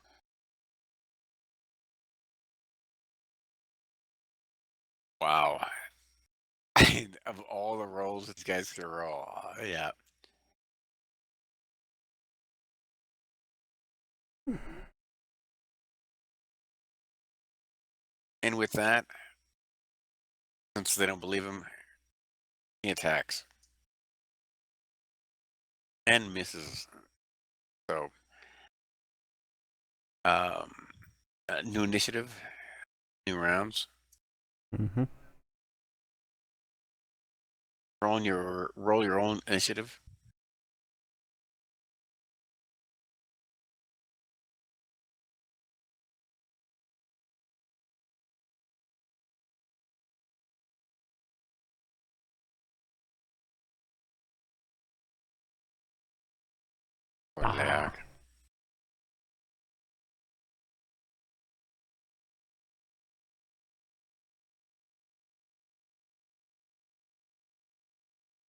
Wow. Of all the roles these guys could roll, yeah. And with that, since they don't believe him, he attacks and misses. So, um, new initiative, new rounds. Mm-hmm. Roll your own initiative. Ah.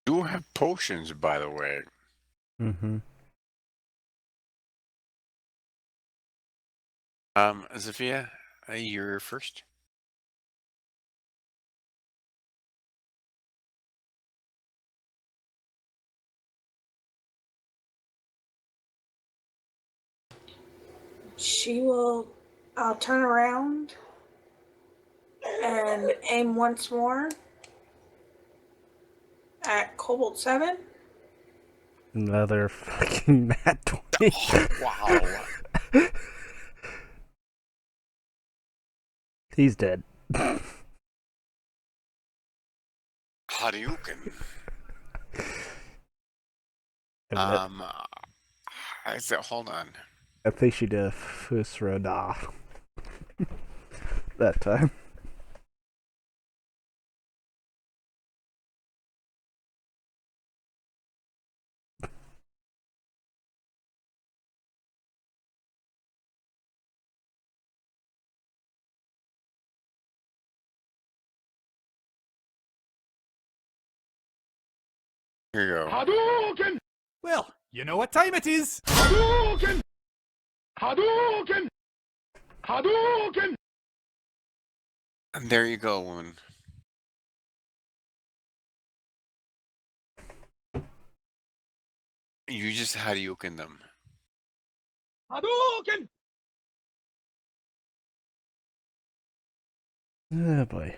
Do have potions, by the way. Mm-hmm. Zafia, you're first. She will. I'll turn around and aim once more at Cobalt 7. Another fucking Nat 20. Oh, wow. He's dead. Hadouken. I Hold on. think she did a Fusroda that time. Here you go. Hadouken! Well, you know what time it is. Hadouken! And there you go, woman. You just Hadouken them. Hadouken! Oh boy.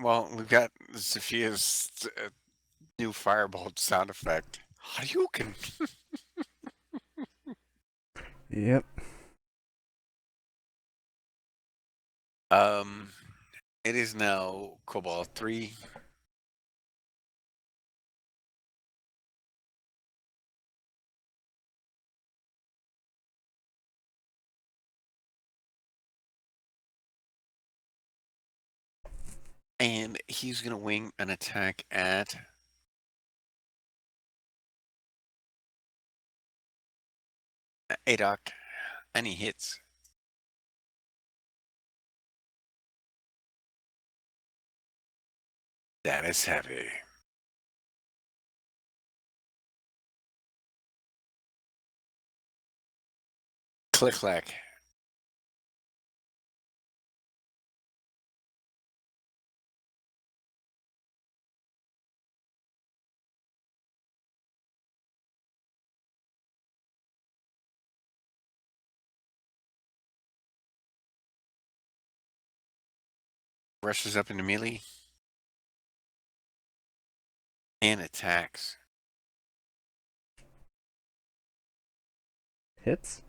Well, we've got Sophia's new firebolt sound effect. Hadouken. Yep. It is now Cobalt 3. And he's going to wing an attack at Adok, and he hits. That is heavy. Click clack. Rushes up into melee and attacks. Hits?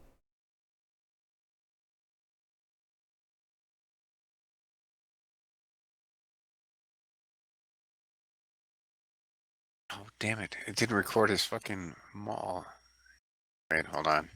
Oh, damn it. It didn't record his fucking maul. Wait, hold on.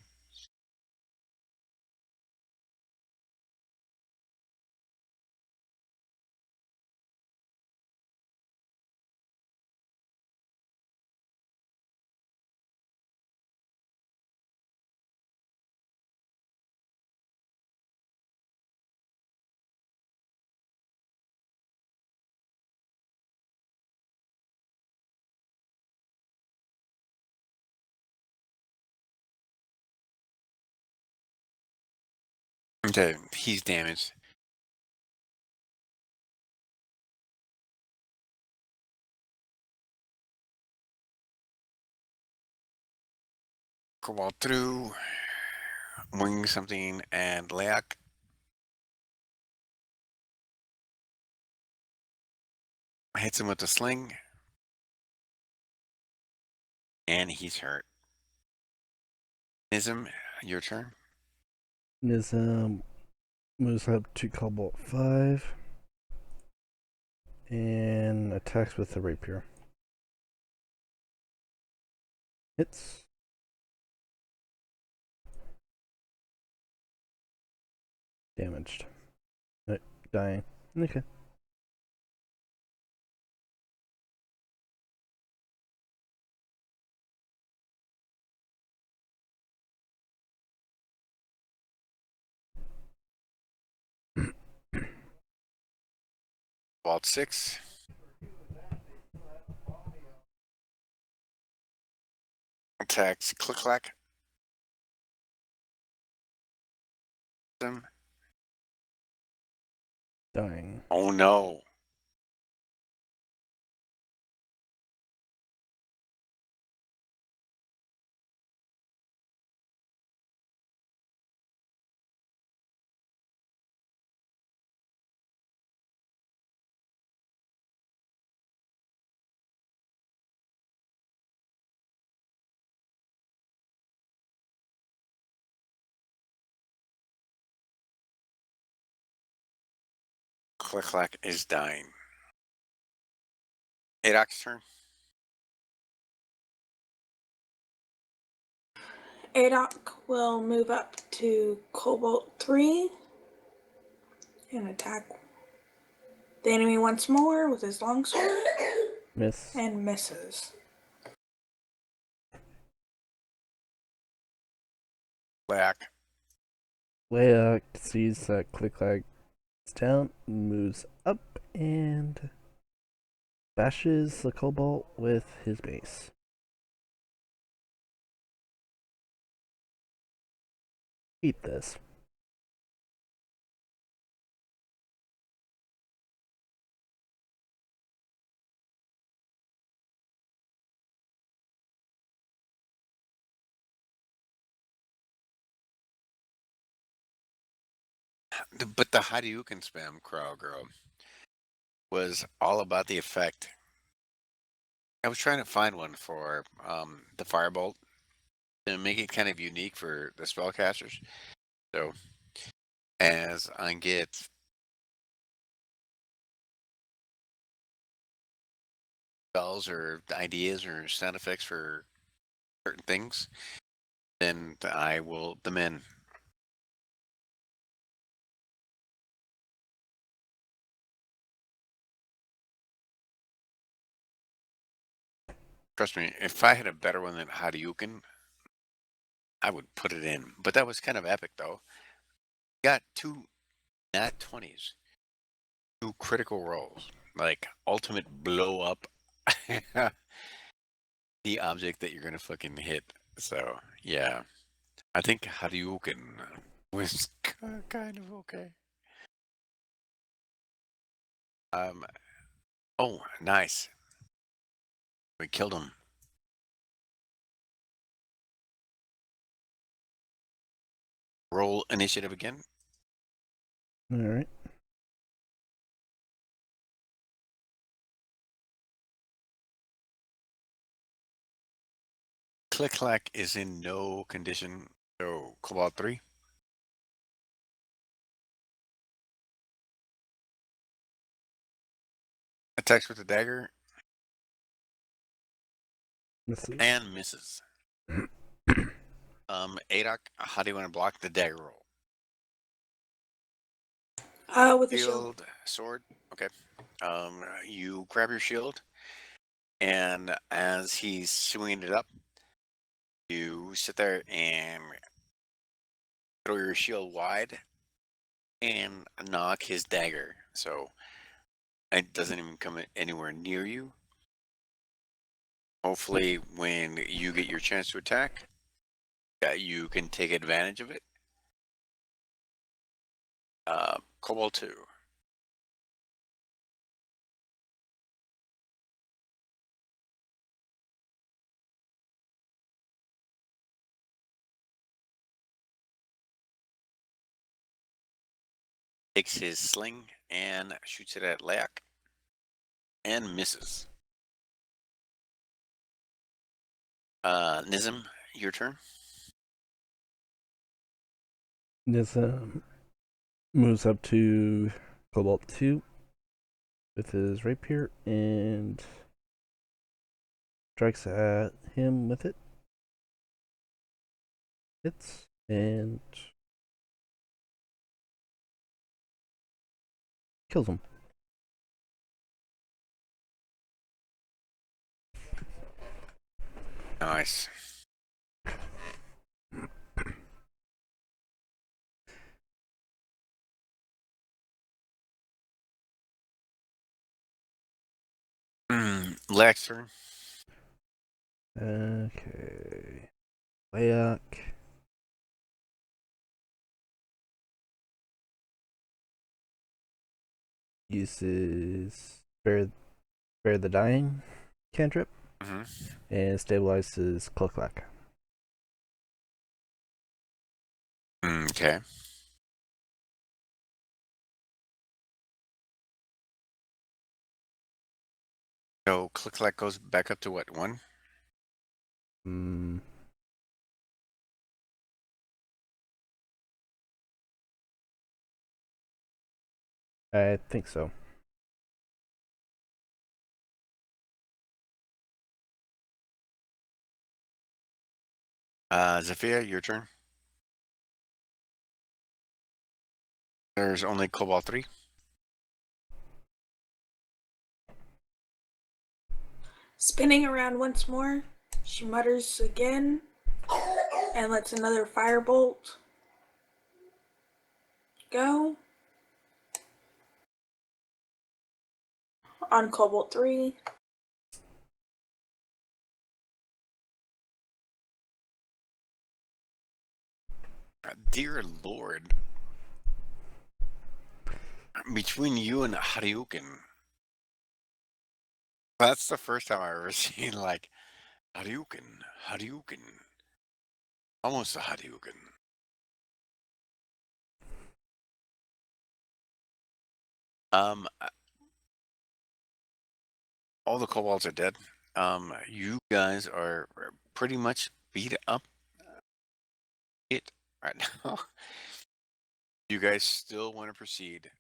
Okay, he's damaged. Cobalt through, wing something, and Leak. Hits him with the sling. And he's hurt. Nism, your turn. Nizam moves up to Cobalt 5 and attacks with the rapier. Hits. Damaged. Dying. Okay. Vault 6. Attacks Click Clack. Dying. Oh no. Click Clack is dying. Adok's turn. Adok will move up to Cobalt 3 and attack the enemy once more with his longsword Miss. and misses. Leak. Leia sees that Click Lag is down, moves up, and bashes the Cobalt with his mace. Eat this. But the Hadouken spam, Crow Girl, was all about the effect. I was trying to find one for the Firebolt to make it kind of unique for the spellcasters. So as I get spells or ideas or sound effects for certain things, then I will put them in. Trust me, if I had a better one than Hadouken, I would put it in. But that was kind of epic, though. Got 2 nat 20s, 2 critical rolls, like ultimate blow up the object that you're gonna fucking hit. So yeah, I think Hadouken was kind of okay. Oh, nice. We killed him. Roll initiative again. Alright. Click Clack is in no condition. So Cobalt 3. Attacks with the dagger Misses. and misses. Adok, how do you want to block the dagger roll? With the shield. Shield, sword. Okay. You grab your shield, and as he's swinging it up, you sit there and throw your shield wide and knock his dagger. So it doesn't even come anywhere near you. Hopefully, when you get your chance to attack, you can take advantage of it. Cobalt 2. Takes his sling and shoots it at Leak and misses. Nizam, your turn. This moves up to Cobalt 2 with his rapier and strikes at him with it. Hits and kills him. Nice. Leak's turn. Okay. Leak. Uses spare the dying cantrip Mm-hmm. and stabilizes Clucklack. Okay. So Click goes back up to what, 1? I think so. Zafia, your turn. There's only Cobalt 3. Spinning around once more, she mutters again and lets another firebolt go on Cobalt 3. Dear Lord. Between you and Haryuken, that's the first time I've ever seen, like, Haryuken. Almost a Haryuken. All the kobolds are dead. You guys are pretty much beat up it right now. You guys still want to proceed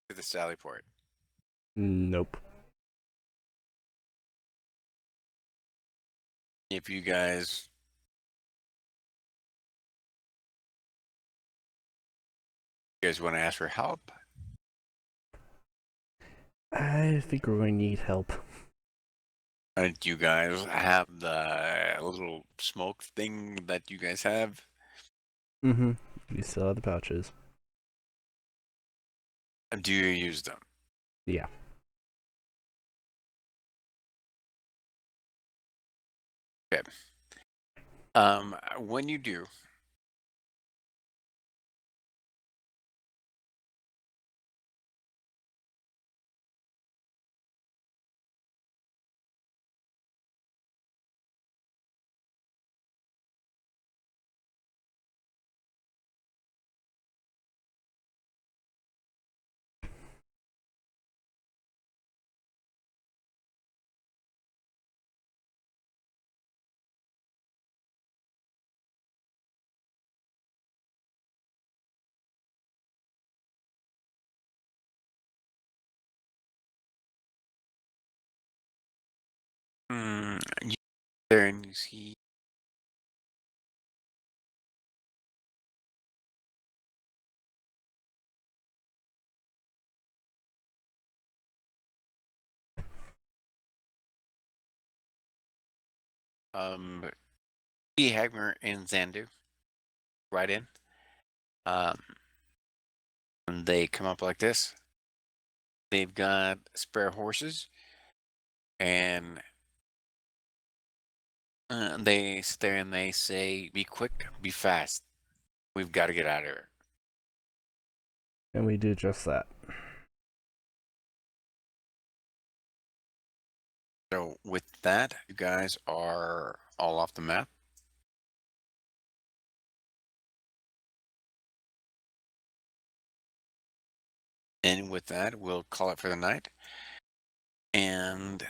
to the Sally Port? Nope. If you guys want to ask for help, I think we're going to need help. do you guys have the little smoke thing that you guys have? Mm-hmm. We still have the pouches. Do you use them? Yeah. Okay. When you do, you there and you see Hagmer and Zandu right in. And they come up like this. They've got spare horses, and they sit there and they say, "Be quick, be fast. We've got to get out of here." And we do just that. So with that, you guys are all off the map. And with that, we'll call it for the night. And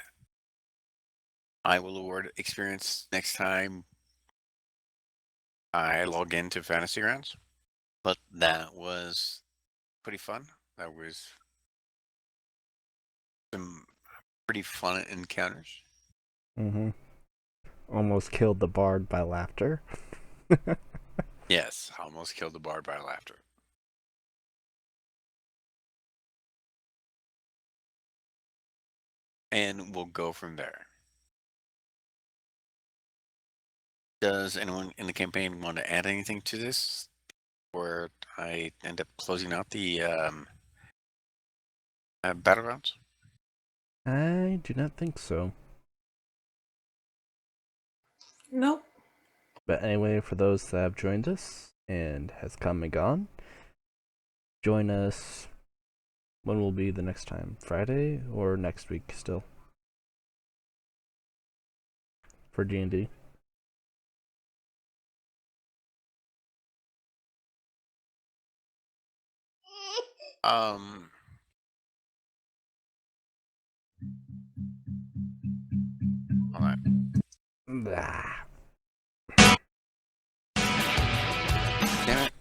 I will award experience next time I log into Fantasy Grounds. But that was pretty fun. That was some pretty fun encounters. Mm-hmm. Almost killed the bard by laughter. Yes, almost killed the bard by laughter. And we'll go from there. Does anyone in the campaign want to add anything to this? Or I end up closing out the battlegrounds? I do not think so. Nope. But anyway, for those that have joined us and has come and gone, join us. When will be the next time? Friday or next week still? For D&D. Hold on. Ah. Damn it.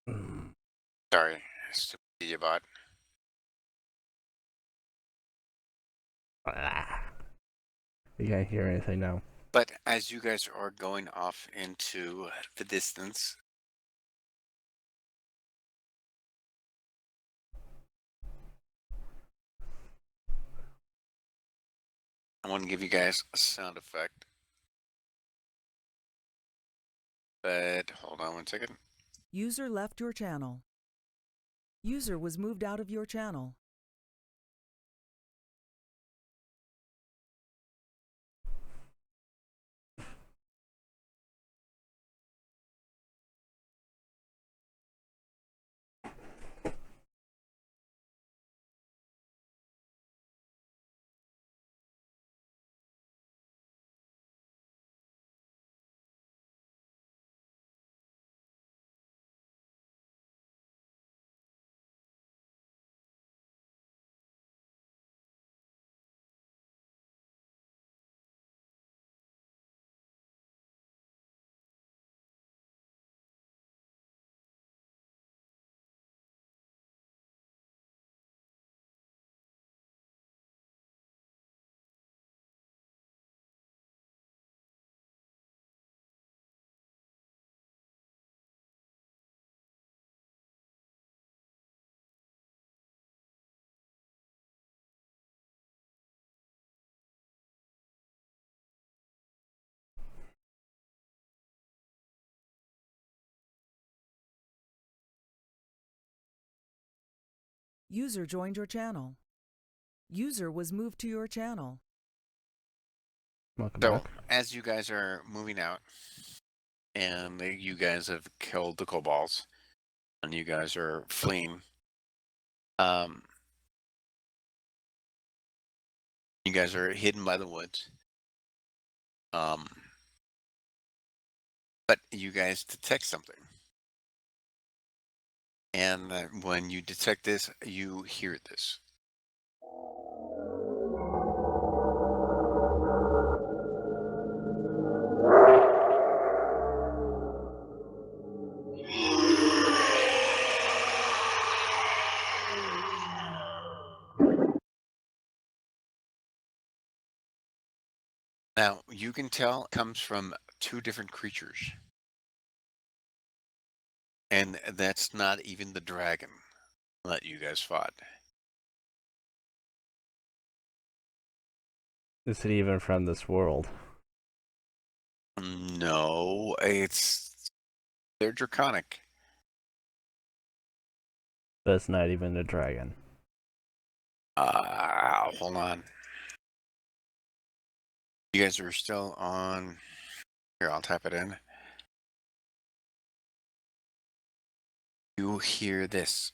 Mm. Sorry, stupid idiot bot. Ah. You can't hear anything now. But as you guys are going off into the distance, I want to give you guys a sound effect. But hold on one second. User left your channel. User was moved out of your channel. User joined your channel. User was moved to your channel. Welcome So, back. as you guys are moving out, and you guys have killed the kobolds, and you guys are fleeing, you guys are hidden by the woods. But you guys detect something. And when you detect this, you hear this. Now, you can tell it comes from two different creatures. And that's not even the dragon that you guys fought. Is it even from this world? No, they're draconic. But it's not even a dragon. Hold on. You guys are still on. Here, I'll type it in. You hear this.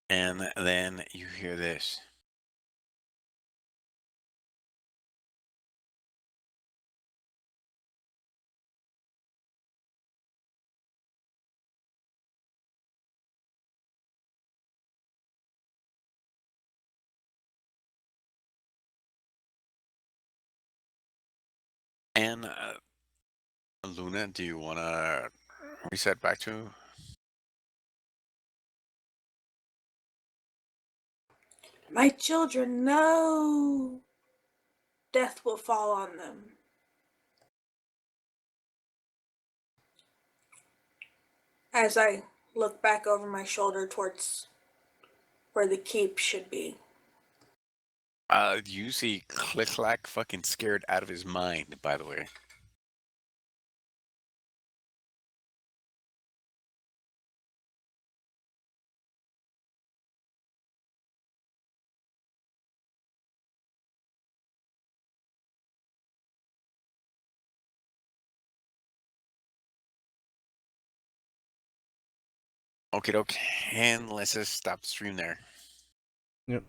And then you hear this. And Luna, do you want to reset back to? My children, no! Death will fall on them. As I look back over my shoulder towards where the keep should be. You see Click-Clack fucking scared out of his mind, by the way. Okay, and let's just stop the stream there. Yep.